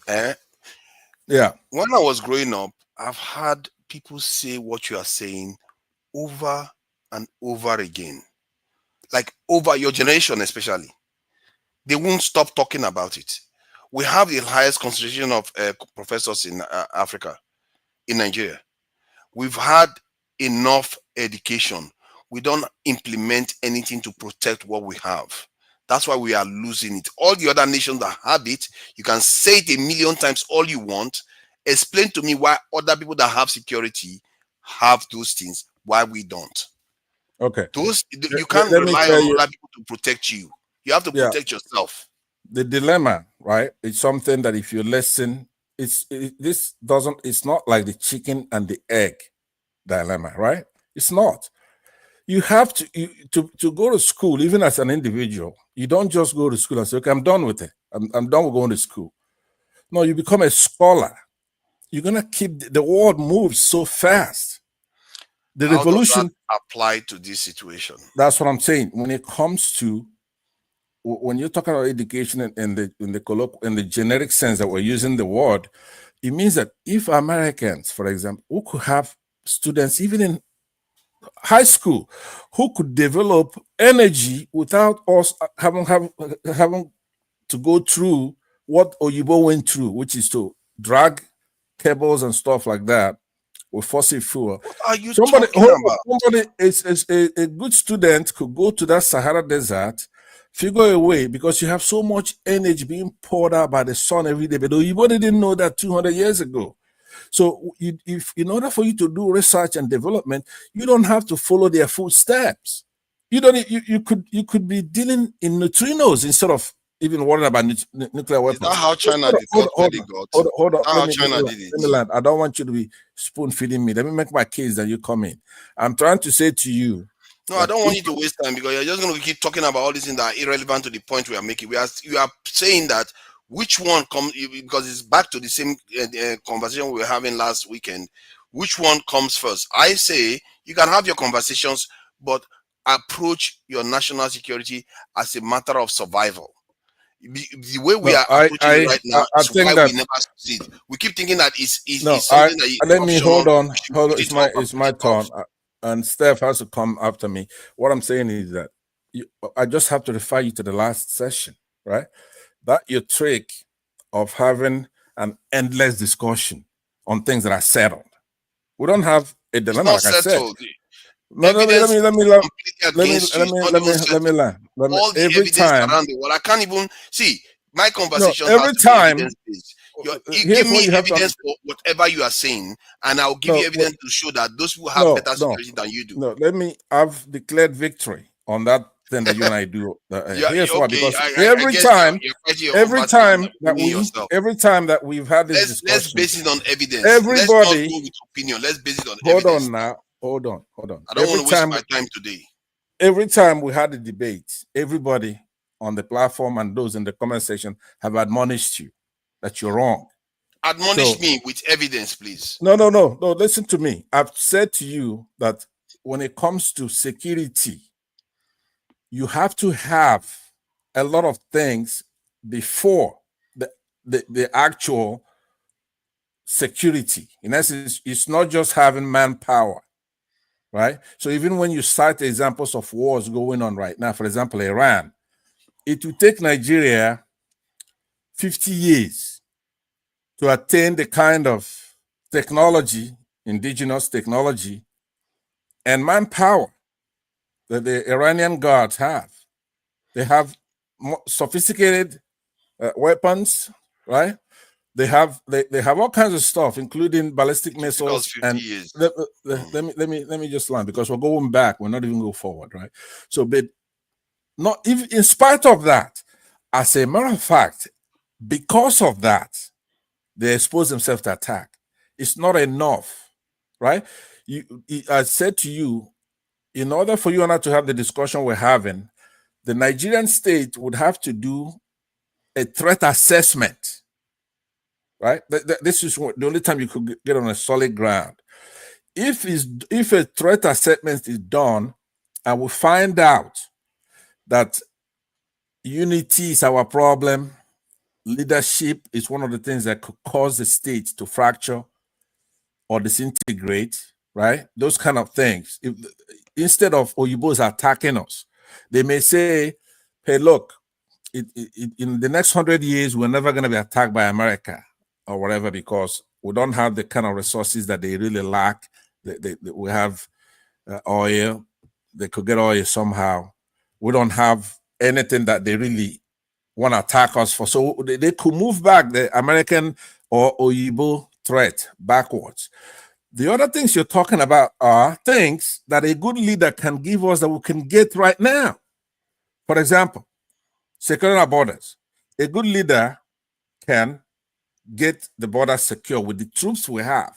Yeah. When I was growing up, I've heard people say what you are saying over and over again, like over your generation especially. They won't stop talking about it. We have the highest concentration of professors in Africa, in Nigeria. We've had enough education. We don't implement anything to protect what we have. That's why we are losing it. All the other nations that have it, you can say it a million times all you want. Explain to me why other people that have security have those things, why we don't. Okay. You can't rely on other people to protect you. You have to protect yourself. The dilemma, right? It's something that if you listen, it's not like the chicken and the egg dilemma, right? It's not. You have to go to school, even as an individual. You don't just go to school and say, okay, I'm done with it. I'm done with going to school. No, you become a scholar. You're gonna keep the world moves so fast. The revolution does that apply to this situation. That's what I'm saying. When it comes to when you're talking about education in the generic sense that we're using the word, it means that if Americans, for example, who could have students even in high school who could develop energy without us having to go through what Oyibo went through, which is to drag cables and stuff like that with fossil fuel. What are you talking about? Somebody is a good student could go to that Sahara Desert, figure a way, because you have so much energy being poured out by the sun every day. But Oyibo didn't know that 200 years ago. So if in order for you to do research and development, you don't have to follow their footsteps. You could be dealing in neutrinos instead of even worrying about nuclear weapons. Is that how China did it? Hold on. How China did it? Let me land. I don't want you to be spoon feeding me. Let me make my case, then you come in. I'm trying to say to you. No, I don't want you to waste time because you're just going to keep talking about all these things that are irrelevant to the point we are making. You are saying that which one comes, because it's back to the same conversation we were having last weekend. Which one comes first? I say you can have your conversations, but approach your national security as a matter of survival. The way we are approaching it right now is why we never succeed. We keep thinking that it's something that is let me hold on. It's my turn. And Steph has to come after me. What I'm saying is that I just have to refer you to the last session, right? That your trick of having an endless discussion on things that are settled. We don't have a dilemma, like I said. No, let me land. All the evidence around the world. I can't even see my conversation. Every time, give me evidence for whatever you are saying, and I'll give you evidence to show that those who have better security than you do. No, let me. I've declared victory on that thing that you and I do. Here's why, because every time that we've had this discussion, let's base it on evidence. Everybody, let's not go with opinion. Let's base it on evidence. Hold on. I don't want to waste my time today. Every time we had a debate, everybody on the platform and those in the comment section have admonished you that you're wrong. Admonish me with evidence, please. No. Listen to me. I've said to you that when it comes to security, you have to have a lot of things before the actual security. In essence, it's not just having manpower, right? So even when you cite examples of wars going on right now, for example, Iran, it will take Nigeria 50 years to attain the kind of technology, indigenous technology, and manpower that the Iranian guards have. They have more sophisticated weapons, right? They have all kinds of stuff, including ballistic It took us missiles. 50 And years. let me just land, because we're going back. We're not even going forward, right? So, but not even in spite of that, as a matter of fact, because of that, they expose themselves to attack. It's not enough, right? I said to you, in order for you and I to have the discussion we're having, the Nigerian state would have to do a threat assessment, right? This is the only time you could get on a solid ground. If a threat assessment is done, and we find out that unity is our problem, leadership is one of the things that could cause the state to fracture or disintegrate, right? Those kind of things. If instead of Oyibos attacking us, they may say, "Hey, look, in the next 100 years, we're never going to be attacked by America or whatever, because we don't have the kind of resources that they really lack. We have oil. They could get oil somehow. We don't have anything that they really want to attack us for. So they could move back the American or Oyibo threat backwards. The other things you're talking about are things that a good leader can give us that we can get right now. For example, securing our borders. A good leader can get the border secure with the troops we have.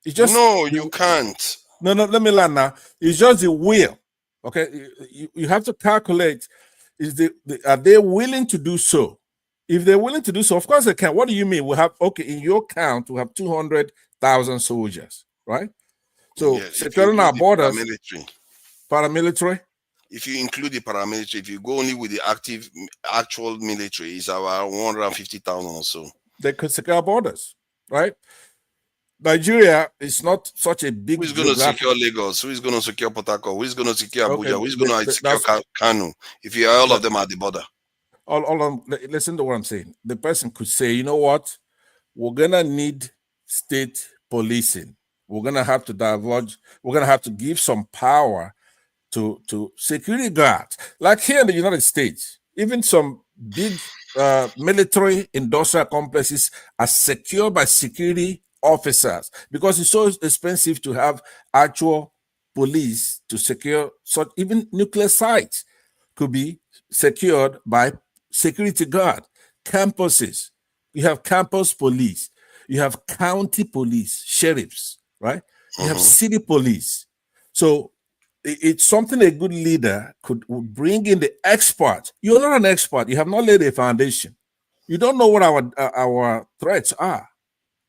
It's just No, you can't. no. Let me learn now. It's just the will. Okay, you have to calculate. Are they willing to do so? If they're willing to do so, of course they can. What do you mean? We have in your count we have 200,000 soldiers, right? So Yeah, if you securing our include the borders, paramilitary. paramilitary. If you include the paramilitary, if you go only with the actual military, it's about 150,000 or so. They could secure our borders, right? Nigeria is not such a big Who is going to geographic. secure Lagos? Who is going to secure Port Harcourt? Who is going to secure Abuja? Okay, Who is going to secure that's Kano? If you all of them at the border. listen to what I'm saying. The person could say, you know what? We're gonna need state policing. We're gonna have to divulge. We're gonna have to give some power to security guards. Like here in the United States, even some big military industrial complexes are secured by security officers because it's so expensive to have actual police to secure such. Even nuclear sites could be secured by security guard. Campuses, you have campus police, you have county police, sheriffs, right? You have city police. So it's something a good leader would bring in the expert. You're not an expert. You have not laid a foundation. You don't know what our threats are.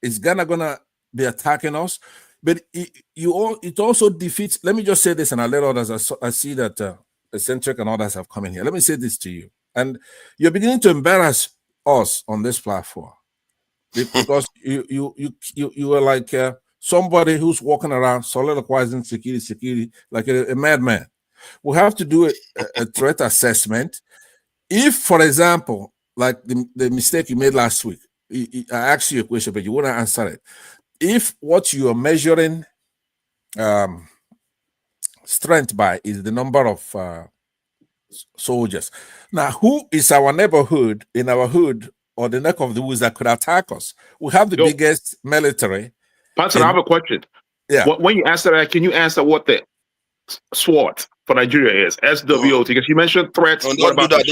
Is Ghana gonna be attacking us? But it also defeats. Let me just say this, and I'll let others. I see that Eccentric and others have come in here. Let me say this to you, and you're beginning to embarrass us on this platform because you are like somebody who's walking around soliloquizing security like a madman. We have to do a threat assessment. If, for example, like the mistake you made last week, I asked you a question, but you wouldn't answer it. If what you are measuring strength by is the number of soldiers, now who is our neighborhood in our hood or the neck of the woods that could attack us? We have the biggest military. Pastor, I have a question. Yeah. When you answer that, can you answer what the SWOT for Nigeria is? SWOT, because you mentioned threats. No, What about don't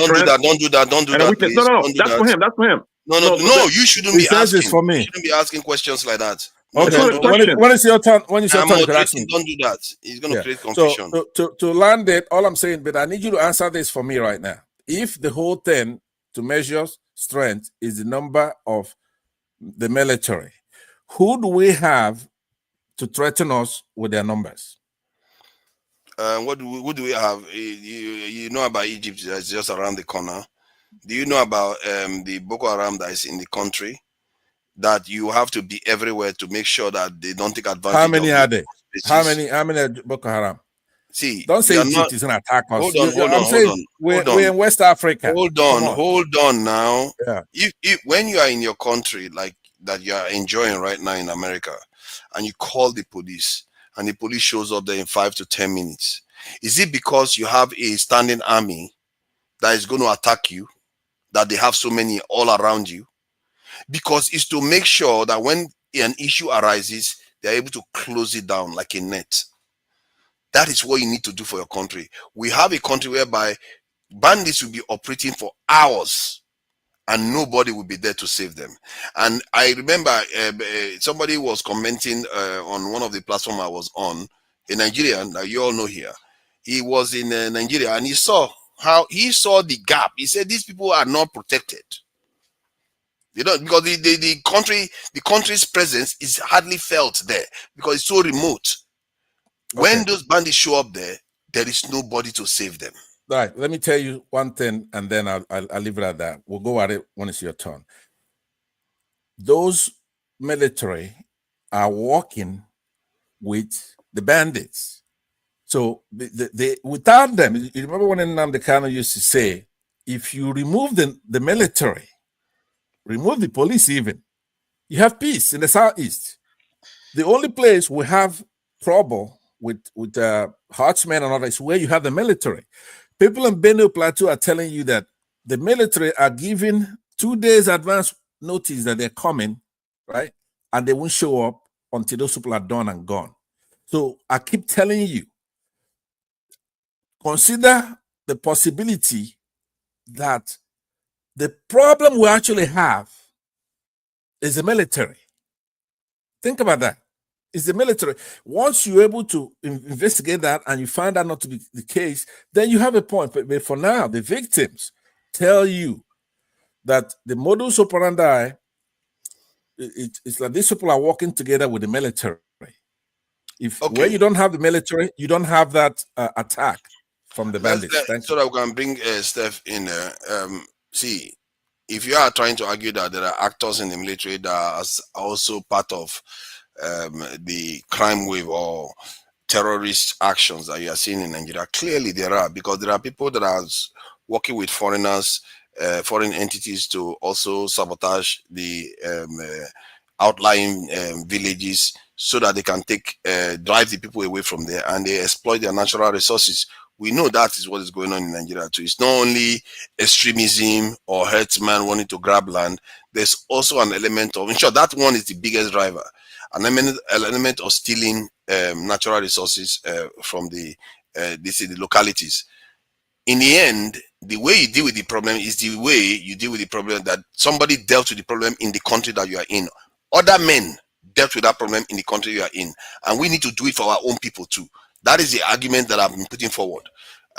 do that, please. No, that's for him. That's for him. No, you shouldn't be asking. For me. You shouldn't be asking questions like that. Okay. When is your turn? When is your turn? You can ask me. Don't do that. It's going to create confusion. So to land it, all I'm saying, but I need you to answer this for me right now. If the whole thing to measure strength is the number of the military, who do we have to threaten us with their numbers? what do we have? You know about Egypt? That's just around the corner. Do you know about the Boko Haram that is in the country? That you have to be everywhere to make sure that they don't take advantage How of many the are they? spaces. How many are Boko Haram? See, Don't say you're not. Egypt is gonna attack us. Hold on, hold on, I'm hold saying on, hold we're on, in West Africa. Come on. hold on now. Yeah. If when you are in your country like that you are enjoying right now in America, and you call the police, and the police shows up there in 5 to 10 minutes, is it because you have a standing army that is going to attack you, that they have so many all around you? Because it's to make sure that when an issue arises, they're able to close it down like a net. That is what you need to do for your country. We have a country whereby bandits will be operating for hours and nobody will be there to save them. And I remember somebody was commenting on one of the platforms I was on, a Nigerian that you all know here. He was in Nigeria, and he saw the gap. He said these people are not protected. They don't, because the country's presence is hardly felt there because it's so remote. When Okay. those bandits show up there is nobody to save them. All right. Let me tell you one thing, and then I'll leave it at that. We'll go at it when it's your turn. Those military are working with the bandits. So they without them, you remember when Nnamdi Kanu used to say, if you remove the military, remove the police even, you have peace in the southeast. The only place we have trouble with herdsmen and all that is where you have the military. People in Benue Plateau are telling you that the military are giving 2 days advance notice that they're coming, right? And they won't show up until those people are done and gone. So I keep telling you, consider the possibility that the problem we actually have is the military. Think about that. It's the military. Once you're able to investigate that and you find that not to be the case, then you have a point. But for now, the victims tell you that the modus operandi, it's like these people are working together with the military. If where you don't have the military, you don't have that attack from the bandits. So that we can bring Steph in. See, if you are trying to argue that there are actors in the military that are also part of the crime wave or terrorist actions that you are seeing in Nigeria, clearly there are, because there are people that are working with foreigners, foreign entities to also sabotage the outlying villages so that they can drive the people away from there, and they exploit their natural resources. We know that is what is going on in Nigeria too. It's not only extremism or herdsmen wanting to grab land. There's also an element of, in short, that one is the biggest driver. An element of stealing natural resources from the localities. In the end, the way you deal with the problem is the way you deal with the problem that somebody dealt with the problem in the country that you are in. Other men dealt with that problem in the country you are in, and we need to do it for our own people too. That is the argument that I've been putting forward.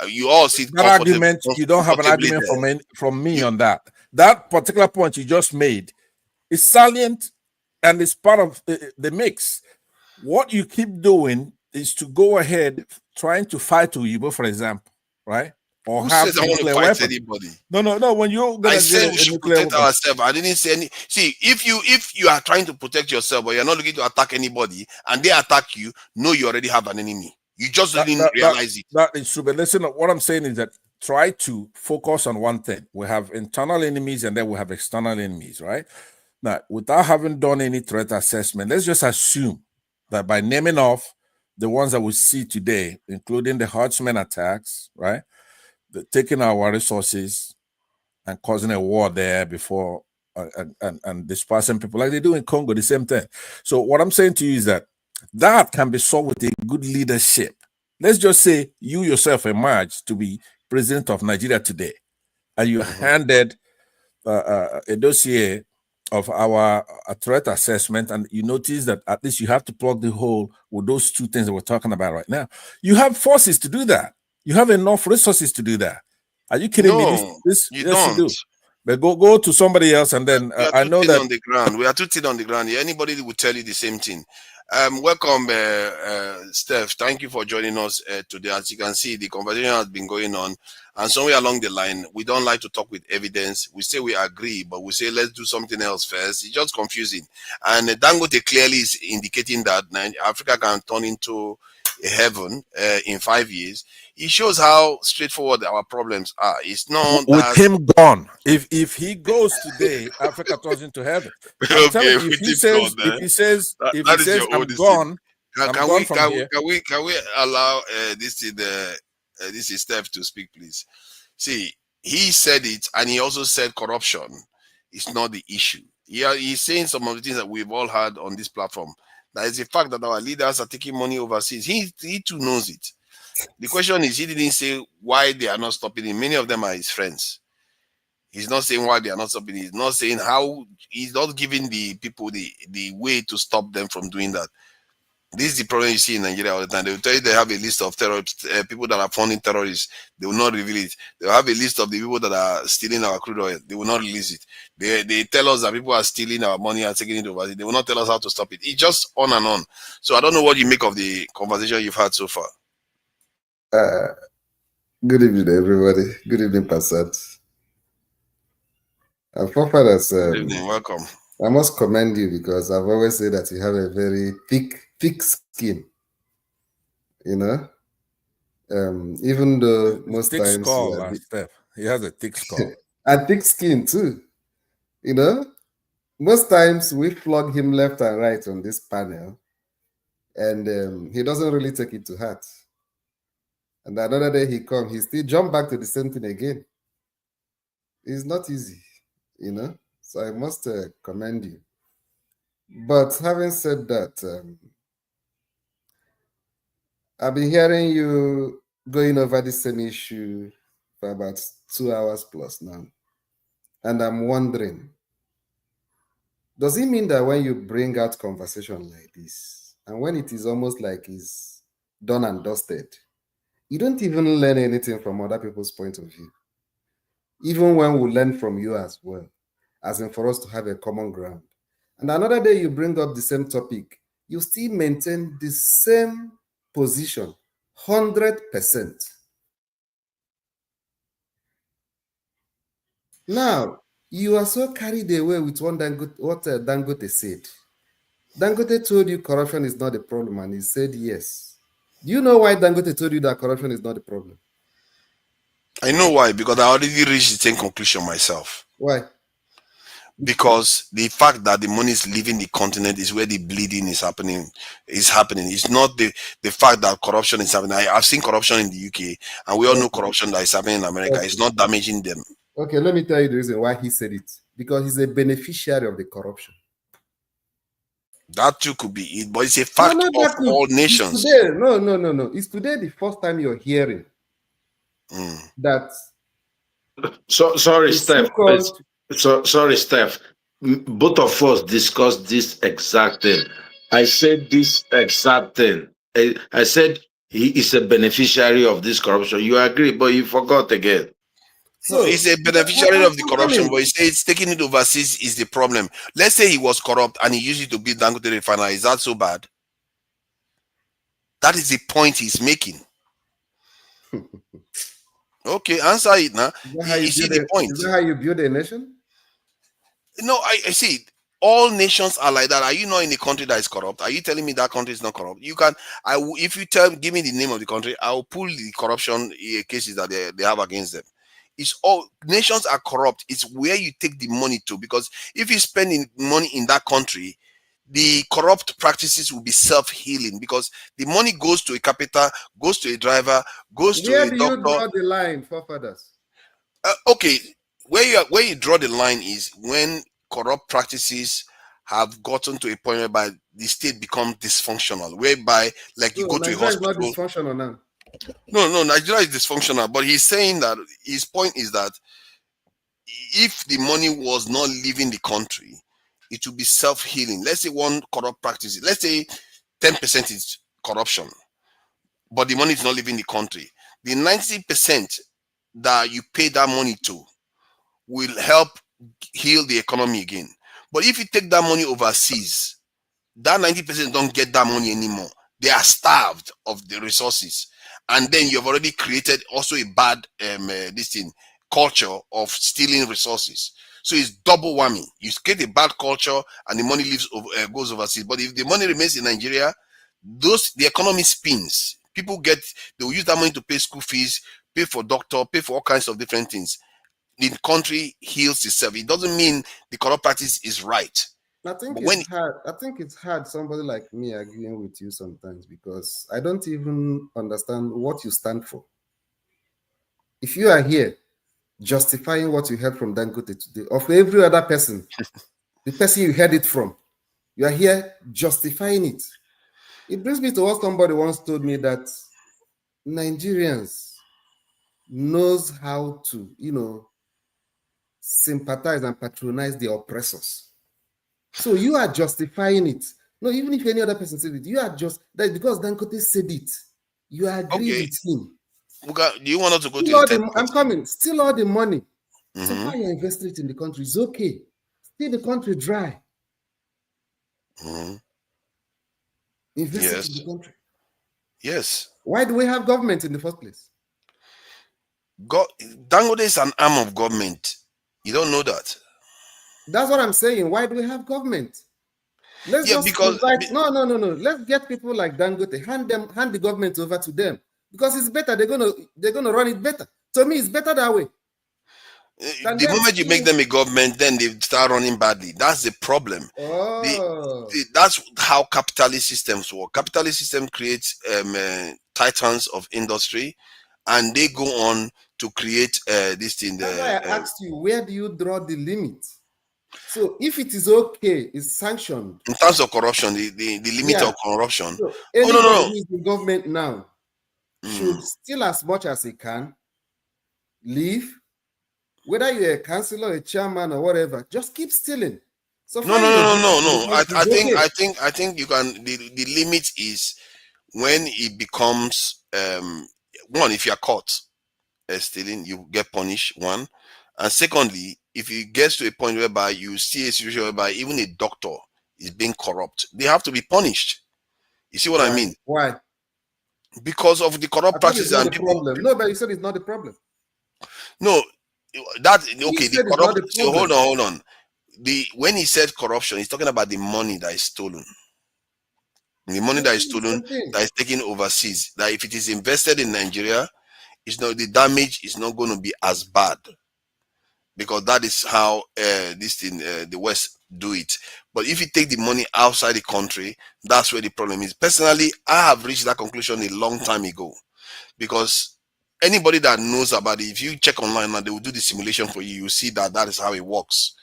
You all see that argument. You don't have an argument from me on that. That particular point you just made is salient and it's part of the mix. What you keep doing is to go ahead trying to fight Uyibo, for example, right? Or who have says I want to fight weapon. anybody? No. When you're gonna I said we should protect weapon. ourselves. I didn't say any. See, if you are trying to protect yourself, but you're not looking to attack anybody, and they attack you, no, you already have an enemy. You just didn't realize it. That is true. But listen, what I'm saying is that try to focus on one thing. We have internal enemies and then we have external enemies, right? Now, without having done any threat assessment, let's just assume that by naming off the ones that we see today, including the herdsmen attacks, right? Taking our resources and causing a war there before and dispersing people like they do in Congo, the same thing. So what I'm saying to you is that can be solved with a good leadership. Let's just say you yourself emerge to be president of Nigeria today, and you handed a dossier of our threat assessment, and you notice that at least you have to plug the hole with those two things that we're talking about right now. You have forces to do that. You have enough resources to do that. Are you kidding me? You don't. You do. But go to somebody else, and then I know that on the ground. We are too thin on the ground. Anybody will tell you the same thing. Welcome, Steph. Thank you for joining us today. As you can see, the conversation has been going on, and somewhere along the line, we don't like to talk with evidence. We say we agree, but we say let's do something else first. It's just confusing. And Dangote clearly is indicating that Africa can turn into a heaven in 5 years. It shows how straightforward our problems are. It's not With that him gone, if he goes today, Africa turns into heaven. I'm telling okay. you, With him gone, if he that is says your I'm oldest thing. gone, I'm gone from here. Can we allow this is Steph to speak, please? See, he said it, and he also said corruption is not the issue. Yeah, he's saying some of the things that we've all heard on this platform. That is the fact that our leaders are taking money overseas. He too knows it. The question is, he didn't say why they are not stopping him. Many of them are his friends. He's not saying why they are not stopping. He's not saying how. He's not giving the people the way to stop them from doing that. This is the problem you see in Nigeria all the time. They will tell you they have a list of terrorists, people that are funding terrorists. They will not reveal it. They will have a list of the people that are stealing our crude oil. They will not release it. They tell us that people are stealing our money and taking it over. They will not tell us how to stop it. It's just on and on. So I don't know what you make of the conversation you've had so far. Uh, Good evening, everybody. Good evening, Passat. Forefathers, Good evening. Welcome. I must commend you because I've always said that you have a very thick skin. You know, even though most Thick times skull, Steph. He has a thick skull. and thick skin too. You know, most times we flog him left and right on this panel, and he doesn't really take it to heart. And another day he come, he still jump back to the same thing again. It's not easy, you know. So I must commend you. But having said that, I've been hearing you going over the same issue for about 2 hours plus now. And I'm wondering, does it mean that when you bring out conversation like this, and when it is almost like it's done and dusted, you don't even learn anything from other people's point of view? Even when we learn from you as well, as in for us to have a common ground. And another day you bring up the same topic, you still maintain the same position, 100%. Now, you are so carried away with what Dangote said. Dangote told you corruption is not a problem, and he said yes. Do you know why Dangote told you that corruption is not a problem? I know why, because I already reached the same conclusion myself. Why? Because the fact that the money is leaving the continent is where the bleeding is happening. It's not the fact that corruption is happening. I've seen corruption in the UK, and we all know corruption that is happening in America. It's not damaging them. Okay, let me tell you the reason why he said it. Because he's a beneficiary of the corruption. That too could be it, but it's a fact of all nations. Today, no. It's today the first time you're hearing that. So sorry, Steph. Sorry, Steph. Both of us discussed this exact thing. I said this exact thing. I said he is a beneficiary of this corruption. You agree, but you forgot again. So he's a beneficiary of the corruption, but he says taking it overseas is the problem. Let's say he was corrupt and he used it to build Dangote refinery. Is that so bad? That is the point he's making. Okay, answer it now. You see the point. Is that how you build a nation? No, I see. All nations are like that. Are you not in a country that is corrupt? Are you telling me that country is not corrupt? You can. If you give me the name of the country, I will pull the corruption cases that they have against them. It's all nations are corrupt. It's where you take the money to, because if you spend money in that country, the corrupt practices will be self-healing, because the money goes to a carpenter, goes to a driver, goes to a doctor. Where do you draw the line, forefathers? Okay, where you draw the line is when corrupt practices have gotten to a point whereby the state becomes dysfunctional, whereby like you go to a hospital. Nigeria is not dysfunctional now. No, Nigeria is dysfunctional, but he's saying that his point is that if the money was not leaving the country, it would be self-healing. Let's say one corrupt practice, let's say 10% is corruption, but the money is not leaving the country. The 90% that you pay that money to will help heal the economy again. But if you take that money overseas, that 90% don't get that money anymore. They are starved of the resources. And then you've already created also a bad this thing culture of stealing resources. So it's double whammy. You create a bad culture and the money leaves goes overseas. But if the money remains in Nigeria, the economy spins. People they will use that money to pay school fees, pay for doctor, pay for all kinds of different things. The country heals itself. It doesn't mean the corrupt practice is right. I think it's hard. I think it's hard somebody like me agreeing with you sometimes because I don't even understand what you stand for. If you are here justifying what you heard from Dangote today, of every other person, the person you heard it from, you are here justifying it. It brings me to what somebody once told me, that Nigerians knows how to, sympathize and patronize the oppressors. So you are justifying it. No, even if any other person said it, you are just that because Dangote said it, you agree with him. Do you want us to go Still to the I'm coming. Still all the money. So Mm-hmm. far you invested it in the country. It's okay. Still the country dry. Mm-hmm. Invest Yes. it in the country. Yes. Why do we have government in the first place? Dangote is an arm of government. You don't know that. That's what I'm saying. Why do we have government? Let's just invite. No. Let's get people like Dangote. Hand the government over to them because it's better. They're gonna run it better. To me, it's better that way. The moment you make them a government, then they start running badly. That's the problem. Oh. That's how capitalist systems work. Capitalist system creates titans of industry, and they go on to create this thing. That's why I asked you, where do you draw the limit? So if it is okay, it's sanctioned. In terms of corruption, the limit of corruption. So anybody who is in government now should steal as much as he can, leave. Whether you're a councillor, a chairman, or whatever, just keep stealing. So no. I think you can. The limit is when it becomes one. If you are caught stealing, you get punished. One, and secondly, if it gets to a point whereby you see a situation whereby even a doctor is being corrupt, they have to be punished. You see what I mean? Why? Because of the corrupt practices and people. Problem. No, but you said it's not the problem. No, that okay. The corrupt. So hold on. When he said corruption, he's talking about the money that is stolen. The money that is stolen, that is taken overseas. That if it is invested in Nigeria, the damage is not going to be as bad, because that is how the West do it. But if you take the money outside the country, that's where the problem is. Personally, I have reached that conclusion a long time ago, because anybody that knows about it, if you check online and they will do the simulation for you, you see that is how it works.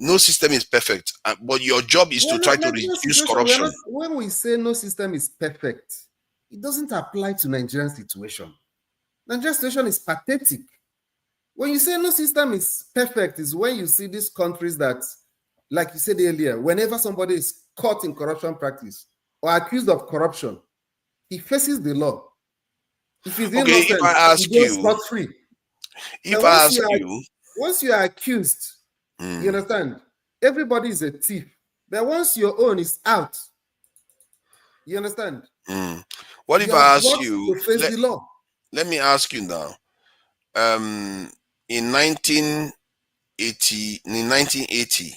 No system is perfect, but your job is to try to reduce corruption. When we say no system is perfect, it doesn't apply to Nigerian situation. Nigerian situation is pathetic. When you say no system is perfect, is when you see these countries that, like you said earlier, whenever somebody is caught in corruption practice or accused of corruption, he faces the law. If he's innocent, if I ask he goes scot-free. If I ask once you are accused, you understand, everybody is a thief. But once your own is out, you understand? What if I ask you to face the law? Let me ask you now. In 1980,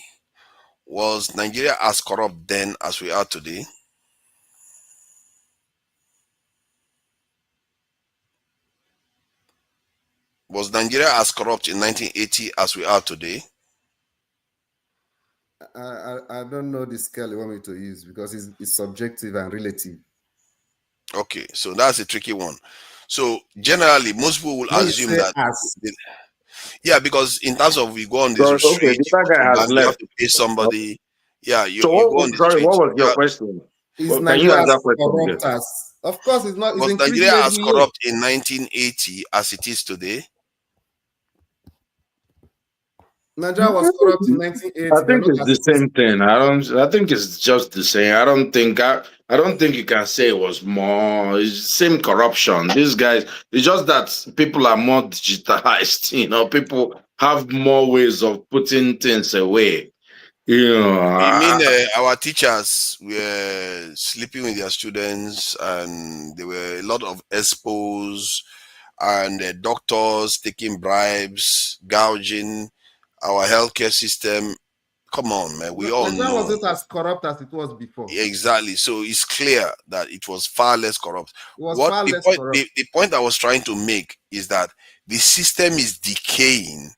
was Nigeria as corrupt then as we are today? Was Nigeria as corrupt in 1980 as we are today? I don't know the scale you want me to use, because it's subjective and relative. Okay, so that's a tricky one. So generally, most people will assume that. Yeah, because in terms of we go on the street, you have to pay somebody. Yeah, you go on the street. What was your question? Is Nigeria as corrupt as? Of course, it's not. Was Nigeria as corrupt in 1980 as it is today? Nigeria was corrupt in 1980. I think it's the same thing. I think it's just the same. I don't think you can say it was more. It's same corruption. These guys, it's just that people are more digitalized. People have more ways of putting things away. You know, You mean our teachers were sleeping with their students, and there were a lot of expos, and doctors taking bribes, gouging our healthcare system. Come on, man. We all Nigeria know. wasn't as corrupt as it was before. Exactly. So it's clear that it was far less corrupt. It was What far the less point corrupt. the point I was trying to make is that the system is decaying,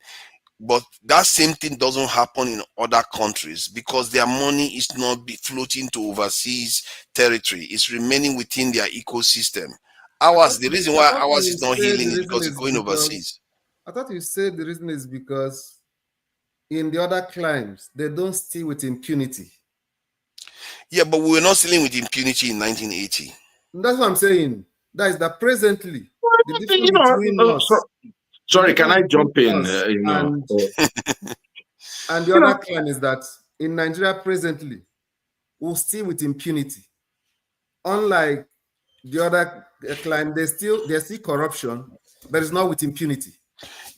but that same thing doesn't happen in other countries because their money is not floating to overseas territory. It's remaining within their ecosystem. Ours, the reason I why thought ours you is not said healing the is reason because it's is going because overseas. I thought you said the reason is because in the other climes they don't steal with impunity. Yeah, but we were not dealing with impunity in 1980. And that's what I'm saying. That is that presently the you difference know. between us, the Sorry, can difference I between jump in? us and the you other know, clan is that in Nigeria presently we'll steal with impunity. Unlike the other clan, there's still corruption, but it's not with impunity.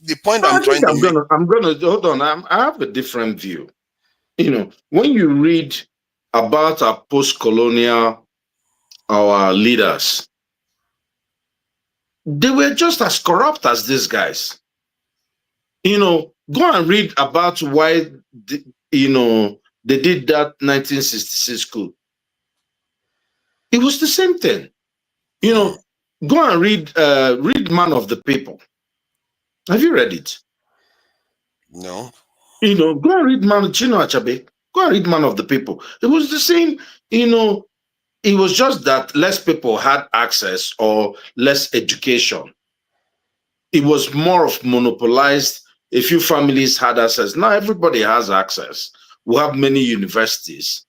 The point I I'm think trying to make. I'm gonna hold on. I have a different view. You know, when you read about our post-colonial, our leaders, they were just as corrupt as these guys. You know, go and read about why they did that 1966 coup. It was the same thing. You know, go and read Man of the People. Have you read it? No. You know, go and read Man Chino Achabe. Go and read Man of the People. It was the same. You know, it was just that less people had access or less education. It was more of monopolized. A few families had access. Now everybody has access. We have many universities.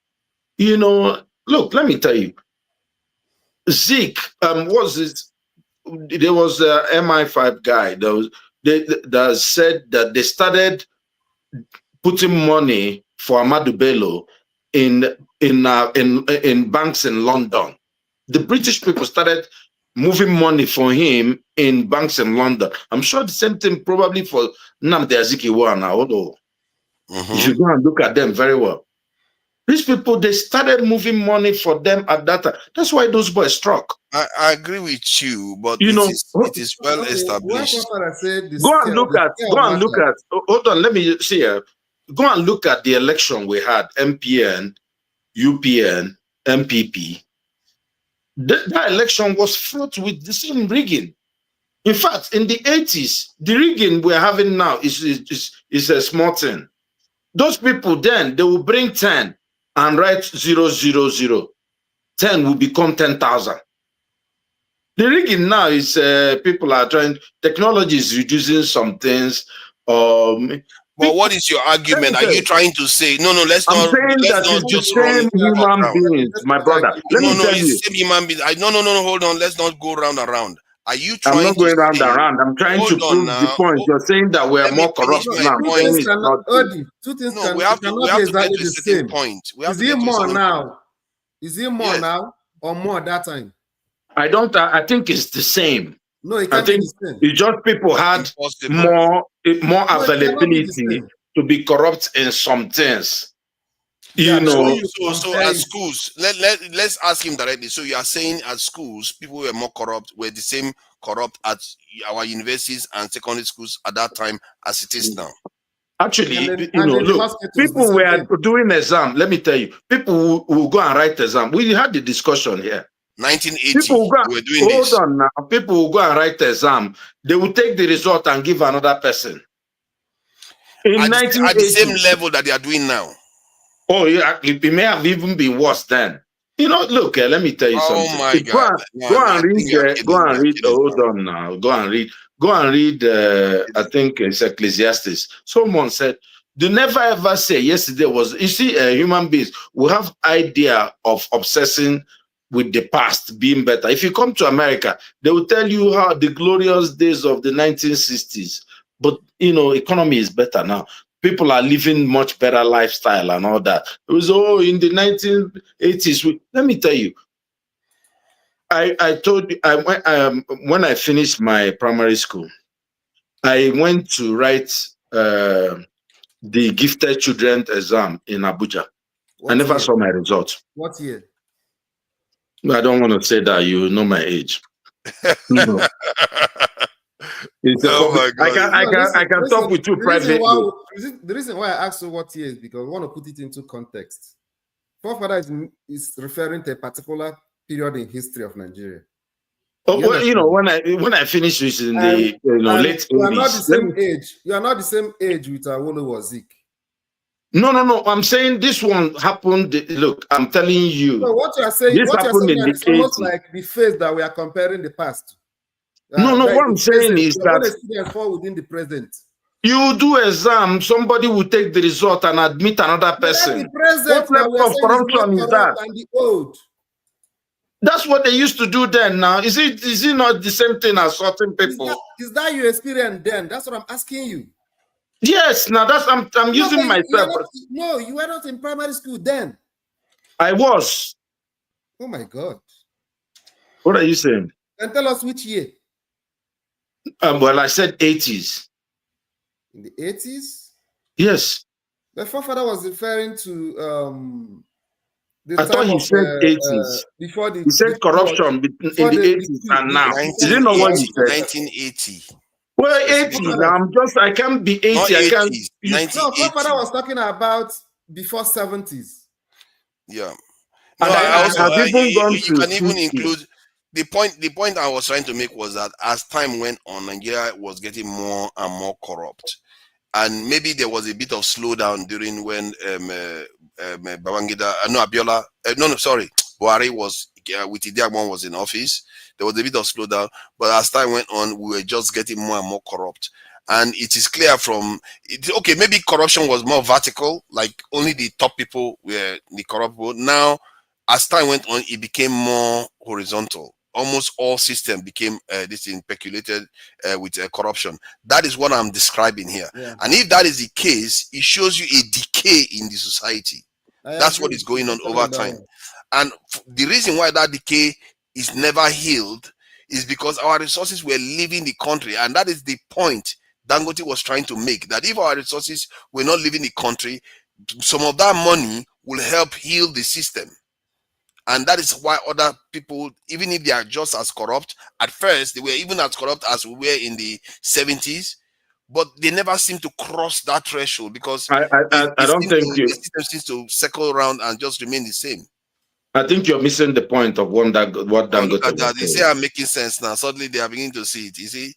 You know, look, let me tell you, Zeke, was it? There was a MI5 guy that said that they started putting money for Ahmadu Bello in banks in London. The British people started moving money for him in banks in London. I'm sure the same thing probably for Nnamdi Azikiwe now. Although if you go and look at them very well, these people, they started moving money for them at that time. That's why those boys struck. I agree with you, but You know, it is well Okay, when established. Papa said go and look the at, scale matter, hold on, let me see here. Go and look at the election we had, MPN, UPN, MPP. That election was fraught with the same rigging. In fact, in the 80s, the rigging we're having now is a small thing. Those people then, they will bring 10 and write 000. 10 will become 10,000. The rigging now is people are trying, technology is reducing some things. But what is your argument? Are you trying to say no? Let's I'm not saying that it's the just run same talk human round. beings, let's my not brother. argue. Let me No, tell it's you, the same human being. No. Hold on. Let's not go round and round. Are you I'm trying not to going round and say? round. I'm trying Hold to on prove the now. point. You're saying that we are Let me more finish corrupt my now. I'm Two point. saying things it's cannot, not true. Odi, two things No, we have to cannot be to get exactly to a the certain same. point. We have Is to it get to a more certain point. now? Is it more Yes. now or more that time? I think it's the same. No, it I can't be think the same. it's just people had Impossible. more No, it cannot be the availability same. to be corrupt in some things. Yeah, You the way know, you So compare at it. schools, let's ask him directly. So you are saying at schools, people were more corrupt, were the same corrupt at our universities and secondary schools at that time as it is now. actually, And in the look, hospitals, the people same were thing. doing exam. Let me tell you, people will go and write exam. We had the discussion here. 1980, People will go, we were doing hold this. on now. People will go and write exam. They will take the result and give another person. In At the same 1980, level that they are doing now. oh yeah, it may have even been worse then. You know, look, let me tell you Oh something. my God. No, Go I and think you are read, kidding. You are kidding hold now. on now. Go and read, I think it's Ecclesiastes. Someone said, "Do never ever say yesterday was," you see, human beings, we have idea of obsessing with the past being better. If you come to America, they will tell you how the glorious days of the 1960s, but economy is better now. People are living much better lifestyle and all that. It was in the 1980s. Let me tell you, I told you when I finished my primary school, I went to write the gifted children exam in Abuja. What I never year? saw my results. What year? I don't want to say that, you know my age. No. It's a Oh my I God. can No, listen, I can listen, talk with you the reason privately. why the reason why I asked you what year is because we want to put it into context. Forefather is referring to a particular period in history of Nigeria. Oh, You well, you know, understand? when I finished this in And, the and late you are not the 80s. same age. You are not the same age with Awolowo Zik. No. I'm saying this one happened. Look, I'm telling you, So what you are saying, this happened in now the is almost 80s. like the phase that we are comparing the past to. No, That what is I'm the saying present. is You're going to that experience fall within the present. you do exam, somebody will take the result and admit another But that's the person. What present that we are level of saying is more corruption is corrupt that? than the old. That's what they used to do then. Now, is it not the same thing as sorting people? Is that you experienced then? That's what I'm asking you. Yes. Now that's I'm No, using but myself. you were not in primary school then. I was. Oh my God. What are you saying? And tell us which year. Well, I said 80s. In the 80s? Yes. The forefather was referring to the I thought time he of said 80s. before He said corruption in before the the 80s coup, and now. Is it not what he 1980, said? 1980. Well, 80 Specifically. now. I can't be Not 80. I can't. 80s, No, forefather 1980. was talking about before 70s. Yeah. No, And Then I I also I've even gone you to can even 50. include the point. The point I was trying to make was that as time went on, Nigeria was getting more and more corrupt, and maybe there was a bit of slowdown during when Babangida, no Abiola, no, sorry, Buhari was with Idiagbon was in office. There was a bit of slowdown, but as time went on, we were just getting more and more corrupt. And it is clear from it, okay, maybe corruption was more vertical, like only the top people were the corrupt people. Now, as time went on, it became more horizontal. Almost all systems became this impeculated with corruption. That is what I'm describing here. Yeah. And if that is the case, it shows you a decay in the society. That's what is going on over time. And the reason why that decay is never healed is because our resources were leaving the country. And that is the point Dangote was trying to make, that if our resources were not leaving the country, some of that money will help heal the system. And that is why other people, even if they are just as corrupt, at first they were even as corrupt as we were in the 70s, but they never seem to cross that threshold because I don't think the system seems to circle around and just remain the same. I think you're missing the point of what Look Dangote at was that. You saying. say I'm making sense now. Suddenly they are beginning to see it. You see,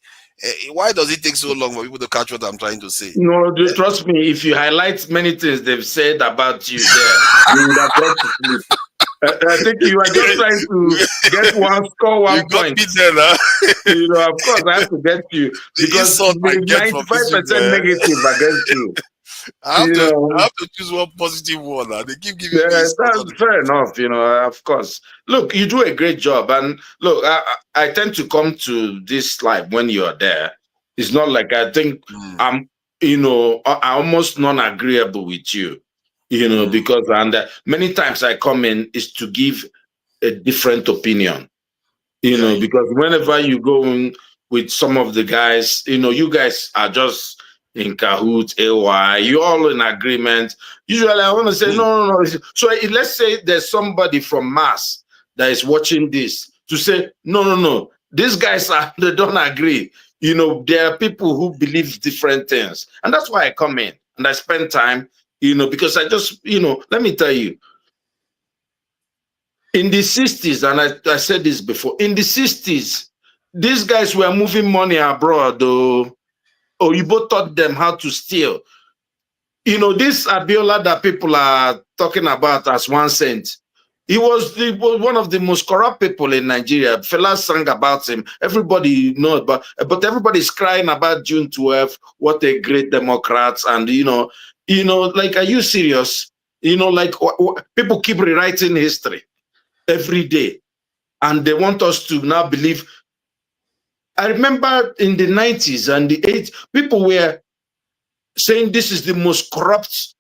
why does it take so long for people to catch what I'm trying to say? No, trust me, if you highlight many things they've said about you there, you would have gone to sleep. I think you are just trying to get score You one got point. me there now. You know, of course, I have to get you The because insult I get from these 95% people, negative against you. I You know, have to choose one positive one. Now. They keep giving me yeah, insults. that's fair enough. You know, of course. Look, you do a great job, and look, I tend to come to this live when you're there. It's not like I think I'm, you know, I almost non-agreeable with you, you know, because and many times I come in is to give a different opinion, you Yeah. know, because whenever you go in with some of the guys, you know, you guys are just in cahoots, AY, you all in agreement. Usually I want to say, no. So let's say there's somebody from Mars that is watching this to say, no. These guys they don't agree. You know, there are people who believe different things. And that's why I come in and I spend time, you know, because I just, you know, let me tell you, in the 60s, and I said this before, in the 60s, these guys were moving money abroad, though. Or you both taught them how to steal. You know, this Abiola that people are talking about as 1 cent, he was one of the most corrupt people in Nigeria. Fellas sang about him. Everybody knows, but everybody's crying about June 12th. What a great Democrats. And, you know, like, are you serious? You know, like, people keep rewriting history every day. And they want us to now believe. I remember in the 90s and the 80s, people were saying this is the most corrupt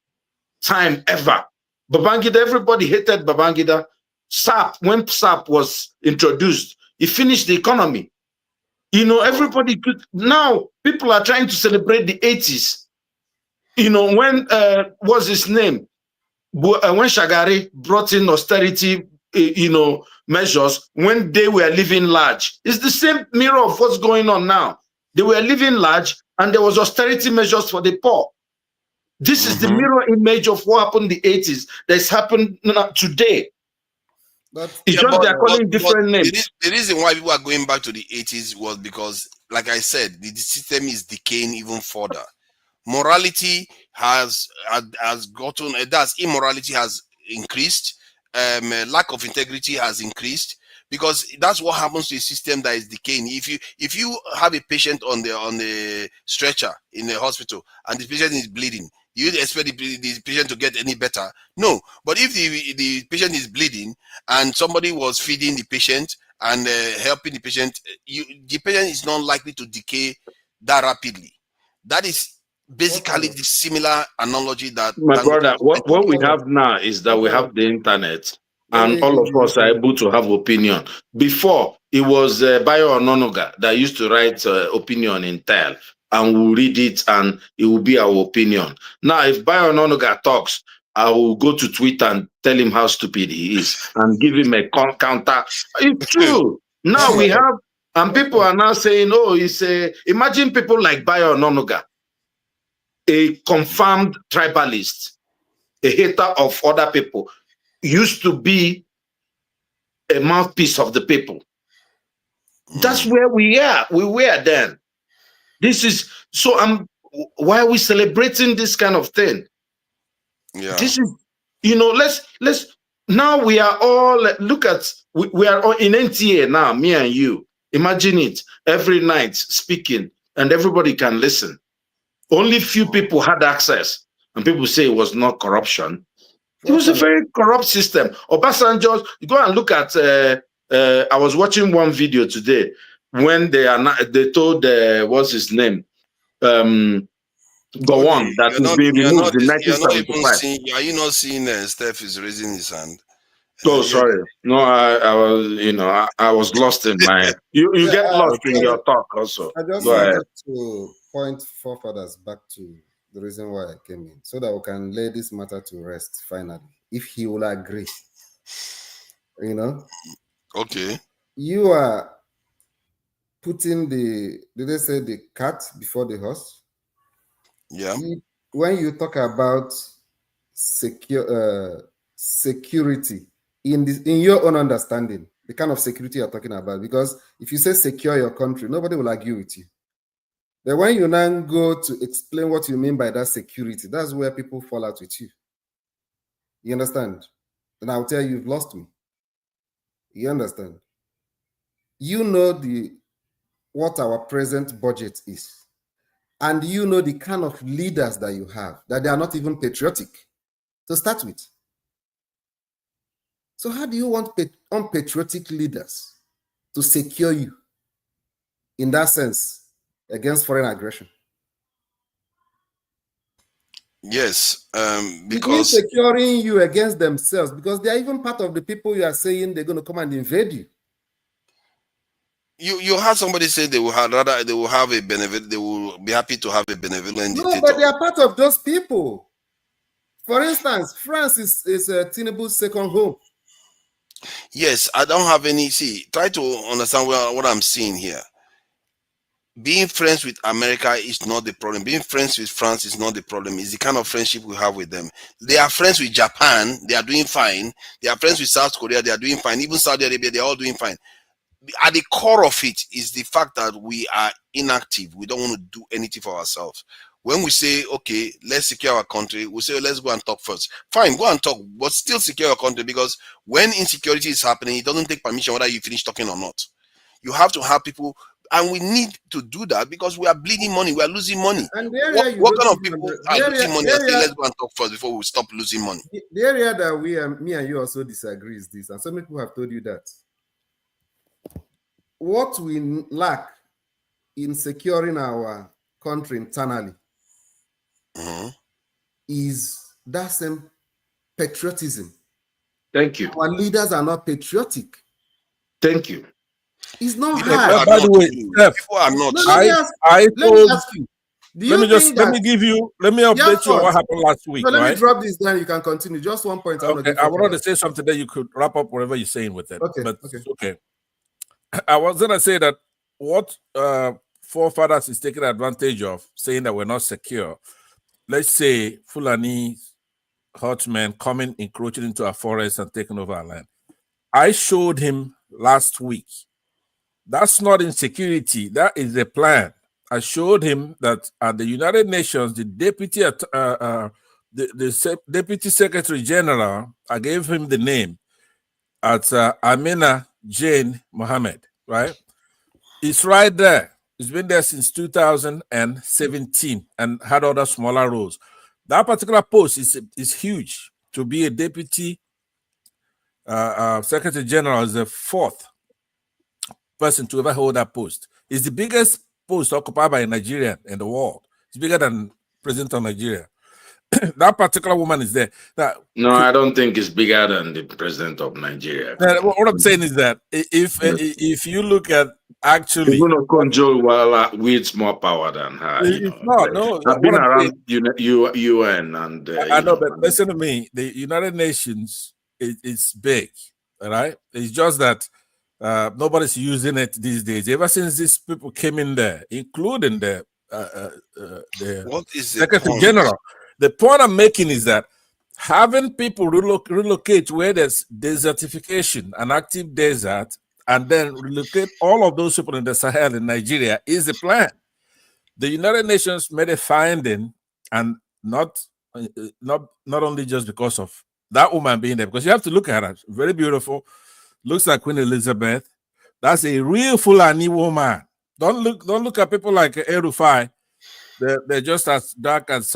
time ever. Babangida, everybody hated Babangida. When SAP was introduced, it finished the economy. You know, everybody could. Now, people are trying to celebrate the 80s. You know, when what's his name? When Shagari brought in austerity, measures, when they were living large, it's the same mirror of what's going on now. They were living large, and there was austerity measures for the poor. This is the mirror image of what happened in the 80s that's happened today. But It's just they're calling different names. The reason why people are going back to the 80s was because, like I said, the system is decaying even further. Morality has gotten, that's immorality has increased. Lack of integrity has increased, because that's what happens to a system that is decaying. If you have a patient on the stretcher in the hospital and the patient is bleeding, you expect the patient to get any better? No. But if the patient is bleeding and somebody was feeding the patient and helping the patient, the patient is not likely to decay that rapidly. That is basically the similar analogy that My brother, what we have now is that we have the internet, and all of us are able to have opinion. Before, it was Bayo Ononuga that used to write opinion in Tel, and we'll read it, and it will be our opinion. Now, if Bayo Ononuga talks, I will go to Twitter and tell him how stupid he is and give him a counter. It's true. Now we have, and people are now saying, oh, imagine people like Bayo Ononuga, a confirmed tribalist, a hater of other people, used to be a mouthpiece of the people. That's where we are. We were then. This is so. Why are we celebrating this kind of thing? Yeah. This is, let's now we are all, look at, we are all in NTA now, me and you. Imagine it, every night speaking, and everybody can listen. Only few people had access, and people say it was not corruption. It was a very corrupt system. Obasanjo, you go and look at, I was watching one video today when they told, what's his name? Go on, that is being removed in 1975. Are you not seeing Steph is raising his hand? Oh, sorry. No, I was, I was lost in my. You get lost in your talk also. I just wanted to point forefathers back to the reason why I came in, so that we can lay this matter to rest finally, if he will agree. Okay. You are putting did they say the cart before the horse? Yeah. When you talk about security, in your own understanding, the kind of security you're talking about, because if you say secure your country, nobody will argue with you. But when you now go to explain what you mean by that security, that's where people fall out with you. You understand? And I'll tell you, you've lost me. You understand? You know what our present budget is. And you know the kind of leaders that you have, that they are not even patriotic to start with. So how do you want unpatriotic leaders to secure you in that sense against foreign aggression? Yes, because securing you against themselves, because they are even part of the people you are saying they're going to come and invade you. You had somebody say they will have a benefit. They will be happy to have a benevolent dictator. No, but they are part of those people. For instance, France is Tinubu's second home. Yes, I don't have any. See, try to understand what I'm seeing here. Being friends with America is not the problem. Being friends with France is not the problem. It's the kind of friendship we have with them. They are friends with Japan. They are doing fine. They are friends with South Korea. They are doing fine. Even Saudi Arabia, they are all doing fine. At the core of it is the fact that we are inactive. We don't want to do anything for ourselves. When we say, okay, let's secure our country, we say, let's go and talk first. Fine, go and talk, but still secure our country, because when insecurity is happening, it doesn't take permission whether you finish talking or not. You have to have people, and we need to do that because we are bleeding money. We are losing money. And what kind of people are losing money and say, let's go and talk first before we stop losing money? The area that me and you also disagree is this, and some people have told you that. What we lack in securing our country internally is that same patriotism. Thank you. Our leaders are not patriotic. Thank you. It's not hard. By the way, Steph, people are not. Let me ask you. you think that? Let me update you on what happened last week. So let right? me drop this down. You can continue. Just one point. Okay, I wanted to say something that you could wrap up whatever you're saying with it. Okay. But okay. I was gonna say that what forefathers is taking advantage of, saying that we're not secure. Let's say Fulani herdsmen coming, encroaching into our forests and taking over our land. I showed him last week. That's not insecurity. That is a plan. I showed him that at the United Nations, the deputy deputy secretary general, I gave him the name at Amina Jane Mohammed, right? It's right there. It's been there since 2017 and had other smaller roles. That particular post is huge. To be a deputy secretary general is the fourth person to ever hold that post. It's the biggest post occupied by a Nigerian in the world. It's bigger than president of Nigeria. That particular woman is there. No, I don't think it's bigger than the president of Nigeria. What I'm saying is that if you look at actually, you're going to control with more power than her. No. I've been around UN and I know, but listen to me. The United Nations is big, all right? It's just that nobody's using it these days. Ever since these people came in there, including the what is the Secretary point? General. The point I'm making is that having people relocate where there's desertification, an active desert, and then relocate all of those people in the Sahel in Nigeria is the plan. The United Nations made a finding, and not only just because of that woman being there, because you have to look at her. Very beautiful, looks like Queen Elizabeth. That's a real Fulani woman. Don't look at people like El-Rufai. They're just as dark as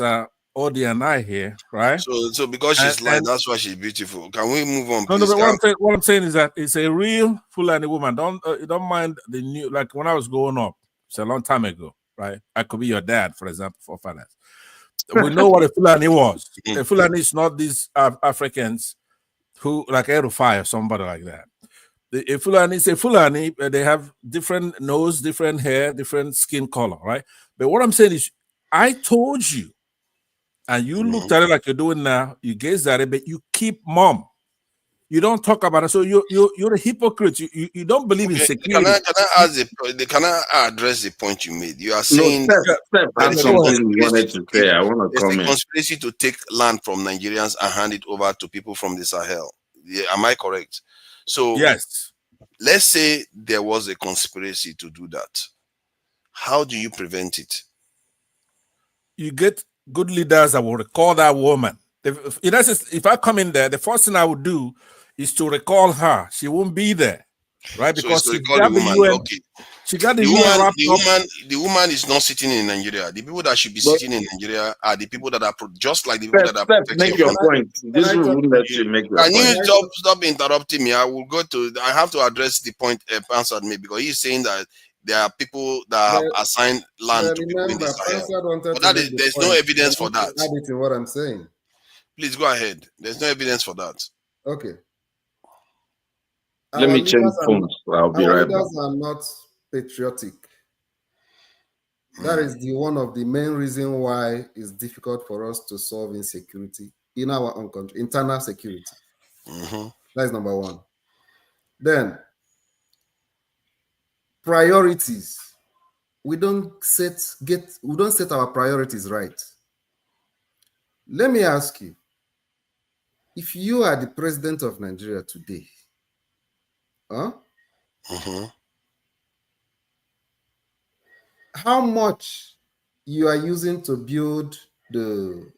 Odi and I here, right? So because she's light, that's why she's beautiful. Can we move on, No, please? but what I'm saying is that it's a real Fulani woman. Don't mind the new, like when I was growing up, it's a long time ago, right? I could be your dad, for example, for finance. We know what a Fulani was. A Fulani is not these Africans who, like El-Rufai or somebody like that. A Fulani is a Fulani. They have different nose, different hair, different skin color, right? But what I'm saying is, I told you, and you looked at it like you're doing now. You gazed at it, but you keep mum. You don't talk about it. So you're a hypocrite. You don't believe in security. Can I address the point you made? You are saying Steph had something you wanted to say. I want to comment. There's a conspiracy to take land from Nigerians and hand it over to people from the Sahel. Am I correct? So yes. Let's say there was a conspiracy to do that. How do you prevent it? You get good leaders that will recall that woman. If I come in there, the first thing I would do is to recall her. She won't be there, right? Because she got the UN. Okay. She got the UN wrapped up. The woman is not sitting in Nigeria. The people that should be sitting in Nigeria are the people that are just like the people that are protecting. Make your point. This will let you make your point. Can you stop interrupting me? I have to address the point answered me, because he's saying that there are people that have assigned land to people in the Sahel. But there's no evidence for that. Add it to what I'm saying. Please go ahead. There's no evidence for that. Okay. Let me change phones. I'll be right back. Our leaders are not patriotic. That is one of the main reasons why it's difficult for us to solve insecurity in our own country, internal security. That's number one. Then, priorities. We don't set our priorities right. Let me ask you, if you are the president of Nigeria today, how much you are using to build the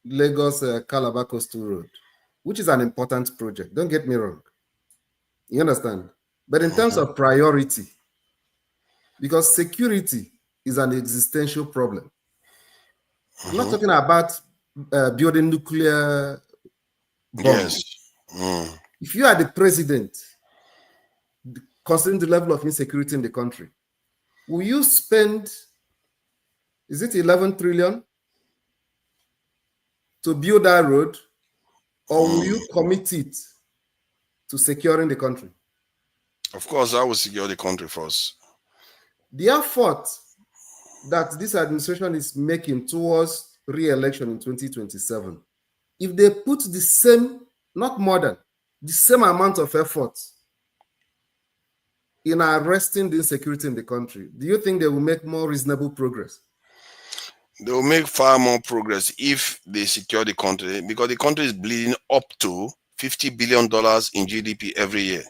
Lagos Calabar Coastal Road, which is an important project. Don't get me wrong. You understand? But in terms of priority, because security is an existential problem. I'm not talking about building nuclear bombs. Yes. If you are the president, considering the level of insecurity in the country, will you spend, is it 11 trillion to build that road, or will you commit it to securing the country? Of course, I will secure the country first. The effort that this administration is making towards re-election in 2027, if they put the same, not more than, the same amount of effort in arresting the insecurity in the country, do you think they will make more reasonable progress? They will make far more progress if they secure the country, because the country is bleeding up to $50 billion in GDP every year.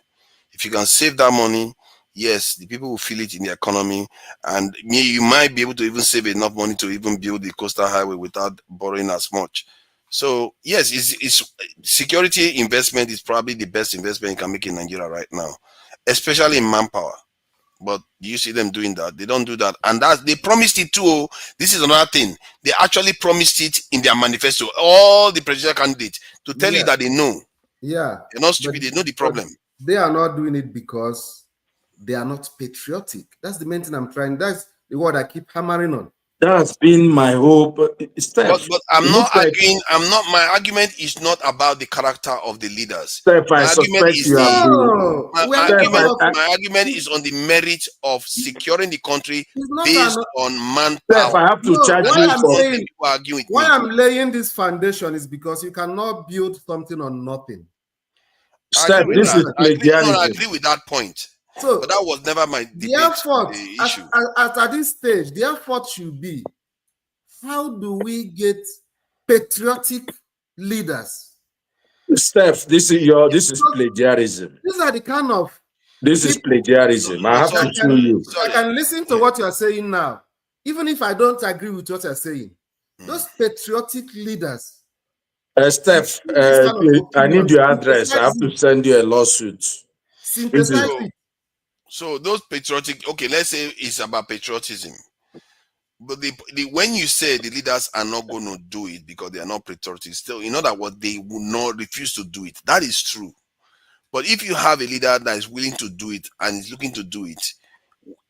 If you can save that money, yes, the people will feel it in the economy, and you might be able to even save enough money to even build the coastal highway without borrowing as much. So yes, it's security investment is probably the best investment you can make in Nigeria right now, especially in manpower. But do you see them doing that? They don't do that, and that they promised it too. This is another thing. They actually promised it in their manifesto. All the presidential candidates to tell you that they know. Yeah, they're not stupid. They know the problem. They are not doing it because they are not patriotic. That's the main thing I'm trying. That's the word I keep hammering on. That's been my hope, Steph. But I'm not arguing. I'm not. My argument is not about the character of the leaders. Steph, my argument is my argument is on the merit of securing the country based on manpower. Steph, I have to charge you. Why I'm laying this foundation is because you cannot build something on nothing. Steph, this is plagiarism. I agree with that point. So, but that was never my debate. The effort, at this stage, the effort should be, how do we get patriotic leaders? Steph, this is plagiarism. These are the kind of... This is plagiarism. I have to show you. I can listen to what you are saying now, even if I don't agree with what you are saying. Those patriotic leaders... Steph, I need your address. I have to send you a lawsuit. So those patriotic, okay, let's say it's about patriotism. But when you say the leaders are not going to do it because they are not patriotic, still, in other words, they will not refuse to do it. That is true. But if you have a leader that is willing to do it and is looking to do it,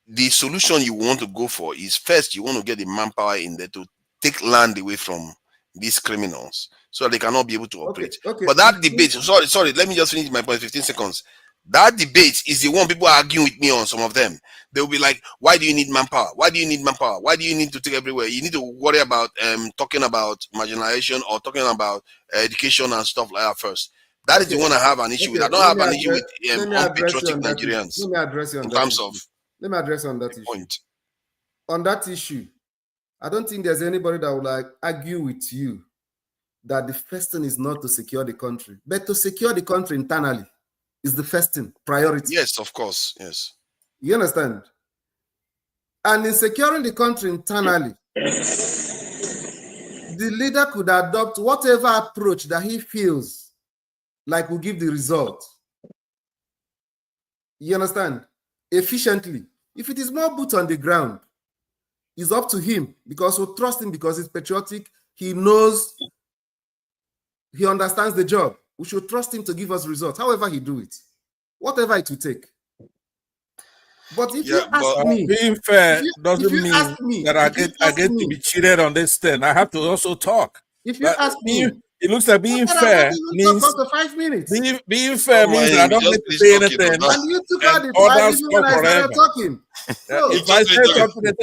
the solution you want to go for is, first, you want to get the manpower in there to take land away from these criminals so they cannot be able to operate. Okay. But that debate, sorry, let me just finish my point, 15 seconds. That debate is the one people are arguing with me on. Some of them, they'll be like, why do you need manpower? Why do you need manpower? Why do you need to take everywhere? You need to worry about talking about marginalization or talking about education and stuff like that first. That is the one I have an issue with. I don't have an issue with unpatriotic Nigerians. Let me address you on that issue. Let me address you on that issue. On that issue, I don't think there's anybody that would argue with you that the first thing is not to secure the country, but to secure the country internally is the first thing, priority. Yes, of course, yes. You understand? And in securing the country internally, the leader could adopt whatever approach that he feels like will give the result. You understand? Efficiently. If it is more boots on the ground, it's up to him, because we trust him because he's patriotic. He knows, he understands the job. We should trust him to give us results, however he do it, whatever it will take. But if you ask me, being fair doesn't mean that I get to be cheated on this thing. I have to also talk. If you ask me, it looks like being fair means 5 minutes. Being fair means that I don't get to say anything. And you took out the time when I started talking. So, if I say something,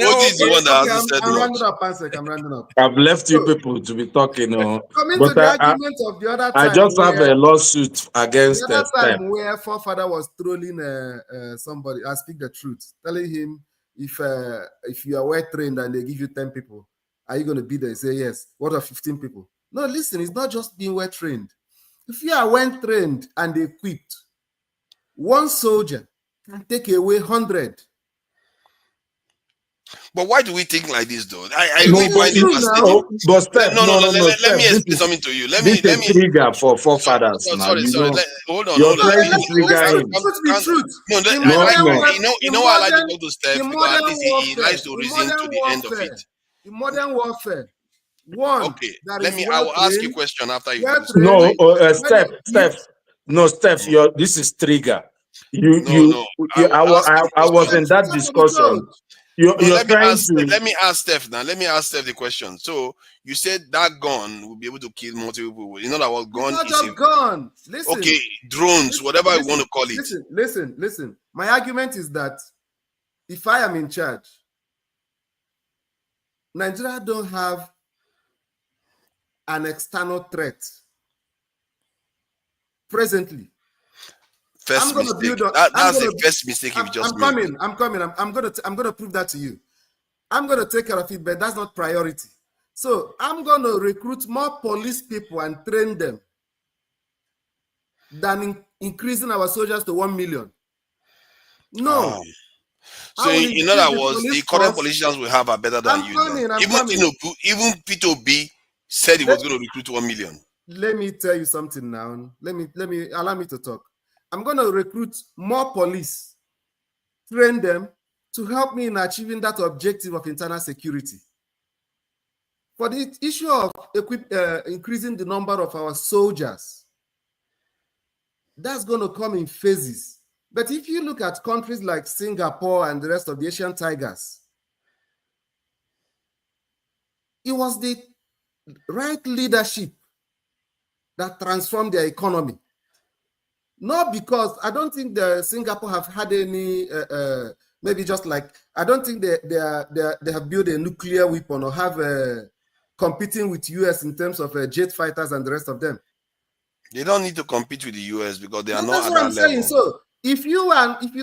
I'm rounding up. I've left you people to be talking. Coming to the argument of the other time, I just have a lawsuit against the other time where forefather was trolling somebody. I speak the truth, telling him if you are well trained and they give you 10 people, are you going to be there? Say yes. What are 15 people? No, listen, it's not just being well trained. If you are well trained and equipped, one soldier can take away 100. But why do we think like this, though? Let me explain something to you. Let me trigger for forefathers. Sorry. Hold on. You're trying to trigger him. You know why I like to go to Steph, because at least he likes to reason to the end of it. In modern warfare, okay, I will ask you a question after you. Steph, this is trigger. I was in that discussion. Let me ask Steph now. Let me ask Steph the question. So you said that gun will be able to kill multiple people. In other words, gun is not gun. Listen. Okay, drones, whatever you want to call it. Listen. My argument is that if I am in charge, Nigeria don't have an external threat presently. First I'm going to mistake. build. That's the first mistake you've just made. I'm coming. I'm going to prove that to you. I'm going to take care of it, but that's not priority. So I'm going to recruit more police people and train them than increasing our soldiers to 1 million. No. So in other words, the current politicians we have are better than you. Even P2B said he was going to recruit 1 million. Let me tell you something now. Allow me to talk. I'm going to recruit more police, train them to help me in achieving that objective of internal security. For the issue of increasing the number of our soldiers, that's going to come in phases. But if you look at countries like Singapore and the rest of the Asian tigers, it was the right leadership that transformed their economy. Not because I don't think the Singapore have had any, maybe just like, I don't think they have built a nuclear weapon or have competing with US in terms of jet fighters and the rest of them. They don't need to compete with the US because they are not at that level. So if you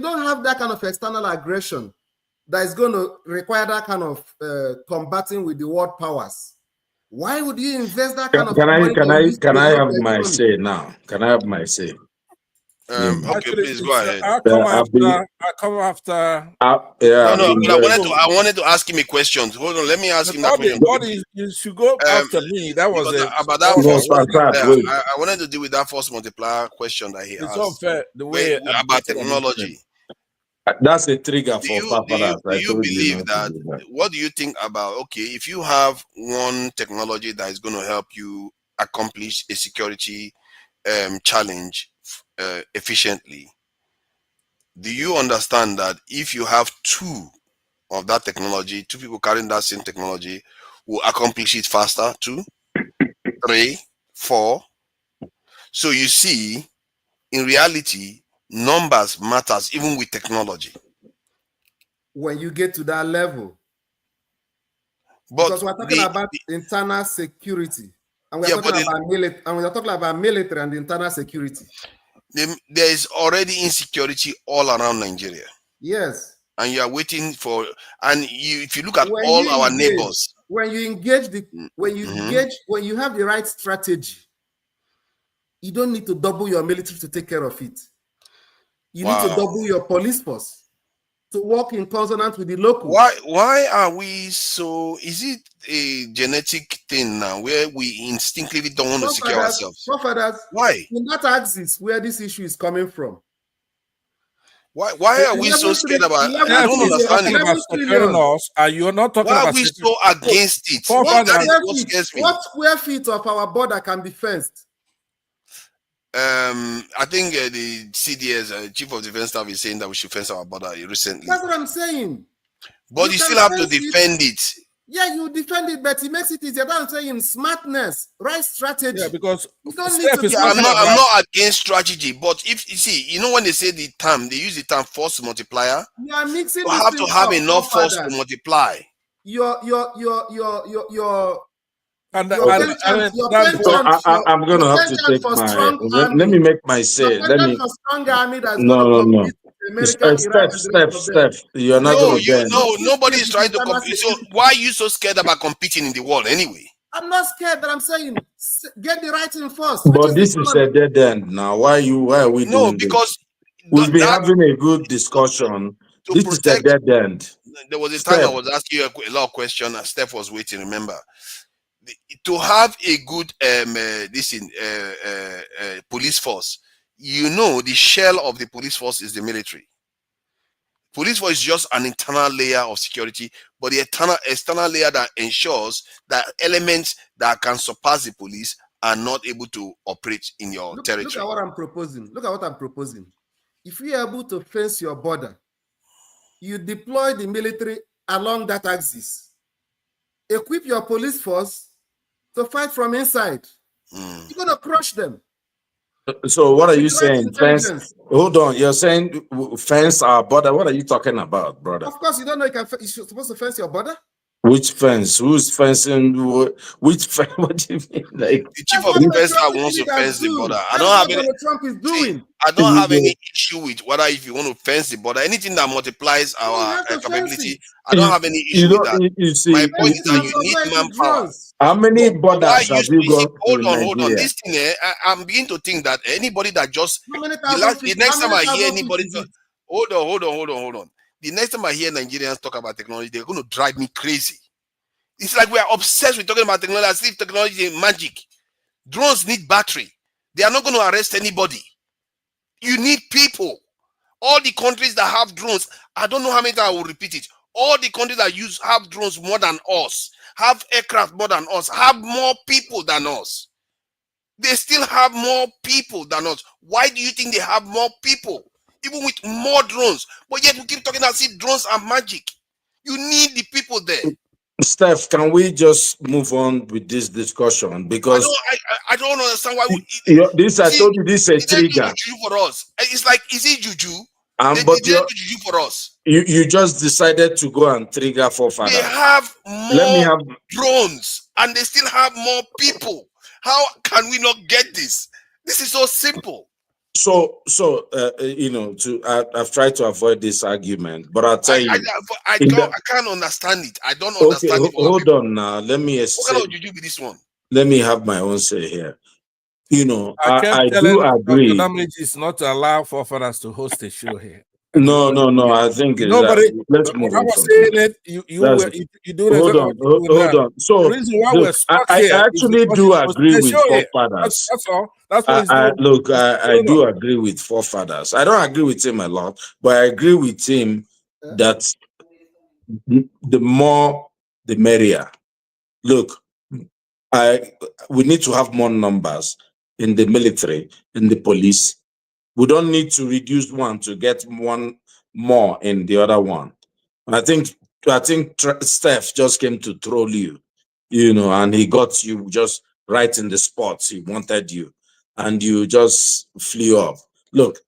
don't have that kind of external aggression that is going to require that kind of combating with the world powers, why would you invest that kind of money? Can I have my say now? Can I have my say? Okay, please go ahead. I'll come after. I wanted to ask him a question. Hold on, let me ask him that question. You should go after me. That was about that first multiplier. I wanted to deal with that first multiplier question that he asked. It's unfair the way about technology. That's a trigger for paparazzi. Do you believe that? What do you think about? Okay, if you have one technology that is going to help you accomplish a security challenge efficiently, do you understand that if you have two of that technology, two people carrying that same technology will accomplish it faster? 2, 3, 4. So you see, in reality, numbers matters even with technology. When you get to that level, but because we're talking about internal security, and we're talking about military and internal security. There is already insecurity all around Nigeria. Yes. And you are waiting for, and if you look at all our neighbors. When you engage when you have the right strategy, you don't need to double your military to take care of it. You need to double your police force to work in consonance with the local. Why are we so? Is it a genetic thing now where we instinctively don't want to secure ourselves? Why? In that axis where this issue is coming from. Why are we so scared about it? I don't understand it. Are you not talking why about? Why are we so against it? What square feet of our border can be fenced? I think the CDS, Chief of Defense Staff, is saying that we should fence our border recently. That's what I'm saying. But you still have to defend it. Yeah, you defend it, but it makes it easier. That's saying smartness, right strategy. Yeah, because you don't need to I'm not against strategy, but if you see, when they say the term, they use the term force multiplier. You are mixing. You have to have enough force to multiply. I'm gonna have to take my. Let me make my say. Let me. No. Steph, you're not going to. Nobody is trying to compete. So why are you so scared about competing in the world anyway? I'm not scared, but I'm saying get the right thing first. But this is a dead end now. Why are we doing this? No, because we'll be having a good discussion. This is a dead end. There was a time I was asking you a lot of questions and Steph was waiting, remember. To have a good police force, the shell of the police force is the military. Police force is just an internal layer of security, but the external layer that ensures that elements that can surpass the police are not able to operate in your territory. Look at what I'm proposing. If you are able to fence your border, you deploy the military along that axis. Equip your police force to fight from inside. You're going to crush them. So what are you saying? Fence? Hold on. You're saying fence our border. What are you talking about, brother? Of course, you don't know you're supposed to fence your border. Which fence? Who's fencing? Which fence? What do you mean? Like, The chief That's of what defense Donald that Trump is wants to doing that fence the too. border. I That's don't have what any. Donald Trump is doing. I don't have you any issue with whether if you want to fence the border, anything that multiplies You our have to fence capability. it. I don't have any you issue with know, that. you My see, point is that And you need supply the manpower. drones. how many But why borders have you you see, gone to in hold on. Nigeria? This thing, I'm beginning to think that anybody that just How many the next time I hear feet anybody is talk, it? hold on. The next time I hear Nigerians talk about technology, they're going to drive me crazy. It's like we are obsessed with talking about technology as if technology is magic. Drones need battery. They are not going to arrest anybody. You need people. All the countries that have drones, I don't know how many times I will repeat it. All the countries that have drones more than us, have aircraft more than us, have more people than us. They still have more people than us. Why do you think they have more people? Even with more drones. But yet we keep talking as if drones are magic. You need the people there. Steph, can we just move on with this discussion? Because I don't understand why. this I told you, this is a Did they do trigger. juju for us? It's like, is it juju? Did But they do juju for us? you just decided to go and trigger They forefathers. have Let me more have drones and they still have more people. How can we not get this? This is so simple. so I've tried to avoid this argument, but I'll tell you. I can't understand it. I don't Okay, understand it. hold on now. Let me What kind of juju be this one? let me have my own say here. I kept I telling do agree. Dr. Damages not to allow forefathers to host a show here. No. I think Nobody. let's When move I on was from saying that. it, you do it. Hold on. So The reason why we're stuck I here is actually because do you're hosting agree a with show here. forefathers. That's all. That's what he's doing. I do agree with forefathers. I don't agree with him a lot, but I agree with him that the more the merrier. Look, we need to have more numbers in the military, in the police. We don't need to reduce one to get one more in the other one. I think Steph just came to troll you, and he got you just right in the spots he wanted you, and you just flew up. Look,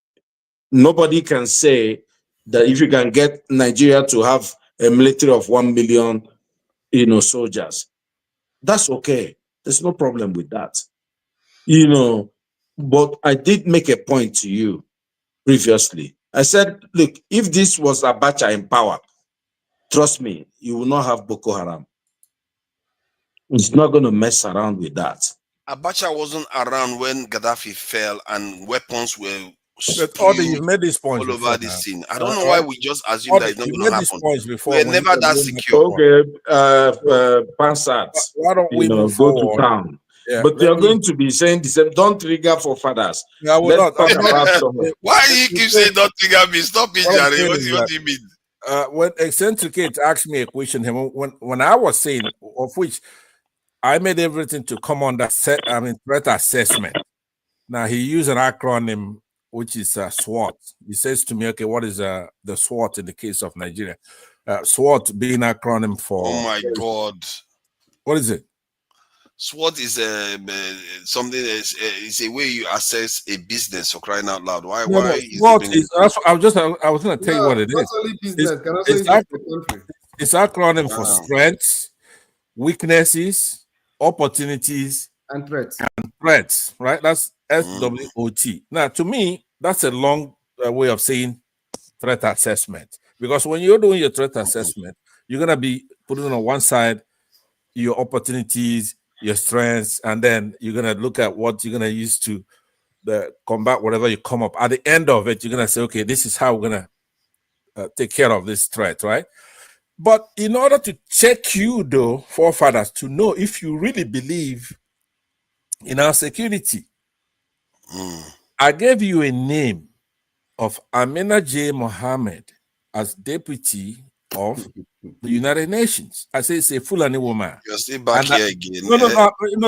nobody can say that if you can get Nigeria to have a military of 1 million, soldiers, that's okay. There's no problem with that. But I did make a point to you previously. I said, look, if this was Abacha in power, trust me, you will not have Boko Haram. It's not going to mess around with that. Abacha wasn't around when Gaddafi fell and weapons were You've made these points all before over this now. scene. I don't know why we just assume that it's not You going made to these happen. points before. We're when never you that were secure. Okay, Pansat, why don't we move go to forward? town. Yeah, But you're going to be saying the same. Don't trigger for fathers. No, I will Let's not. talk I'm not. about someone. Why do you keep saying don't trigger me? Stop it, What I'm Jerry. saying What is do you mean? when Eccentricate asked me a question, when I was saying, of which I made everything to come on that threat assessment. Now he used an acronym which is SWOT. He says to me, okay, what is the SWOT in the case of Nigeria? SWOT being acronym for. Oh my God! What is it? SWOT is something. It's a way you assess a business, for crying out loud. Why? No, Why SWOT is. I was going to tell you what it is. Not only business, can also It's use the country. It's acronym for strengths, weaknesses, opportunities, And threats. right? That's SWOT. Now, to me, that's a long way of saying threat assessment. Because when you're doing your threat assessment, you're going to be putting on one side your opportunities, your strengths, and then you're going to look at what you're going to use to combat whatever you come up. At the end of it, you're going to say, okay, this is how we're going to take care of this threat, right? But in order to check you, though, forefathers, to know if you really believe in our security, I gave you a name of Amina J. Mohammed as deputy of the United Nations. I say it's a Fulani woman. You're still back here again. No,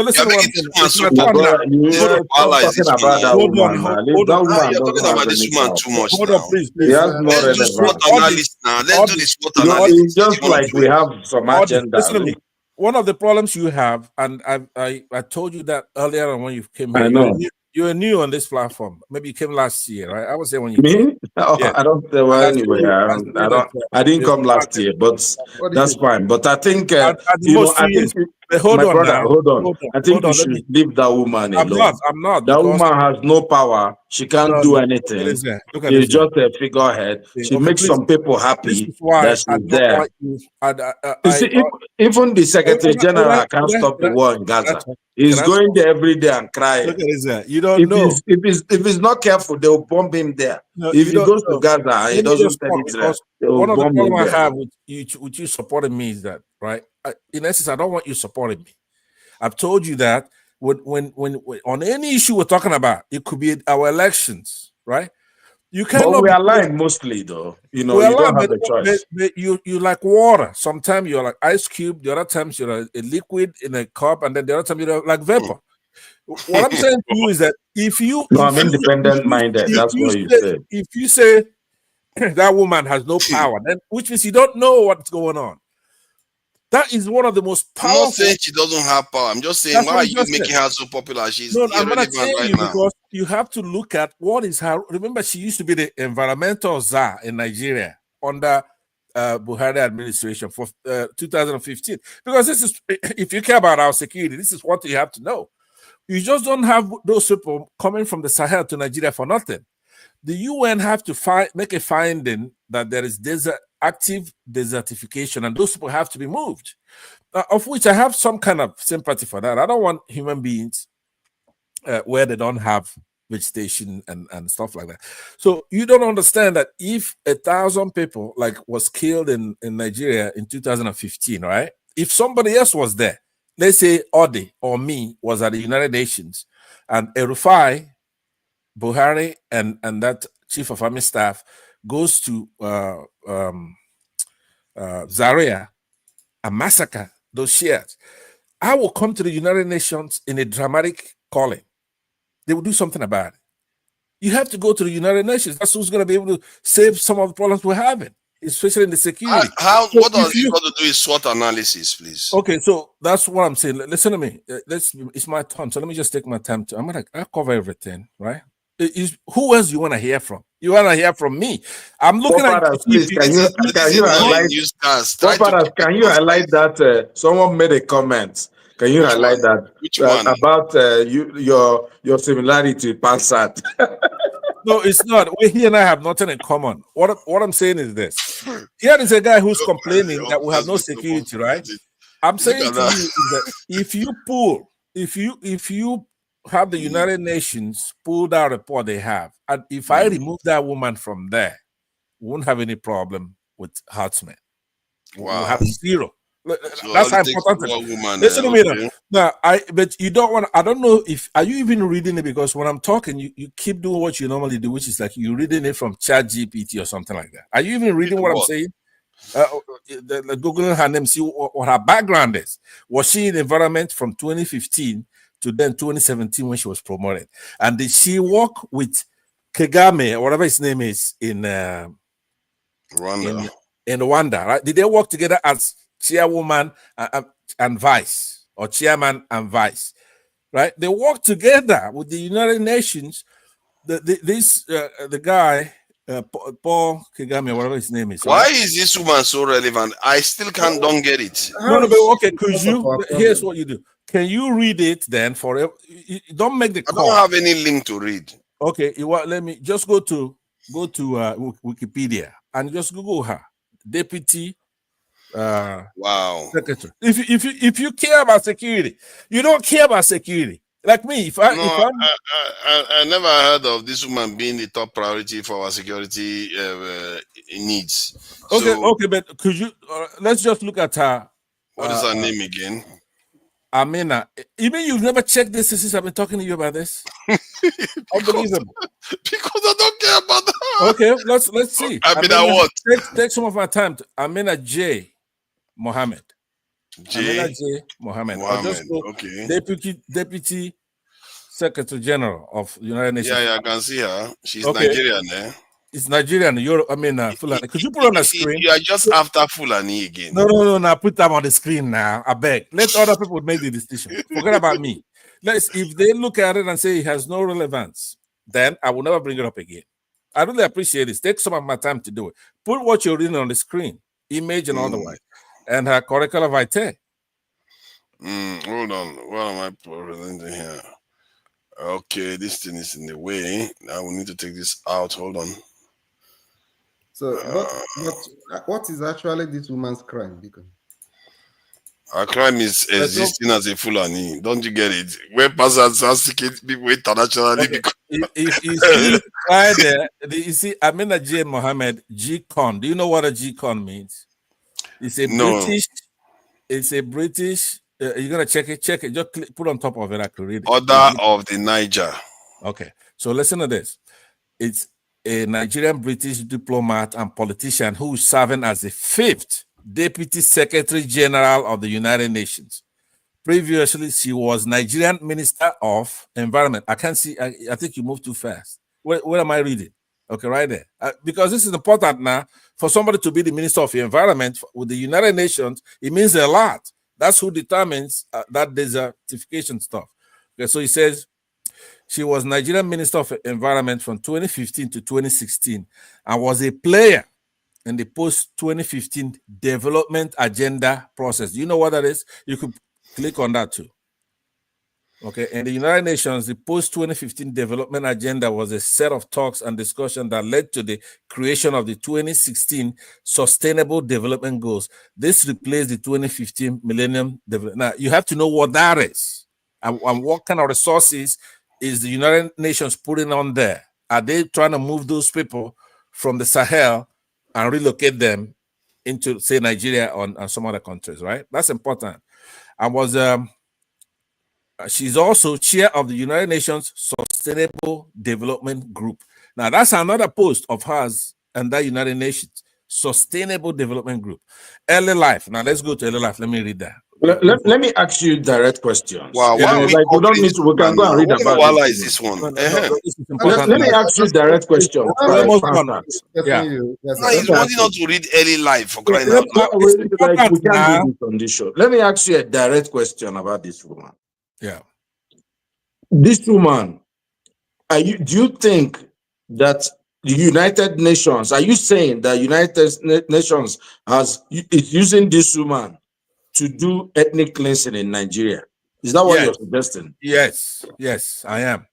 listen to what I'm saying. It's my turn now. You're talking about that woman now. You're talking about this woman too much Hold now. on, please. He has no Let's do SWOT analysis now. Let's do the SWOT analysis. It's just like we have some agenda. Listen to me. One of the problems you have, and I told you that earlier on when you came here. I know. You're new on this platform. Maybe you came last year, right? I was there when you came. Me? Oh, Yeah. I don't. Well, And anyway, I saw that I didn't there's come last year, but What did that's you fine. But I think at the you know, most 2 years. But hold my on brother, now. hold on. Hold on. I think Hold you on. Let should me. leave that woman I'm not. alone. I'm not That because woman has no power. She can't no, do no. Look at anything. this there. Look at She's this there. just a figurehead. Okay, She okay, makes please. some people This happy is why that I she's don't there. want you. You see, even the Secretary General can't Can stop the war in Gaza. He's I going talk? there every day and Look crying. at this there. You don't know. If he's not careful, they'll bomb him there. No, If you he don't goes to know. Gaza and he Let me doesn't just tell talk Israel, because they will one of the bomb problems him I there. have with you supporting me is that, right? In essence, I don't want you supporting me. I've told you that when on any issue we're talking about, it could be our elections, right? You But cannot we be align mostly, though. You know, well, you don't have a choice. but you like water. Sometimes you're like ice cube. The other times you're a liquid in a cup, and then the other time you're like vapor. What I'm saying to you is that if you No, I'm independent minded. That's what you said. if you say that woman has no power, then which means you don't know what's going on. That is one of the most I'm not powerful. saying she doesn't have power. I'm just saying, That's why what are he you just said. making her so popular? She's No, I'm gonna irrelevant tell right you now. because you have to look at what is her. Remember, she used to be the environmental czar in Nigeria under Buhari administration for 2015. Because this is, if you care about our security, this is what you have to know. You just don't have those people coming from the Sahel to Nigeria for nothing. The UN have to make a finding that there is active desertification, and those people have to be moved. Of which I have some kind of sympathy for that. I don't want human beings where they don't have vegetation and stuff like that. So you don't understand that if 1,000 people like was killed in Nigeria in 2015, right? If somebody else was there, let's say Odi or me was at the United Nations, and Erufai, Buhari, and that chief of army staff goes to Zaria and massacre those Shiites, I will come to the United Nations in a dramatic calling. They will do something about it. You have to go to the United Nations. That's who's going to be able to save some of the problems we're having, especially in the security. What does you got to do is SWOT analysis, please? Okay, so that's what I'm saying. Listen to me. It's my turn. So let me just take my time I'll cover everything, right? Who else you want to hear from? You want to hear from me? I'm looking at please, can you highlight? Can you highlight that someone made a comment? Can you highlight that? Which one? About your similarity with Pansat? No, it's not. He and I have nothing in common. What I'm saying is this. Here is a guy who's complaining that we have no security, right? I'm saying to you is that if you have the United Nations pull that report they have, and if I remove that woman from there, we won't have any problem with Hartsman. We'll have zero. So that's how important. Listen to me now. But you don't want. I don't know if are you even reading it, because when I'm talking, you keep doing what you normally do, which is like you're reading it from ChatGPT or something like that. Are you even reading what I'm saying? Googling her name, see what her background is. Was she in the environment from 2015 to then 2017 when she was promoted? And did she work with Kagame or whatever his name is in Rwanda? In Rwanda, right? Did they work together as chairwoman and vice, or chairman and vice, right? They work together with the United Nations. The guy, Paul Kagame, whatever his name is. Why right? is this woman so relevant? I still don't get it. No, but okay, could you? Here's what you do. Can you read it then? Don't make the call. I don't have any link to read. Okay, let me just go to Wikipedia and just Google her, deputy. Wow. Secretary. If you care about security, you don't care about security. Like me, I never heard of this woman being the top priority for our security needs. Okay, but could you? Let's just look at her. What is her name again? Amina. Even you've never checked this since I've been talking to you about this. Unbelievable. Because I don't care about that. Okay, let's see. Amina what? Take some of my time. Amina J. Mohammed. Amina J. Mohammed. I'll just go Deputy Secretary General of United Nations. Yeah, I can see her. She's Nigerian, eh? It's Nigerian. Fulani. Could you put on the screen? You are just after Fulani again. No. Put them on the screen now. I beg. Let other people make the decision. Forget about me. If they look at it and say it has no relevance, then I will never bring it up again. I really appreciate it. Take some of my time to do it. Put what you're reading on the screen, image and otherwise, and her curricula vitae. Hold on. What am I presenting here? Okay, this thing is in the way. Now we need to take this out. Hold on. So, what is actually this woman's crime, Deacon? Our crime is existing as a Fulani. Don't you get it? Where persons are seeking people internationally. Okay. If you see right there, you see Amina J. Mohammed, G-Con. Do you know what a G-Con means? It's a British. It's a British. You're gonna check it. Check it. Just put on top of it. I could read it. Order of the Niger. Okay. So listen to this. It's a Nigerian British diplomat and politician who is serving as the 5th Deputy Secretary General of the United Nations. Previously, she was Nigerian Minister of Environment. I can't see. I think you moved too fast. Where am I reading? Okay, right there. Because this is important now. For somebody to be the Minister of Environment with the United Nations, it means a lot. That's who determines that desertification stuff. Okay, so he says she was Nigerian Minister of Environment from 2015 to 2016 and was a player in the post-2015 development agenda process. Do you know what that is? You could click on that too. Okay, in the United Nations, the post-2015 development agenda was a set of talks and discussion that led to the creation of the 2016 Sustainable Development Goals. This replaced the 2015 Millennium Development. Now, you have to know what that is and what kind of resources is the United Nations putting on there. Are they trying to move those people from the Sahel and relocate them into, say, Nigeria and some other countries, right? That's important. She's also chair of the United Nations Sustainable Development Group. Now, that's another post of hers and that United Nations Sustainable Development Group. Early life. Now, let's go to early life. Let me read that. Let me ask you direct questions. Wow, we don't need to. We can go and read about it. Is this one? Let me ask you direct questions. Yeah. No, he's wanting us to read early life for crying out loud. We can't do this on this show. Let me ask you a direct question about this woman. Yeah. This woman, do you think that the United Nations, are you saying that United Nations is using this woman to do ethnic cleansing in Nigeria? Is that what you're suggesting? Yes, I am.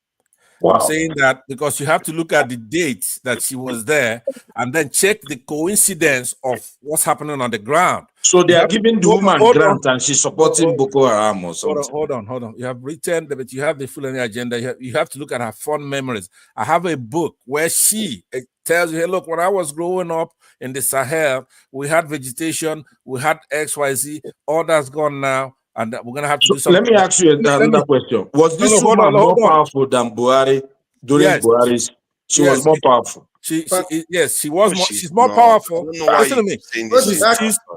Wow. I'm saying that because you have to look at the dates that she was there and then check the coincidence of what's happening on the ground. So they are giving the woman grant and she's supporting Boko Haram or something. Hold on. You have written, but you have the Fulani agenda. You have to look at her fond memories. I have a book where she tells you, hey, look, when I was growing up in the Sahel, we had vegetation, we had XYZ, all that's gone now. And we're going to have to do something. Let me ask you another question. Was this woman more powerful than Buhari during Buhari's? She was more powerful. Yes, she was more. She's more powerful. Listen to me.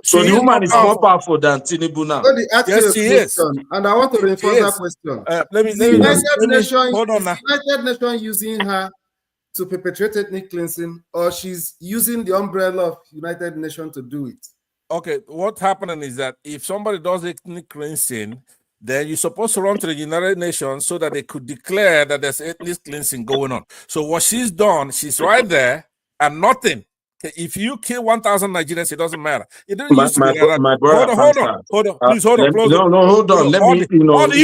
So the woman is more powerful than Tinubu now. Yes, she is. And I want to reinforce that question. Hold on now. United Nations using her to perpetrate ethnic cleansing, or she's using the umbrella of United Nations to do it? Okay, what's happening is that if somebody does ethnic cleansing, then you're supposed to run to the United Nations so that they could declare that there's ethnic cleansing going on. So what she's done, she's right there and nothing. If you kill 1,000 Nigerians, it doesn't matter. It didn't used to be like that. Hold on. Please hold on. No, hold on. Let me,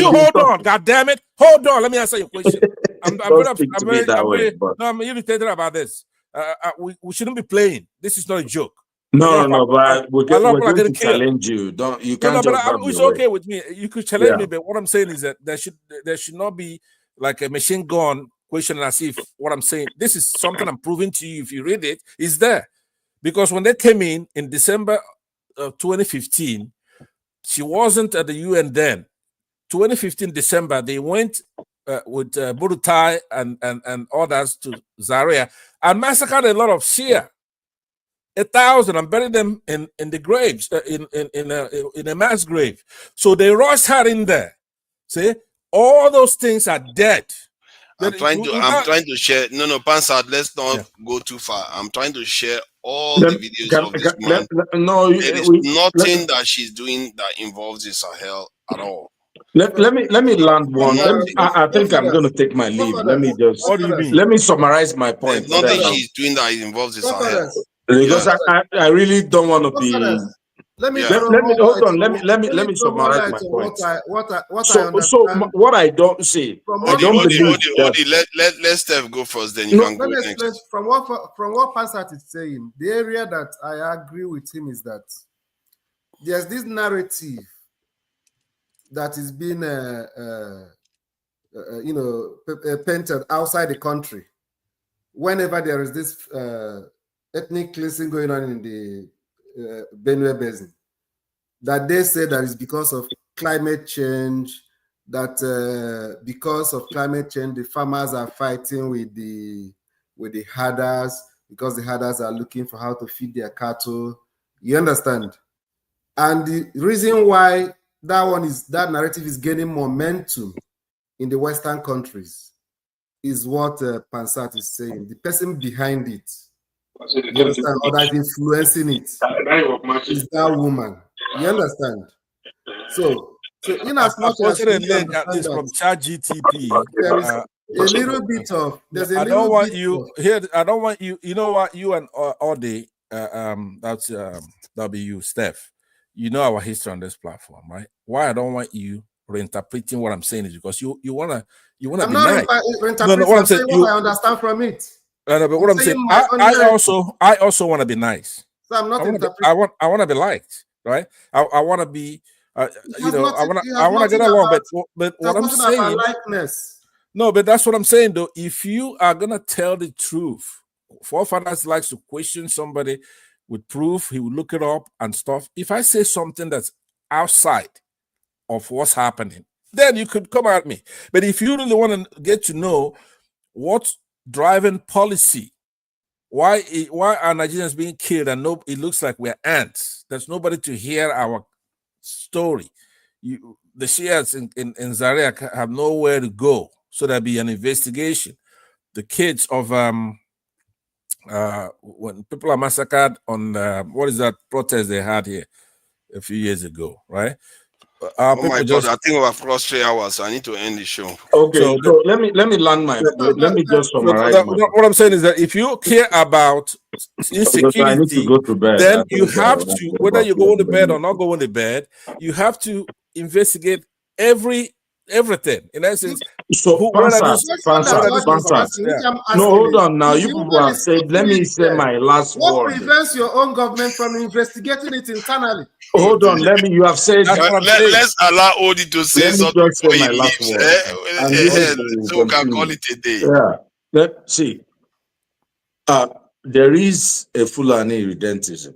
hold on. God damn it. Hold on. Let me answer your question. I'm irritated about this. We shouldn't be playing. This is not a joke. No, but we're going to challenge you. You can't it's okay with me. You could challenge me, but what I'm saying is that there should not be like a machine gun question as if what I'm saying. This is something I'm proving to you. If you read it, is there. Because when they came in December of 2015, she wasn't at the UN then. 2015 December, they went with Burutai and others to Zaria and massacred a lot of Shia. 1,000 and buried them in the graves, in a mass grave. So they rushed her in there. See, all those things are dead. I'm trying to share. No, Pansad, let's not go too far. I'm trying to share all the videos of this man. There is nothing that she's doing that involves the Sahel at all. Let me land one. I think I'm going to take my leave. Let me just. What do you mean? Let me summarize my point. There's nothing she's doing that involves the Sahel. Because I really don't want to be. Let me Yeah. throw Let me more hold light on. Let me throw more summarize light my on point. what I So understand. what I don't see, From I what don't you- believe that. Let Steph go first, then you No, can go Let me explain next. from what Pasat is saying. The area that I agree with him is that there's this narrative that is being painted outside the country whenever there is this ethnic cleansing going on in the Benue Basin, that they say that is because of climate change, that because of climate change, the farmers are fighting with the herders because the herders are looking for how to feed their cattle. You understand? And the reason why that narrative is gaining momentum in the Western countries is what Pansat is saying. The person behind it, you understand, or that is influencing it is that woman. You understand? So in I as much as posted a we link understand is that from ChatGTP. there is a little bit of I don't want you here. I don't want you. You know what? You and Ode, that'll be you, Steph. You know our history on this platform, right? Why I don't want you reinterpreting what I'm saying is because you wanna I'm be not nice. reinterpreting. No, what I'm saying what I understand from it. but what I'm saying, my own I also want to be nice. So I'm not interpreting. I want to be liked, right? I want to be, I want to get along. But what I'm saying, likeness. no, but that's what I'm saying though. If you are gonna tell the truth, forefathers likes to question somebody with proof. He will look it up and stuff. If I say something that's outside of what's happening, then you could come at me. But if you really want to get to know what's driving policy, why are Nigerians being killed and it looks like we're ants? There's nobody to hear our story. The Shias in Zaria have nowhere to go, so there'll be an investigation. The kids of when people are massacred on what is that protest they had here a few years ago, right? Oh my God! I think we've crossed 3 hours. So I need to end the show. Okay, so let me land my. Let me just summarize. What I'm saying is that if you care about insecurity, I need to go to bed. then you have to, whether you're going to bed or not going to bed, you have to investigate everything. In essence, so Pansat. No, hold on now. You people have said, let me say my last what word. What prevents your own government from investigating it internally? Hold on, you have said. Let's allow Odi to say something before he leaves. So we can call it a day. Yeah. Let's see. There is a Fulani redentism.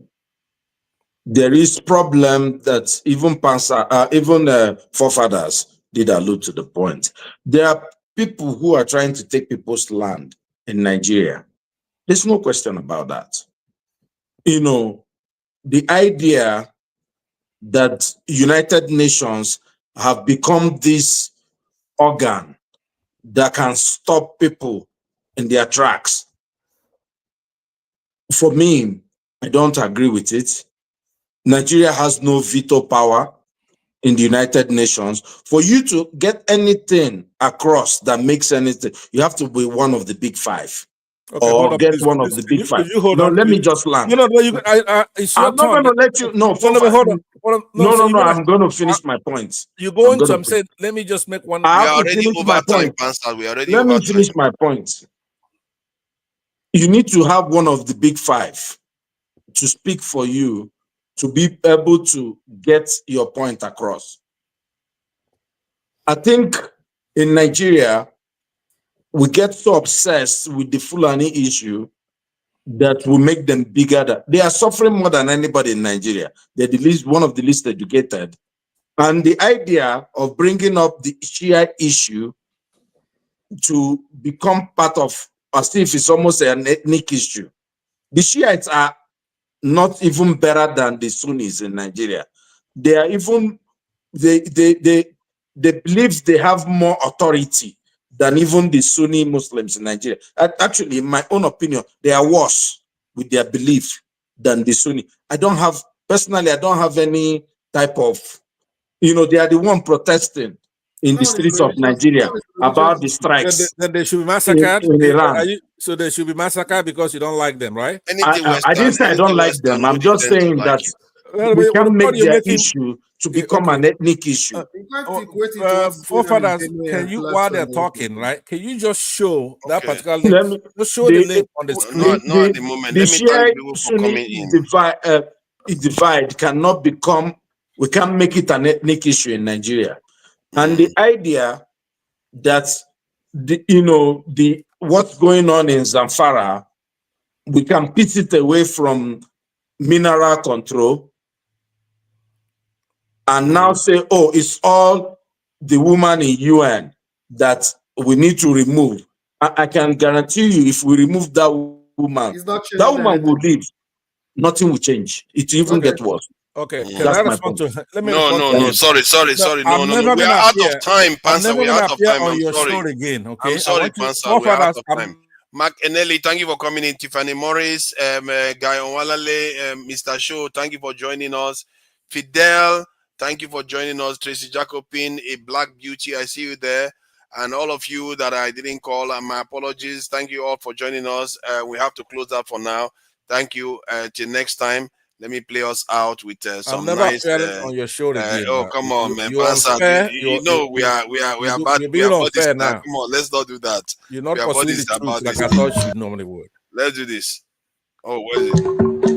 There is problem that even forefathers did allude to the point. There are people who are trying to take people's land in Nigeria. There's no question about that. You know, the idea that United Nations have become this organ that can stop people in their tracks. For me, I don't agree with it. Nigeria has no veto power in the United Nations. For you to get anything across that makes anything, you have to be one of the big five. Okay, or get one of the big five. No, let me just land. No, it's your I'm not going to let you. No, hold on. No, I'm going to finish my point. You're going to. I'm saying, let me just make one. We are already over time, Pansat. We are already over time. Let me finish my point. You need to have one of the big five to speak for you to be able to get your point across. I think in Nigeria, we get so obsessed with the Fulani issue that will make them bigger. They are suffering more than anybody in Nigeria. They're one of the least educated. And the idea of bringing up the Shia issue to become part of, as if it's almost an ethnic issue. The Shiites are not even better than the Sunnis in Nigeria. They are even, they believe they have more authority than even the Sunni Muslims in Nigeria. Actually, in my own opinion, they are worse with their belief than the Sunni. Personally, I don't have any type of, they are the one protesting in the streets of Nigeria about the strikes Then they should be massacred. in Iran. So they should be massacred because you don't like them, right? Anything Western, I didn't say I don't like them. I'm just saying that we can make their issue to become an ethnic issue. Forefathers, can you, while they're talking, right? Can you just show that particular link? Just show the link on the screen. Not at the moment. The Let me thank people for Sunni coming in. divide cannot become. We can make it an ethnic issue in Nigeria, and the idea that what's going on in Zamfara, we can piece it away from mineral control and now say, oh, it's all the woman in UN that we need to remove. I can guarantee you, if we remove that woman, that woman will leave. Nothing will change. It will even get worse. Okay, Can I respond to? Let me no. Sorry. No. We are out of time, Pansa. We are out of time. I'm sorry. Again, okay? I'm sorry, Pansa. We are out of time. Mark Eneli, thank you for coming in. Tiffany Morris, Guy Onwalale, Mr. Show, thank you for joining us. Fidel, thank you for joining us. Tracy Jacobin, a Black Beauty, I see you there. And all of you that I didn't call, my apologies. Thank you all for joining us. We have to close that for now. Thank you. Till next time. Let me play us out with some nice. On your show again. Come on, man. You unfair. You know we are bad. We are unfair now. Come on, let's not do that. You're not pursuing the truth like I thought you normally would. Let's do this. Oh, where is it?